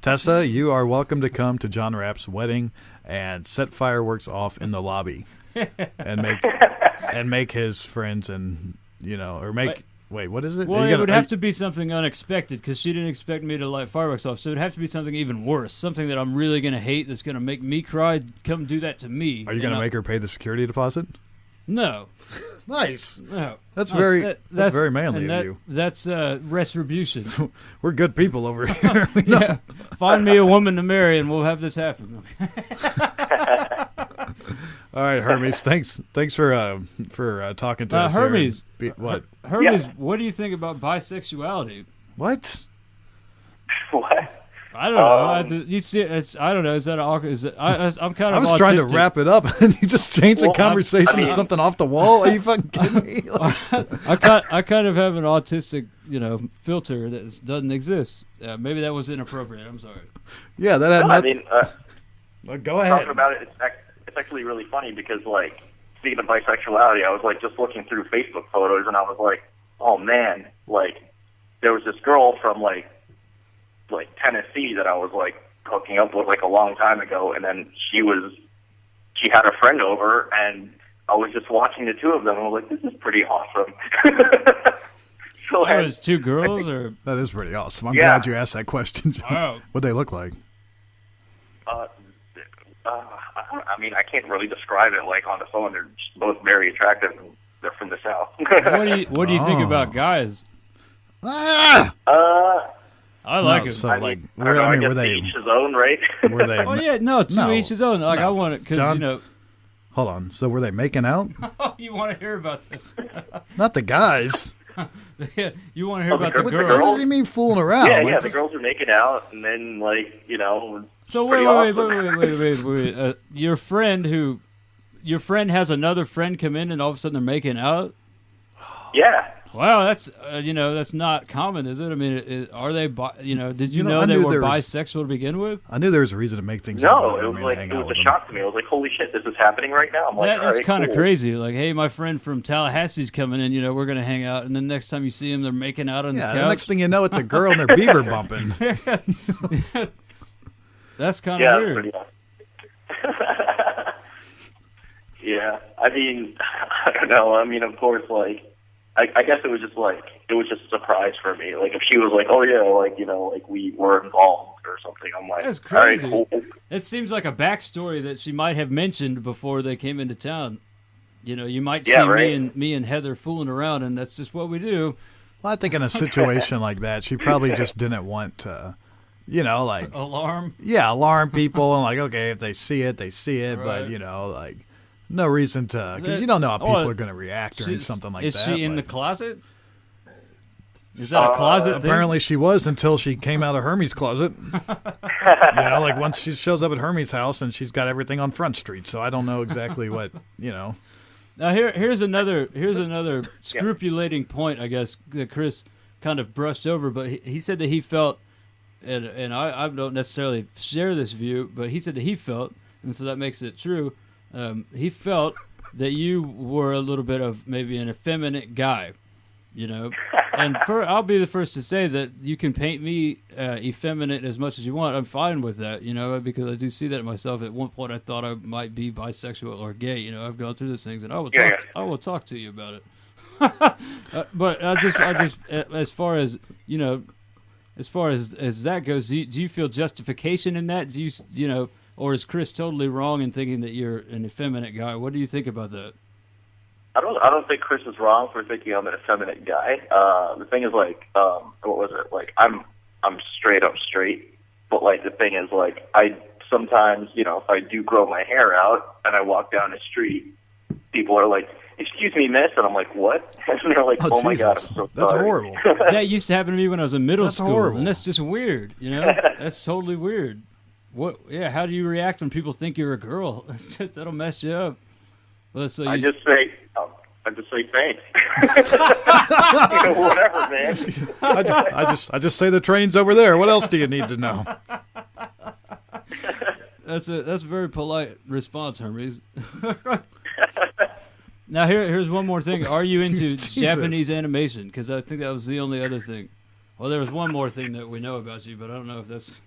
A: Tessa, you are welcome to come to John Rapp's wedding and set fireworks off in the lobby and make his friends and, you know, or make. Wait, what is it?
C: Well, it would have to be something unexpected because she didn't expect me to light fireworks off. So it would have to be something even worse, something that I'm really going to hate that's going to make me cry. Come do that to me.
A: Are you going to make her pay the security deposit?
C: No.
A: Nice.
C: No.
A: That's very manly of you.
C: That's retribution.
A: We're good people over here.
C: Yeah. Find me a woman to marry and we'll have this happen.
A: All right, Hermes. Thanks for talking to us.
C: Hermes.
A: What?
C: Hermes,
E: Yeah.
C: what do you think about bisexuality?
A: What?
E: What?
C: I don't know. You see, I don't know. Is that awkward? I'm kind of.
A: I was
C: autistic.
A: trying to wrap it up, and you just changed the conversation to
E: I mean,
A: something off the wall. Are you fucking kidding me?
C: I kind of have an autistic, filter that doesn't exist. Maybe that was inappropriate. I'm sorry.
A: Yeah, that had.
E: No, I mean,
A: go ahead.
E: Talking about it, it's actually really funny because, like, speaking of bisexuality, I was like just looking through Facebook photos, and I was like, oh man, like there was this girl from like Tennessee that I was like hooking up with like a long time ago, and then she had a friend over, and I was just watching the two of them, and I was like, this is pretty awesome. So
C: it was two girls, or
A: that is pretty awesome. I'm glad you asked that question, John.
C: Wow.
A: What'd they look like?
E: I mean, I can't really describe it like on the phone. They're just both very attractive, and they're from the South.
C: What do you think about guys? I like it.
A: So,
E: I
A: like,
E: guess were they each his own, right?
A: Were they?
C: Oh yeah, no, to each his own. Like I want it because
A: Hold on. So were they making out?
C: Oh, you want to hear about this?
A: Not the guys.
C: You want to hear about the
A: What
C: girls?
A: does he mean fooling around?
E: Yeah,
A: Like
E: yeah, the
A: this-
E: girls are making out, and then, like, you know...
C: So
E: pretty
C: wait. Your friend has another friend come in, and all of a sudden they're making out?
E: Yeah.
C: Wow, that's that's not common, is it? I mean, are they? Did you know
A: I
C: they
A: knew
C: were
A: there was-
C: bisexual to begin with?
A: I knew there was a reason to make things.
E: No,
A: up,
E: it was
A: but I
E: like,
A: hang
E: it
A: out
E: was
A: with
E: a
A: them.
E: shock to me. I was like, holy shit, this is happening right now. I'm like,
C: That's
E: all right,
C: kind of
E: cool.
C: crazy. Like, hey, my friend from Tallahassee's coming in. We're gonna hang out, and then next time you see him, they're making out on the
A: Yeah,
C: couch.
A: the next thing you know, it's a girl and they're beaver bumping.
C: That's kind of
E: Yeah,
C: weird.
E: pretty awesome. Yeah, I mean, I don't know. I mean, of course, like, I guess it was just a surprise for me. Like, if she was like, oh yeah, like, like we were involved or something, I'm like,
C: That's
E: all right,
C: crazy.
E: cool.
C: It seems like a backstory that she might have mentioned before they came into town. You might see
E: Yeah, right.
C: me and Heather fooling around, and that's just what we do.
A: Well, I think in a situation like that, she probably just didn't want to, like,
C: Alarm.
A: yeah, alarm people and like, okay, if they see it, they see it,
C: Right.
A: but like, no reason to, because you don't know how people are going to react during something like
C: is
A: that.
C: she in the
A: like-
C: closet? Is that a closet thing?
A: Apparently she was until she came out of Hermes' closet. Like once she shows up at Hermes' house and she's got everything on Front Street. So I don't know exactly what,
C: Now here's another scrupulating point, I guess, that Chris kind of brushed over, but he said that he felt, and I don't necessarily share this view, but he said that he felt, and so that makes it true. He felt that you were a little bit of maybe an effeminate guy, and I'll be the first to say that you can paint me effeminate as much as you want. I'm fine with that, because I do see that in myself. At one point, I thought I might be bisexual or gay. I've gone through these things, and I will talk to you about it. But I just as far as as that goes, do you feel justification in that? Do you or is Chris totally wrong in thinking that you're an effeminate guy? What do you think about that?
E: I don't think Chris is wrong for thinking I'm an effeminate guy. The thing is, like, what was it? Like, I'm straight up straight, but like the thing is, like, I sometimes, if I do grow my hair out and I walk down the street, people are like, "Excuse me, miss," and I'm like, "What?" And they're like, "Oh my god, I'm so
A: that's
E: sorry."
A: horrible.
C: That used to happen to me when I was in middle
A: That's
C: school,
A: horrible.
C: and that's just weird. That's totally weird. What? Yeah, how do you react when people think you're a girl? That'll mess you up. Well, so
E: I just say thanks. Whatever, man.
A: I just say the train's over there. What else do you need to know?
C: That's a very polite response, Hermes. Now here's one more thing. Are you into Japanese animation? Because I think that was the only other thing. Well, there was one more thing that we know about you, but I don't know if that's.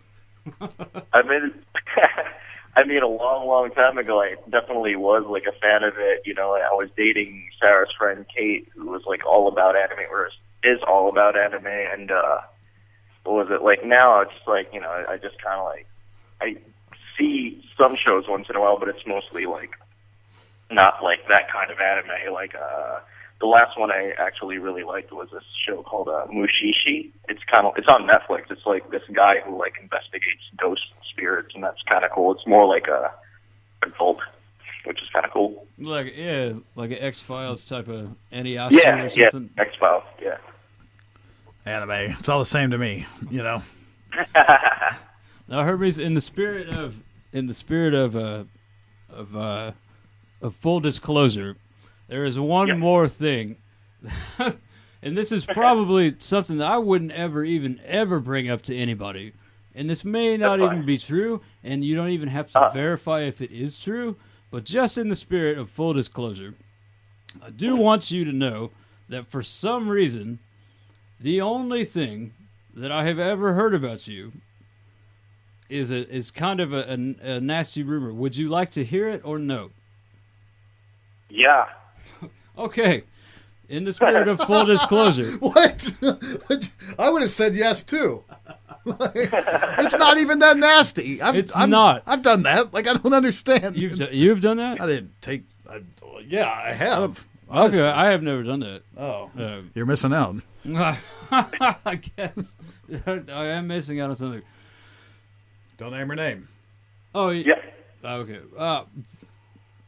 E: I mean, a long, long time ago, I definitely was like a fan of it. I was dating Sarah's friend Kate, who was like all about anime, or is all about anime. And what was it like? Now it's like I just kind of like I see some shows once in a while, but it's mostly like not like that kind of anime. Like the last one I actually really liked was this show called Mushishi. It's on Netflix. It's like this guy who like investigates ghost spirits, and that's kind of cool. It's more like a adult, which is kind of cool.
C: Like an X-Files type of Inuyasha
E: Yeah,
C: or something.
E: yeah, X-Files, yeah.
A: Anime. It's all the same to me,
C: Now, Hermes, in the spirit of full disclosure, there is one more thing, and this is probably something that I wouldn't ever bring up to anybody, and this may not even be true, and you don't even have to verify if it is true, but just in the spirit of full disclosure, I do want you to know that for some reason, the only thing that I have ever heard about you is kind of a nasty rumor. Would you like to hear it or no?
E: Yeah.
C: Okay. In the spirit of full disclosure.
A: What? I would have said yes too. It's not even that nasty. I'm
C: not.
A: I've done that. Like, I don't understand.
C: You've done that?
A: I didn't take. Yeah, I have.
C: Okay, I have never done that.
A: Oh, you're missing out.
C: I guess I am missing out on something.
A: Don't name her name.
C: Oh
E: Yeah.
C: Okay.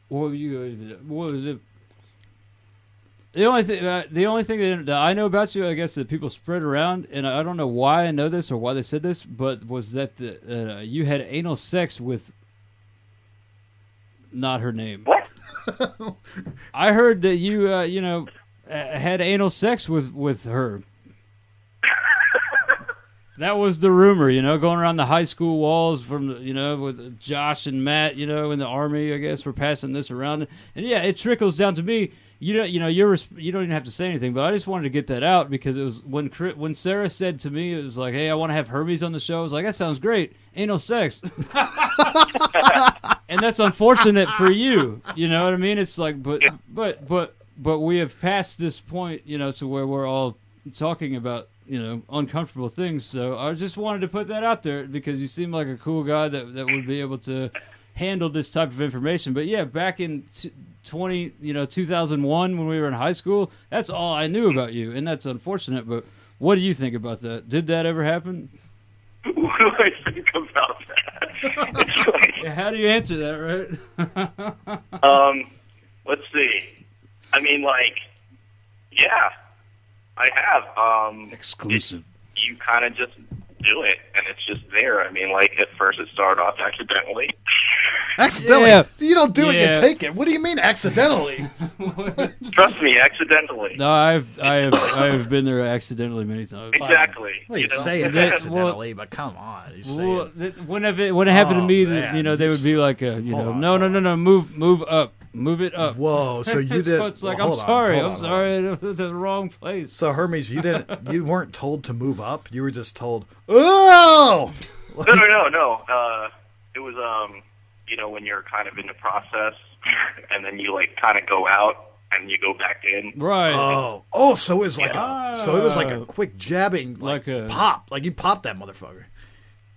C: What was it? The only thing that I know about you, I guess, that people spread around, and I don't know why I know this or why they said this, but was that you had anal sex with not her name.
E: What?
C: I heard that you had anal sex with her. That was the rumor, going around the high school walls from, with Josh and Matt, in the Army, I guess, we're passing this around. And yeah, it trickles down to me. You don't even have to say anything, but I just wanted to get that out because it was when Sarah said to me, it was like, hey, I want to have Hermes on the show. I was like, that sounds great. Anal sex. And that's unfortunate for you. You know what I mean? It's like, but we have passed this point, to where we're all talking about, uncomfortable things. So I just wanted to put that out there because you seem like a cool guy that would be able to handle this type of information. But yeah, back in 2001 when we were in high school, that's all I knew about you, and that's unfortunate. But what do you think about that? Did that ever happen?
E: What do I think about that? It's like,
C: yeah, how do you answer that, right?
E: Let's see. I mean, yeah, I have.
C: Exclusive.
E: You kind of just do it, and it's just there. I mean, at first it started off accidentally.
A: Accidentally?
C: Yeah.
A: You don't do it,
C: Yeah.
A: you take it. What do you mean accidentally?
E: Trust me, accidentally.
C: No, I have been there accidentally many times.
E: Exactly.
A: Well, you
E: know?
A: say it's
C: That-
A: accidentally, but come on. You say
C: Well,
A: it.
C: when it happened to me,
A: man.
C: they would be like,
A: Hold on,
C: no, move up, move it up.
A: Whoa, so you
C: So
A: did.
C: it's like,
A: well,
C: I'm
A: hold on,
C: sorry,
A: hold on, hold on.
C: it was the wrong place.
A: So Hermes, you weren't told to move up. You were just told, oh.
E: No. It was when you're kind of in the process, and then you kind of go out and you go back in.
C: Right.
A: Oh, so it was like
C: Yeah.
A: a quick jabbing,
C: Like a-
A: pop, like you popped that motherfucker.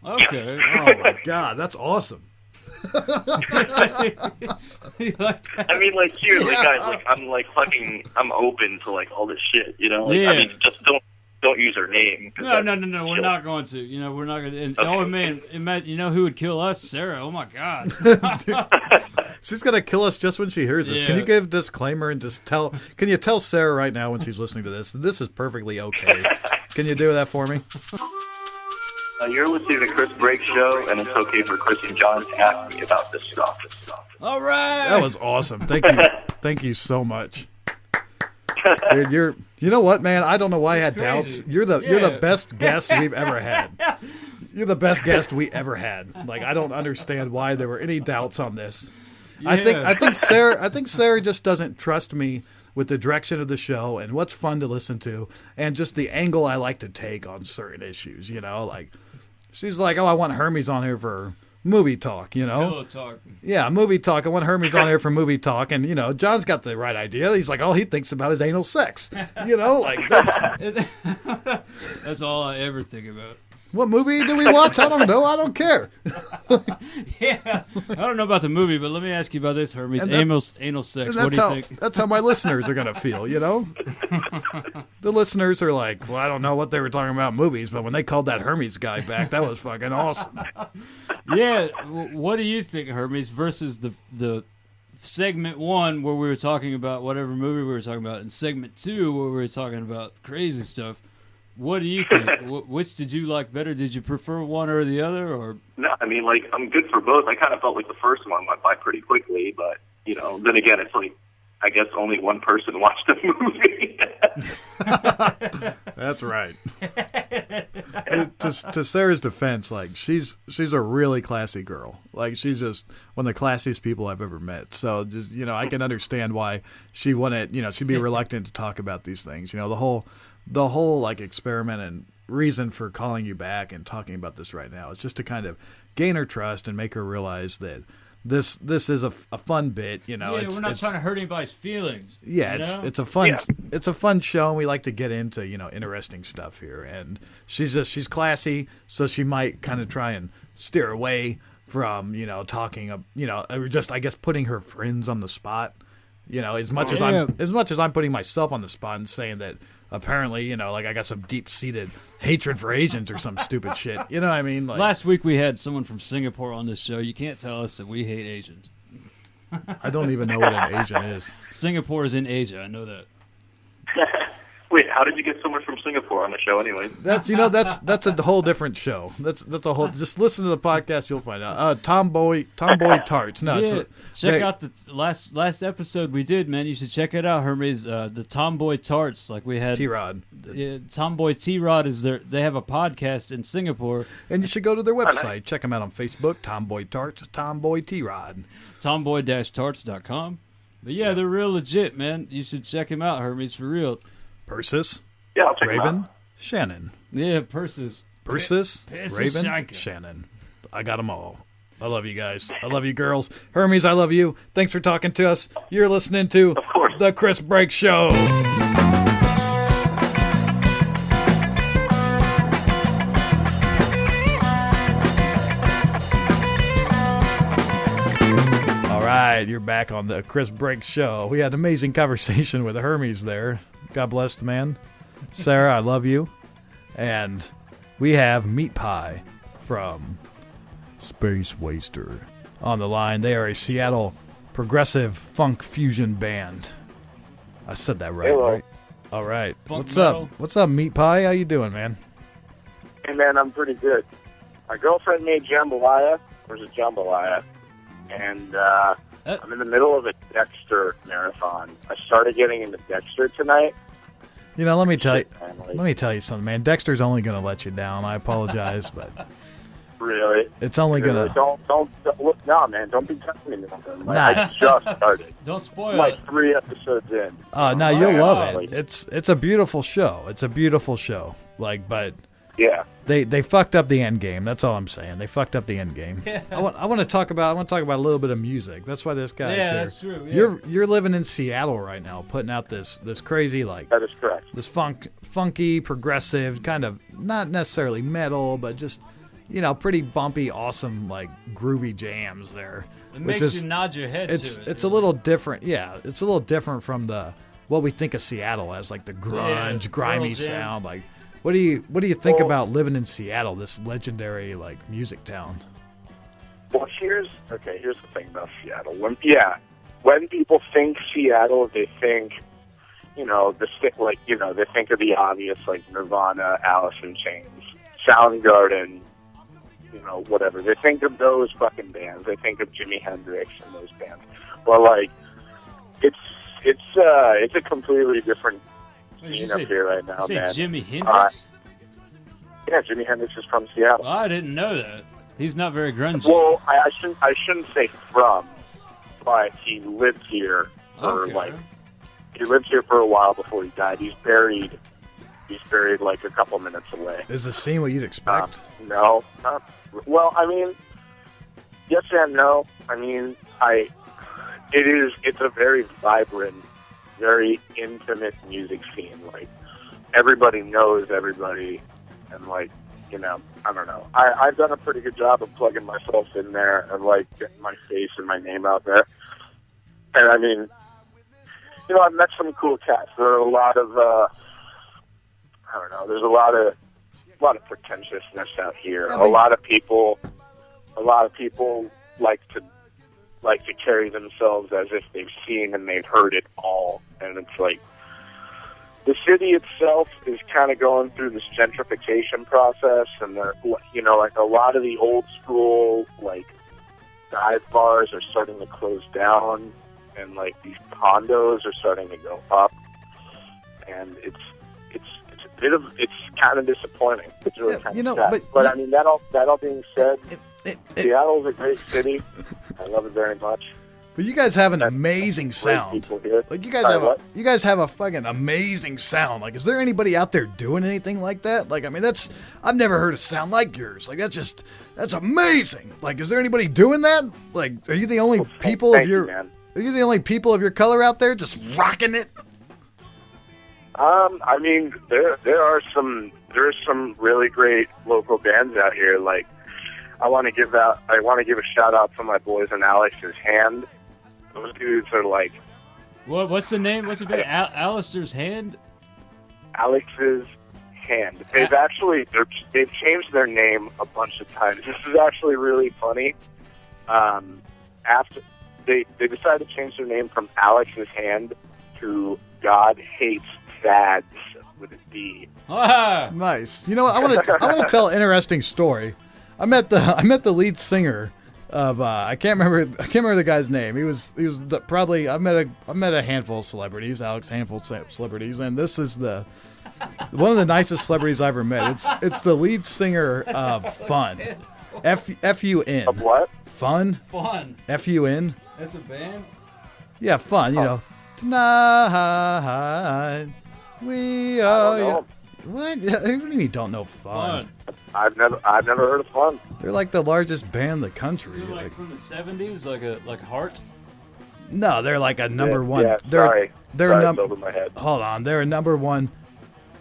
C: Okay.
A: Oh my god, that's awesome.
C: You like that?
E: I mean, seriously,
A: Yeah.
E: guys, I'm open to all this shit,
C: Yeah.
E: I mean, just don't use her name.
C: No, we're not going to. We're not going to. And,
E: Okay.
C: Oh, man, who would kill us? Sarah. Oh, my God.
A: She's gonna kill us just when she hears this. Can
C: Yeah.
A: you give a disclaimer and just tell? Can you tell Sarah right now when she's listening to this? This is perfectly okay. Can you do that for me?
E: You're listening to Chris Break Show, and it's okay for Chris and John to ask me about this stuff.
C: All right.
A: That was awesome. Thank you so much. Dude, you know what, man? I don't know why I had
C: crazy.
A: doubts. You're the
C: Yeah.
A: best guest we've ever had. You're the best guest we ever had. I don't understand why there were any doubts on this. I think Sarah just doesn't trust me with the direction of the show and what's fun to listen to and just the angle I like to take on certain issues, She's like, "Oh, I want Hermes on here for movie talk,
C: Pillow talk.
A: Yeah, movie talk. I want Hermes on here for movie talk. And, John's got the right idea. He's like, all he thinks about is anal sex. That's...
C: That's all I ever think about.
A: What movie do we watch? I don't know. I don't care.
C: Yeah. I don't know about the movie, but let me ask you about this, Hermes.
A: And that-
C: Anal sex.
A: And
C: What
A: that's
C: do you
A: how
C: think?
A: that's how my listeners are going to feel, The listeners are like, well, I don't know what they were talking about in movies, but when they called that Hermes guy back, that was fucking awesome.
C: Yeah. What do you think, Hermes, versus the segment 1 where we were talking about whatever movie we were talking about, and segment 2 where we were talking about crazy stuff? What do you think? Which did you like better? Did you prefer one or the other? Or
E: No, I mean, I'm good for both. I kind of felt like the first one went by pretty quickly, but, then again, it's I guess only one person watched the movie.
A: That's right. To Sarah's defense, she's a really classy girl. She's just one of the classiest people I've ever met. So just I can understand why she wanted she'd be reluctant to talk about these things. The whole experiment and reason for calling you back and talking about this right now is just to kind of gain her trust and make her realize that this is a fun bit.
C: we're not trying to hurt anybody's feelings.
A: Yeah, it's a fun show, and we like to get into interesting stuff here. And she's classy, so she might kind of try and steer away from talking or just I guess putting her friends on the spot. As much as I'm putting myself on the spot and saying that apparently I got some deep seated hatred for Asians or some stupid shit. You know what I mean?
C: Last week we had someone from Singapore on this show. You can't tell us that we hate Asians.
A: I don't even know what an Asian is.
C: Singapore is in Asia. I know that.
E: Wait, how did you get so much from Singapore on the show anyway?
A: That's a whole different show. That's a whole. Just listen to the podcast, you'll find out. Tomboy tarts. No,
C: Yeah, check out the last episode we did, man. You should check it out, Hermes. The Tomboy Tarts, like we had.
A: T-Rod.
C: Tomboy T-Rod is there. They have a podcast in Singapore.
A: And you should go to their website. Check them out on Facebook. Tomboy Tarts. Tomboy T-Rod.
C: Tomboy-tarts.com. But yeah, they're real legit, man. You should check him out, Hermes, for real.
A: Persis.
E: Yeah, I'll check them
A: Raven.
E: out.
A: Shannon.
C: Yeah, Persis.
A: Persis.
C: Persis
A: Raven.
C: Shankin.
A: Shannon. I got them all. I love you guys. I love you girls. Hermes, I love you. Thanks for talking to us. You're listening to
E: Of course.
A: The Chris Break Show. Right, you're back on the Chris Break Show. We had an amazing conversation with Hermes there. God bless the man. Sarah, I love you. And we have Meatpie from Spacewaster on the line. They are a Seattle progressive funk fusion band. I said that right,
E: Hello.
A: right? All right.
C: Funk
A: What's
C: metal.
A: up? What's up, Meatpie? How you doing, man?
E: Hey, man, I'm pretty good. My girlfriend made jambalaya. There's a jambalaya. And I'm in the middle of a Dexter marathon. I started getting into Dexter tonight.
A: You know, let me tell you,
E: And, like,
A: let me tell you something, man. Dexter's only going to let you down. I apologize, but
E: really?
A: it's only going to...
E: Don't look, no, man, don't be telling me nothing. Like,
A: Nah.
E: I just started.
C: Don't spoil
E: I'm like
C: it.
E: 3 episodes in.
A: No, you'll love
E: Like,
A: it. It's a beautiful show. It's a beautiful show. Like, but
E: yeah.
A: they fucked up the end game. That's all I'm saying. They fucked up the end game.
C: Yeah.
A: I want to talk about a little bit of music. That's why this guy's
C: Yeah,
A: here.
C: that's true. Yeah.
A: You're living in Seattle right now, putting out this crazy, like,
E: That is correct.
A: this funky, progressive, kind of not necessarily metal, but just, you know, pretty bumpy, awesome, like, groovy jams there.
C: It
A: which
C: makes
A: is-
C: you nod your head to it.
A: It's a little different. Yeah, it's a little different from what we think of Seattle as, like the grunge,
C: Yeah,
A: grimy
C: Pearl Jam.
A: sound. Like, what do you think
E: Well-
A: about living in Seattle, this legendary like music town?
E: Well, here's the thing about Seattle. When people think Seattle, they think, you know, they think of the obvious, like Nirvana, Alice in Chains, Soundgarden, you know, whatever. They think of those fucking bands. They think of Jimi Hendrix and those bands. But like, it's a completely different
C: What did you
E: scene up
C: say?
E: here right now,
C: You say
E: man.
C: Jimi Hendrix?
E: Yeah, Jimi Hendrix is from Seattle.
C: Well, I didn't know that. He's not very grungy.
E: Well, I shouldn't say from, but he lived here for
C: Okay.
E: he lived here for a while before he died. He's buried like a couple minutes away.
A: Is the scene what you'd expect?
E: No, not, well, I mean, yes and no. I mean, it's a very vibrant, very intimate music scene. Like, everybody knows everybody, and like, you know, I don't know. I've done a pretty good job of plugging myself in there and like getting my face and my name out there. And I mean, you know, I've met some cool cats. There are a lot of, I don't know. There's a lot of pretentiousness out here.
A: Yeah,
E: A lot of people like to carry themselves as if they've seen and they've heard it all, and it's like, the city itself is kind of going through this gentrification process, and they're, you know, like a lot of the old school, like, dive bars are starting to close down, and like these condos are starting to go up, and it's kind of disappointing. It's really
A: Yeah,
E: kind
A: you know,
E: of sad.
A: but
E: I mean, that all being said,
A: It-
E: Seattle's a great city. I love it very much.
A: but you guys have an
E: That's
A: amazing
E: Great
A: sound.
E: people here.
A: Like, you guys
E: Sorry,
A: have
E: what?
A: you guys have a fucking amazing sound. Like, is there anybody out there doing anything like that? Like, I mean, I've never heard a sound like yours. Like, that's amazing. Like, is there anybody doing that? Like, are you the only people
E: Thank
A: of
E: you,
A: your
E: man.
A: Are you the only people of your color out there just rocking it?
E: I mean, there's some really great local bands out here. Like, I want to give a shout out to my boys in Alex's Hand. Those dudes are like
C: What's the name? What's the band? Alistair's Hand?
E: Alex's Hand. They've changed their name a bunch of times. This is actually really funny. they decided to change their name from Alex's Hand to God Hates Fads with a D.
C: Ah!
A: Nice. You know what? I want to tell an interesting story. I met the lead singer of I can't remember the guy's name. He was probably I met a handful of celebrities, Alex handful of celebrities, and this is one of the nicest celebrities I ever met. It's the lead singer of Fun. F-U-N.
E: Of what?
A: Fun. F-U-N.
C: That's a band?
A: Yeah, Fun. You know, tonight we are.
E: I don't know.
A: What? What do you mean you don't know Fun?
E: I've never heard of Fun.
A: They're like the largest band in the country.
C: They're like from the 70s, like Heart?
A: No, they're like a number one.
E: Yeah,
A: They're
E: it's over my head.
A: Hold on, they're a number one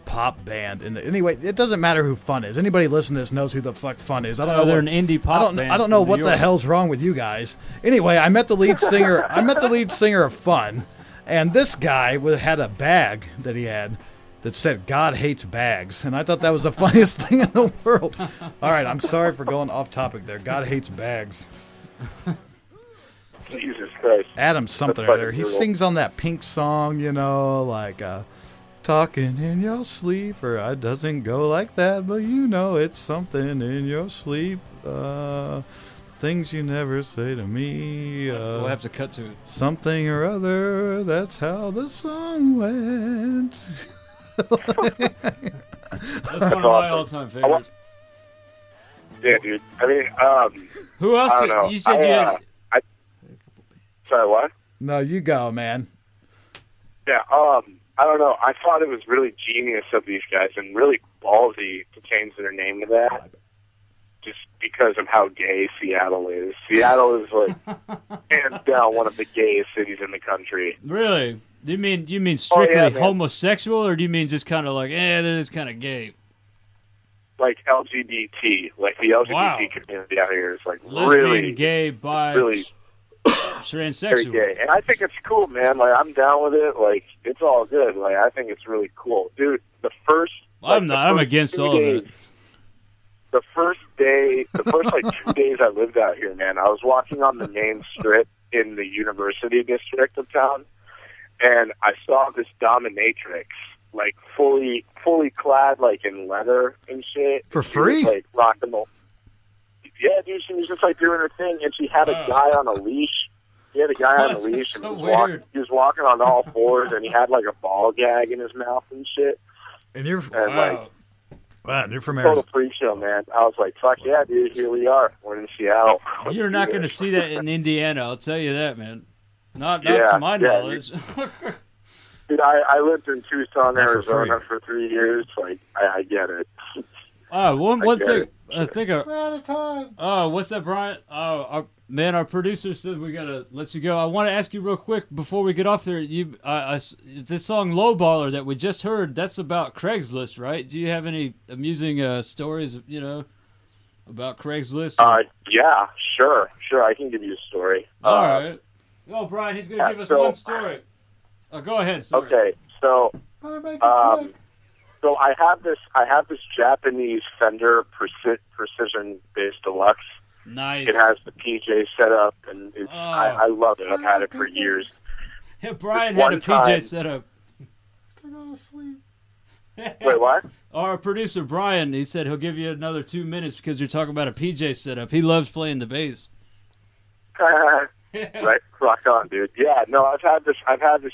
A: pop band. Anyway, it doesn't matter who Fun is. Anybody listening to this knows who the fuck Fun is. I don't know.
C: They're an indie pop band.
A: I don't know
C: from
A: what
C: New
A: the
C: York.
A: hell's wrong with you guys. Anyway, I met the lead singer. Of Fun, and this guy had a bag that he had that said "God hates bags," and I thought that was the funniest thing in the world. All right, I'm sorry for going off topic there. God hates bags.
E: Jesus Christ.
A: Adam something
E: That's
A: or other. He
E: fucking
A: sings on that Pink song, you know, like talking in your sleep, or it doesn't go like that, but you know it's something in your sleep. Things you never say to me.
C: We'll have to cut to it.
A: Something or other. That's how the song went.
C: That's one of my all-time favorites.
E: Yeah, dude. I mean,
C: Who else?
E: I don't know.
C: You said you had...
E: Sorry, what?
A: No, you go, man.
E: Yeah, I don't know. I thought it was really genius of these guys and really ballsy to change their name to that, just because of how gay Seattle is. Seattle is like hands down one of the gayest cities in the country.
C: Really? Do you mean strictly
E: man.
C: homosexual, or do you mean just kind of like, they're just kind of gay?
E: Like LGBT, like the LGBT
C: Wow.
E: community out here is like
C: Lesbian,
E: really,
C: gay, bi,
E: really very
C: transsexual.
E: gay. And I think it's cool, man. Like, I'm down with it. Like, it's all good. Like, I think it's really cool. Dude, the first...
C: I'm not. I'm against all of it.
E: The first like 2 days I lived out here, man, I was walking on the main strip in the university district of town, and I saw this dominatrix, like, fully clad, like, in leather and shit.
A: For
E: She was,
A: free?
E: like, rocking the... Yeah, dude, she was just, like, doing her thing, and she had a guy on a leash. He had a guy on a
C: That's
E: leash,
C: so
E: and
C: weird.
E: he was walking on all fours, and he had, like, a ball gag in his mouth and shit.
A: And you're
E: And, like,
A: wow, you're from
E: total
A: Arizona.
E: freak show, man. I was like, fuck yeah, dude, here we are. We're in Seattle.
C: You're not going to see that in Indiana. I'll tell you that, man. Not
E: Yeah,
C: to my
E: yeah,
C: knowledge.
E: Dude, I lived in Tucson,
A: Not for
E: Arizona
A: free.
E: for 3 years. Like, I get it.
C: One
E: get
C: thing.
E: it.
C: I think.
A: Out of time.
C: Oh, what's that, Brian? Oh, our producer said we gotta let you go. I want to ask you real quick before we get off there. This song "Lowballer" that we just heard, that's about Craigslist, right? Do you have any amusing stories, about Craigslist?
E: Yeah, sure. I can give you a story.
C: All right. Oh, Brian, he's gonna give us one story. Oh, go ahead. Sorry.
E: Okay, so so I have this Japanese Fender Precision Bass Deluxe.
C: Nice.
E: It has the PJ setup, and I love it. I've had it for years.
C: Yeah, Brian
E: One
C: had a PJ
E: time-
C: setup.
E: Wait, what?
C: Our producer Brian, he said he'll give you another 2 minutes because you're talking about a PJ setup. He loves playing the bass.
E: Right, rock on, dude. Yeah, no, I've had this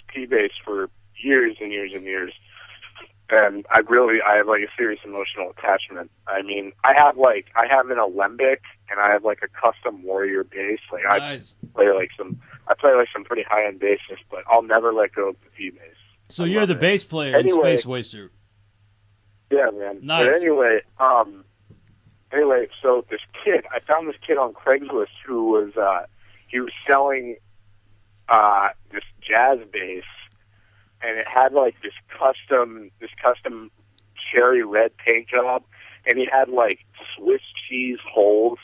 E: P bass for years and years and years, and I have like a serious emotional attachment. I mean, I have an Alembic, and I have like a custom Warrior bass. Like
C: Nice.
E: I play like some pretty high end basses, but I'll never let go of the P bass.
C: So
E: I
C: you're
E: love
C: the
E: it.
C: bass player
E: Anyway.
C: in Spacewaster.
E: Yeah, man.
C: Nice.
E: But anyway, so I found this kid on Craigslist who was he was selling this jazz bass, and it had like this custom cherry red paint job, and he had like Swiss cheese holes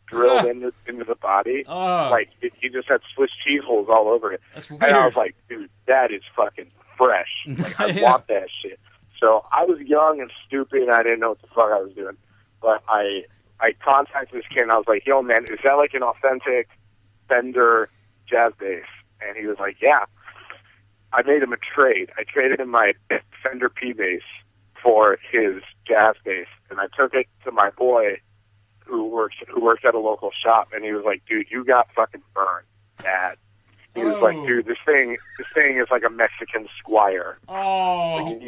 E: drilled into the body.
C: Oh,
E: Like he just had Swiss cheese holes all over it.
C: that's
E: And I was
C: weird.
E: like, dude, that is fucking fresh. Like, I
C: Yeah.
E: want that shit. So I was young and stupid, and I didn't know what the fuck I was doing. But I contacted this kid, and I was like, yo, man, is that like an authentic Fender jazz bass? And he was like, yeah. I made him a trade. I traded him my Fender P bass for his jazz bass, and I took it to my boy who works at a local shop, and he was like, dude, you got fucking burned bad. He was like, dude, this thing is like a Mexican Squire.
C: Oh,
E: like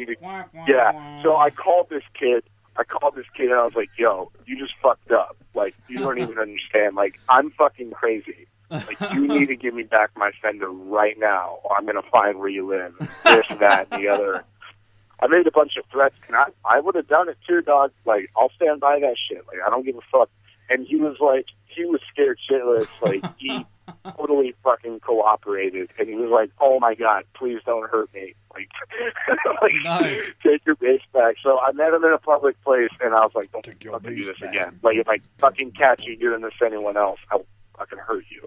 E: yeah. So I called this kid, and I was like, yo, you just fucked up. Like, you don't even understand. Like, I'm fucking crazy. Like, you need to give me back my Fender right now, or I'm going to find where you live. This, that, and the other. I made a bunch of threats, and I would have done it too, dog. Like, I'll stand by that shit. Like, I don't give a fuck. And he was scared shitless. Like, he totally fucking cooperated. And he was like, oh my God, please don't hurt me. Like,
C: nice.
E: Take your bass back. So I met him in a public place, and I was like, don't fucking do this again. Like, if I fucking catch you doing this to anyone else, I'll fucking hurt you.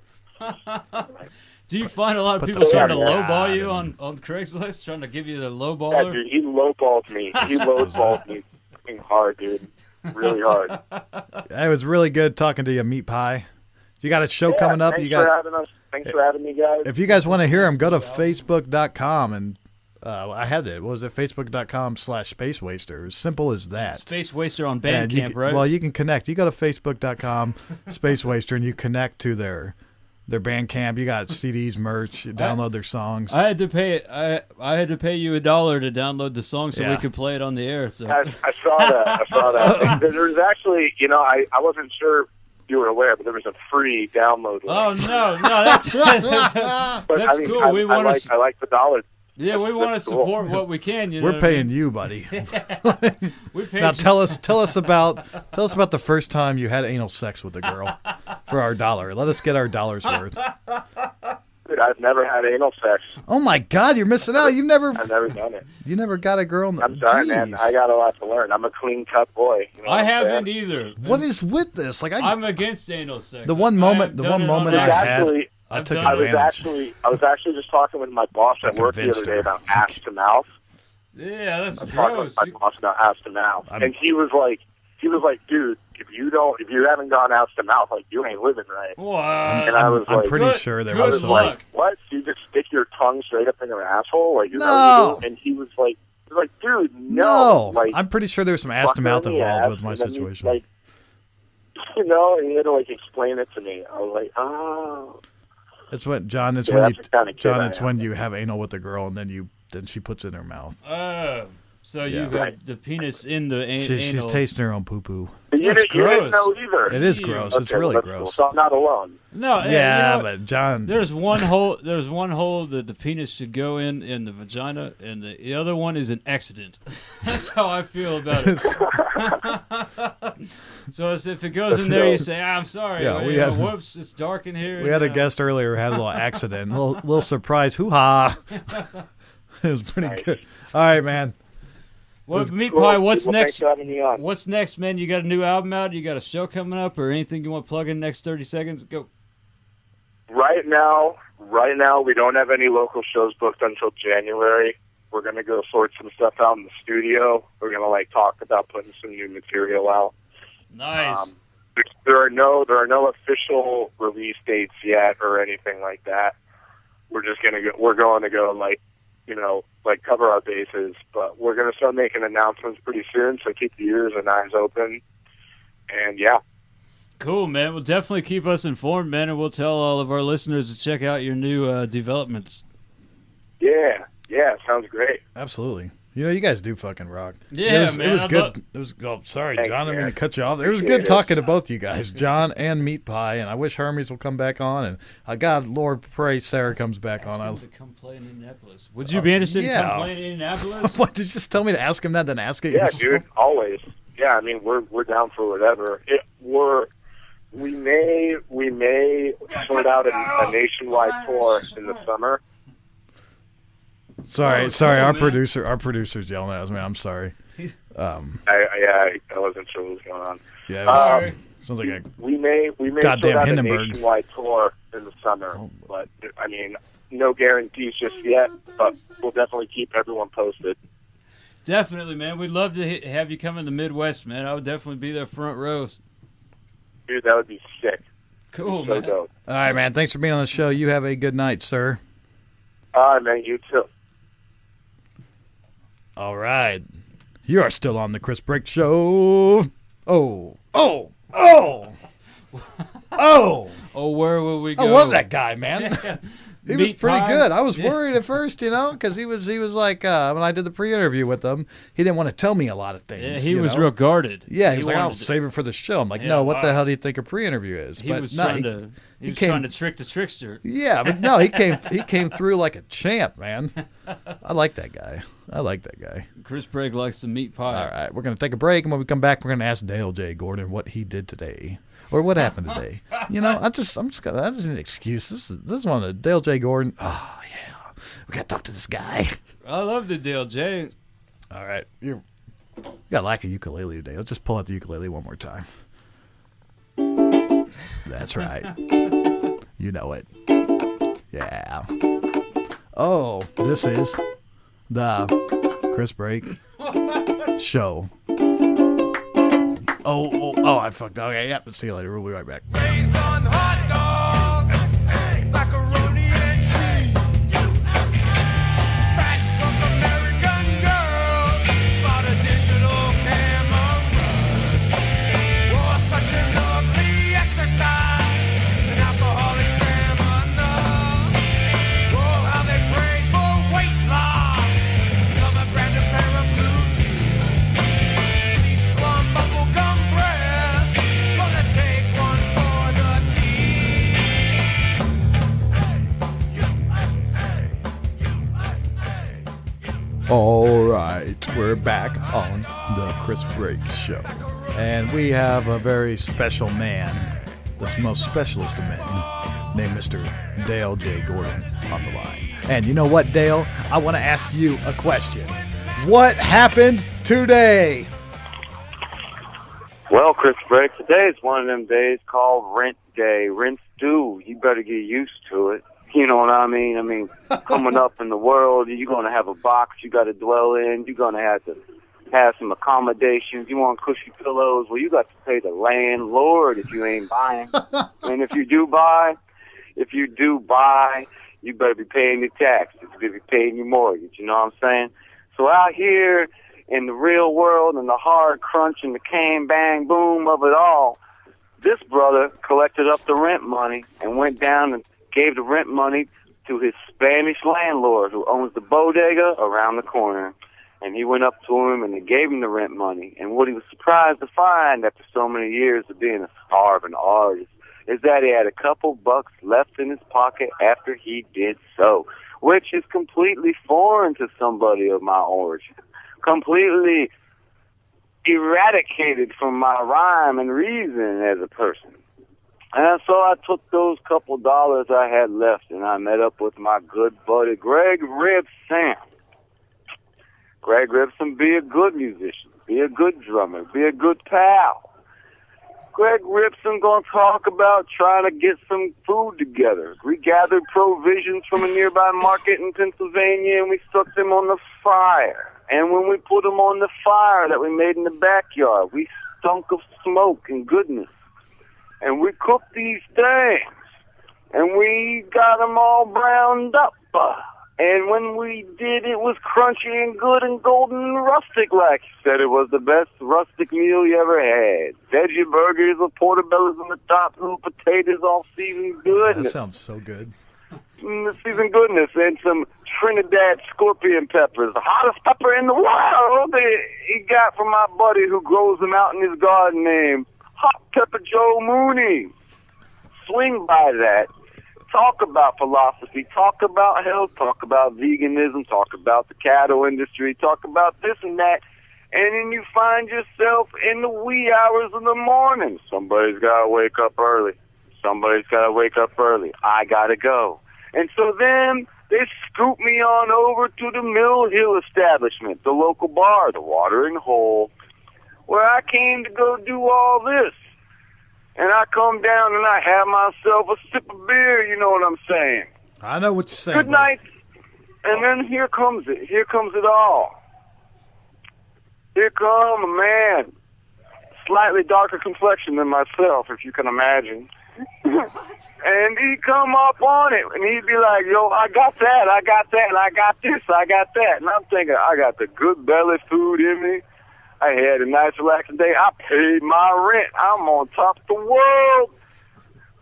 C: Do you find a lot of people trying to lowball you on Craigslist, trying to give you the lowballer?
E: Yeah, dude, he lowballed me. He lowballed me fucking hard, dude. Really hard.
A: It was really good talking to you, Meatpie. You got a show coming up.
E: Thanks for having us. Thanks for having me, guys.
A: If you guys want to hear him, go to facebook.com and I had it. What was it? Facebook.com/Spacewaster. As simple as that.
C: Spacewaster on Bandcamp, right?
A: Well, you can connect. You go to Facebook.com/Spacewaster and you connect to their Bandcamp. You got CDs, merch. You download their songs.
C: I had to pay. I had to pay you $1 to download the song so we could play it on the air. So
E: I saw that. There was actually, I wasn't sure you were aware, but there was a free download link.
C: Oh no, that's cool.
E: I like the $1.
C: Yeah, we want to support what we can.
A: We're paying you, buddy. Now tell us about the first time you had anal sex with a girl for our $1. Let us get our $1's worth.
E: Dude, I've never had anal sex.
A: Oh my God, you're missing out.
E: I've never done it.
A: You never got a girl.
E: I'm sorry, man. I got a lot to learn. I'm a clean cut boy. You know
C: I haven't either.
A: What is with this? Like
C: I'm against anal sex.
A: The one moment I had. I took advantage.
E: I was actually just talking with my boss at work the other day about ass to mouth.
C: Yeah, that's gross.
E: Talking with my boss about ass to mouth, and he was like, dude, if you haven't gone ass to mouth, like, you ain't living right.
C: Wow.
E: And I was
A: I'm pretty sure there was some.
E: Like, what? You just stick your tongue straight up in her asshole? Like, is that what you do? And he was like, dude, no. Like,
A: I'm pretty sure there's some ass to mouth involved with my situation.
E: Like, and he had to explain it to me. I was like, oh.
A: It's when John. It's when you have anal with a girl and then she puts it in her mouth.
C: Oh, so you have the penis in the anal.
A: She's tasting her own poo poo.
E: You didn't know either.
A: It is gross. It's really gross.
E: Cool. So I'm not alone.
C: No.
A: Yeah, but John.
C: There's one hole. There's one hole that the penis should go in the vagina, and the other one is an accident. That's how I feel about it. So if it goes in there, you say, "I'm sorry."
A: Yeah,
C: whoops, it's dark in here.
A: We had a guest earlier who had a little accident, a little surprise, hoo ha. It was pretty good. All right, man.
C: Well, Meatpie, what's next?
E: Thanks for having me on.
C: What's next, man? You got a new album out? You got a show coming up, or anything you want to plug in the next 30 seconds? Go.
E: Right now, we don't have any local shows booked until January. We're gonna go sort some stuff out in the studio. We're gonna talk about putting some new material out.
C: Nice.
E: There are no official release dates yet or anything like that. We're just gonna go. We're going to go cover our bases, but we're going to start making announcements pretty soon, so keep your ears and eyes open. And yeah.
C: Cool, man. Well, definitely keep us informed, man, and we'll tell all of our listeners to check out your new developments.
E: Yeah, sounds great.
A: Absolutely. You guys do fucking rock.
C: Yeah, man.
A: It was good. It was. Oh, sorry,
E: Thanks,
A: John. I'm
E: man.
A: going to cut you off. It was good talking to both you guys, John and Meatpie. And I wish Hermes will come back on. And God, Lord, pray Sarah comes back on.
C: To come play in Indianapolis. Would you be interested in come playing in Indianapolis?
A: What? Did you just tell me to ask him that, then ask it?
E: Yeah, dude. Always. Yeah, I mean, we're down for whatever. We may sort out a nationwide tour in the summer.
A: Sorry. Our producer's yelling at us, man. I'm sorry.
E: I wasn't sure what was going on.
A: Yeah, sounds like
E: we may
A: goddamn
E: sort out
A: Hindenburg.
E: a nationwide tour in the summer, but I mean, no guarantees just yet. But we'll definitely keep everyone posted.
C: Definitely, man. We'd love to have you come in the Midwest, man. I would definitely be there front rows.
E: Dude, that would be sick.
C: Cool,
E: So
C: man.
E: dope.
A: All right, man. Thanks for being on the show. You have a good night, sir.
E: All right, man. You too.
A: All right. You are still on the Chris Break Show. Oh. Oh,
C: where will we go?
A: I love that guy, man. He was pretty
C: Meatpie.
A: good. I was worried at first, because he was like, when I did the pre-interview with him, he didn't want to tell me a lot of things.
C: Yeah, he was real guarded.
A: Yeah, he was like, I'll
C: wanted to-
A: save it for the show. I'm like,
C: Yeah,
A: no, what the
C: wow.
A: hell do you think a pre-interview is?
C: He was trying to trick the trickster.
A: Yeah, but no, he came through like a champ, man. I like that guy.
C: Chris Bragg likes the meat pie.
A: All right, we're going to take a break, and when we come back, we're going to ask Dale J. Gordon what he did today. Or what happened today? I just need an excuse. This is one of the Dale J. Gordon. Oh yeah, we got to talk to this guy.
C: I love the Dale J.
A: All right, you got lack of ukulele today. Let's just pull out the ukulele one more time. That's right. You know it. Yeah. Oh, this is the Chris Break Show. Oh, I fucked up. Okay, yep. See you later. We'll be right back.
F: Raised on hot dogs, macaroni and cheese. Fat drunk American girl, bought a digital camera. Oh, such a lovely exercise, an alcoholic stamina. Oh, how they pray for weight loss. Love a brand new pair of blue jeans. Each plum bubble gum breath, gonna take one for the team.
A: All right, we're back on the Chris Break Show. And we have a very special man, the most specialist of men, named Mr. Dale J. Gordon on the line. And you know what, Dale? I want to ask you a question. What happened today?
E: Well, Chris Break, today is one of them days called Rent Day. Rent's due. You better get used to it. You know what I mean? I mean, coming up in the world, you're going to have a box you got to dwell in. You're going to have some accommodations. You want cushy pillows. Well, you got to pay the landlord if you ain't buying. And if you do buy, you better be paying your taxes. You better be paying your mortgage. You know what I'm saying? So out here in the real world and the hard crunch and the cane, bang, boom of it all, this brother collected up the rent money and went down and gave the rent money to his Spanish landlord who owns the bodega around the corner. And he went up to him and he gave him the rent money. And what he was surprised to find after so many years of being a starving artist is that he had a couple bucks left in his pocket after he did so, which is completely foreign to somebody of my origin, completely eradicated from my rhyme and reason as a person. And so I took those couple dollars I had left and I met up with my good buddy Greg Ribson. Greg Ribson, be a good musician, be a good drummer, be a good pal. Greg Ribson gonna talk about trying to get some food together. We gathered provisions from a nearby market in Pennsylvania and we stuck them on the fire. And when we put them on the fire that we made in the backyard, we stunk of smoke and goodness. And we cooked these things, and we got them all browned up. And when we did, it was crunchy and good and golden and rustic, like you said. It was the best rustic meal you ever had. Veggie burgers with portobellos on the top, little potatoes all seasoned good.
A: That sounds so good.
E: Seasoned goodness, and some Trinidad scorpion peppers, the hottest pepper in the world. He got from my buddy who grows them out in his garden named Hot Pepper Joe Mooney. Swing by that. Talk about philosophy. Talk about health. Talk about veganism. Talk about the cattle industry. Talk about this and that. And then you find yourself in the wee hours of the morning. Somebody's got to wake up early. I got to go. And so then they scoop me on over to the Mill Hill establishment, the local bar, the Watering Hole, where I came to go do all this. And I come down and I have myself a sip of beer, you know what I'm saying?
A: I know what you're saying.
E: Good night. And then here comes it. Here comes it all. Here come a man, slightly darker complexion than myself, if you can imagine.
G: And he'd come up on it, and he'd be like, yo, I got that, I got that, I got this, I got that. And I'm thinking, I got the good belly food in me. I had a nice relaxing day. I paid my rent. I'm on top of the world.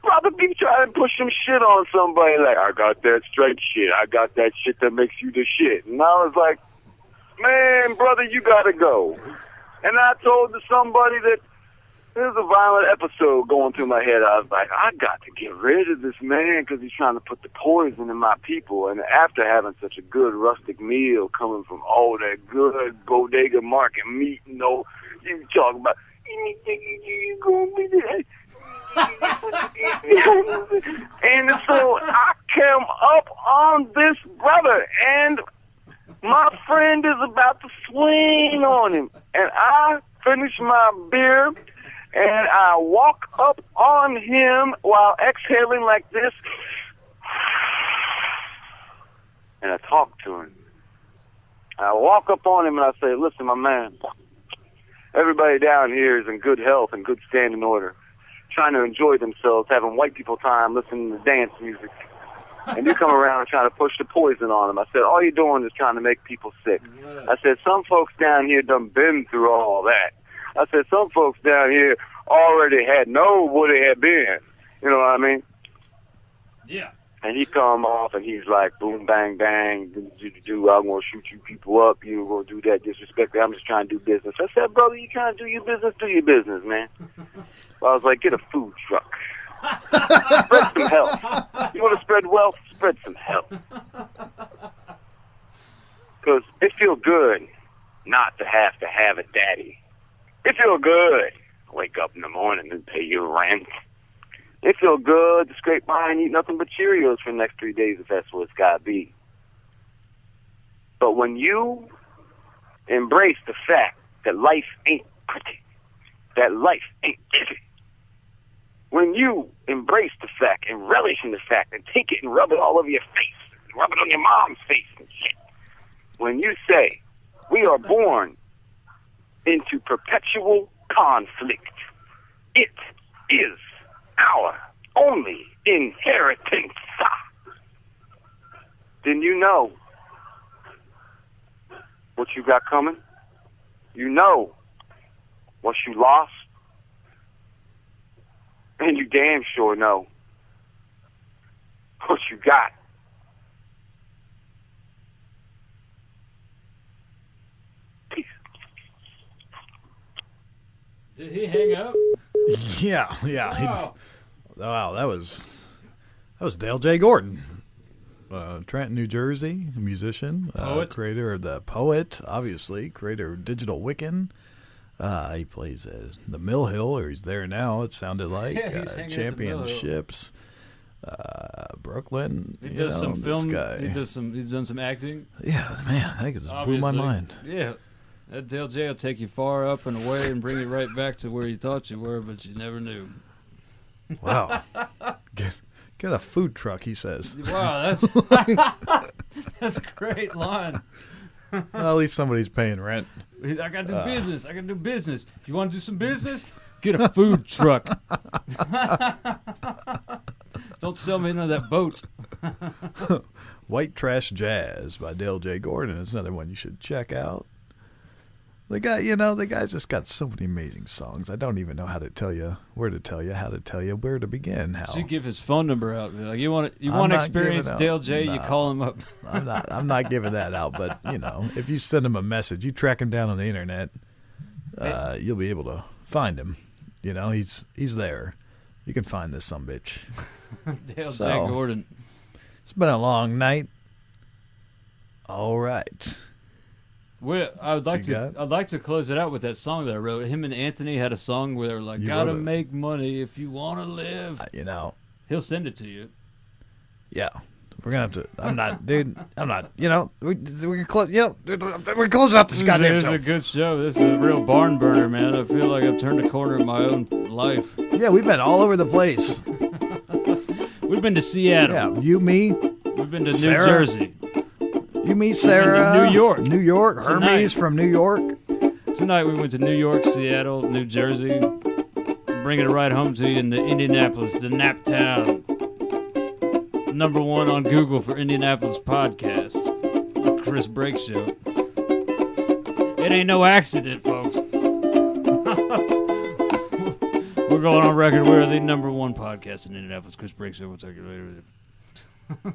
G: Brother, be trying to push some shit on somebody like, I got that straight shit. I got that shit that makes you the shit. And I was like, man, brother, you got to go. And I told somebody that there's a violent episode going through my head. I was like, I got to get rid of this man because he's trying to put the poison in my people. And after having such a good rustic meal coming from all that good bodega market meat, you know, you talk about, you going to be there. And so I came up on this brother, and my friend is about to swing on him. And I finish my beer, and I walk up on him while exhaling like this. And I talk to him. I walk up on him and I say, listen, my man, everybody down here is in good health and good standing order, trying to enjoy themselves, having white people time, listening to dance music. And you come around and trying to push the poison on them. I said, all you're doing is trying to make people sick. I said, some folks down here done been through all that. I said, some folks down here already know what they had been. You know what I mean?
C: Yeah.
G: And he come off and he's like, boom, bang, bang, I'm going to shoot you people up. You going to do that disrespect. I'm just trying to do business. I said, brother, you trying to do your business, man. I was like, get a food truck. Spread some health. You want to spread wealth? Spread some health. Because it feels good not to have a daddy. It feels good to wake up in the morning and pay your rent. It feels good to scrape by and eat nothing but Cheerios for the next 3 days if that's what it's got to be. But when you embrace the fact that life ain't pretty, that life ain't easy, when you embrace the fact and relish in the fact and take it and rub it all over your face, and rub it on your mom's face and shit, when you say, we are born into perpetual conflict, it is our only inheritance, then you know what you got coming. You know what you lost. And you damn sure know what you got. Peace.
C: Did he hang up?
A: Yeah.
C: Wow.
A: Wow, that was Dale J. Gordon, Trenton, New Jersey, a musician, creator of the Poet, obviously, creator of Digital Wiccan. He plays at the Mill Hill, or he's there now. It sounded like Championships, Brooklyn.
C: He does some film.
A: Guy.
C: He's done some acting.
A: Yeah, man, I think it just blew my mind.
C: Yeah, that Dale J will take you far up and away and bring you right back to where you thought you were, but you never knew.
A: Wow. Get a food truck, he says.
C: Wow, that's a great line.
A: Well, at least somebody's paying rent.
C: I got to do business. I got to do business. You want to do some business? Get a food truck. Don't sell me none of that boat.
A: White Trash Jazz by Dale J. Gordon is another one you should check out. The guy's just got so many amazing songs. I don't even know how to tell you, where to tell you, how to tell you, where to begin. How?
C: So you give his phone number out. Like you want to experience Dale J.
A: No,
C: you call him up.
A: I'm not giving that out. But if you send him a message, you track him down on the internet, you'll be able to find him. He's there. You can find this sumbitch.
C: Dale J. Gordon.
A: It's been a long night. All right.
C: Well, I'd like to close it out with that song that I wrote. Him and Anthony had a song where they were like, "Gotta make money if you want to live."
A: He'll
C: send it to you.
A: Yeah, we're gonna have to. I'm not, dude. I'm not. We can close. We're closing out this goddamn show.
C: This is a good show. This is a real barn burner, man. I feel like I've turned a corner in my own life.
A: Yeah, we've been all over the place.
C: We've been to Seattle.
A: Yeah, you, me.
C: We've been to
A: Sarah.
C: New Jersey.
A: You meet Sarah.
C: New York.
A: New York. Hermes from New York.
C: Tonight we went to New York, Seattle, New Jersey. Bringing it right home to you in the Indianapolis, the Nap Town. Number 1 on Google for Indianapolis podcast. The Chris Brake Show. It ain't no accident, folks. We're going on record. We're the number 1 podcast in Indianapolis. Chris Brake Show. We'll talk to you later.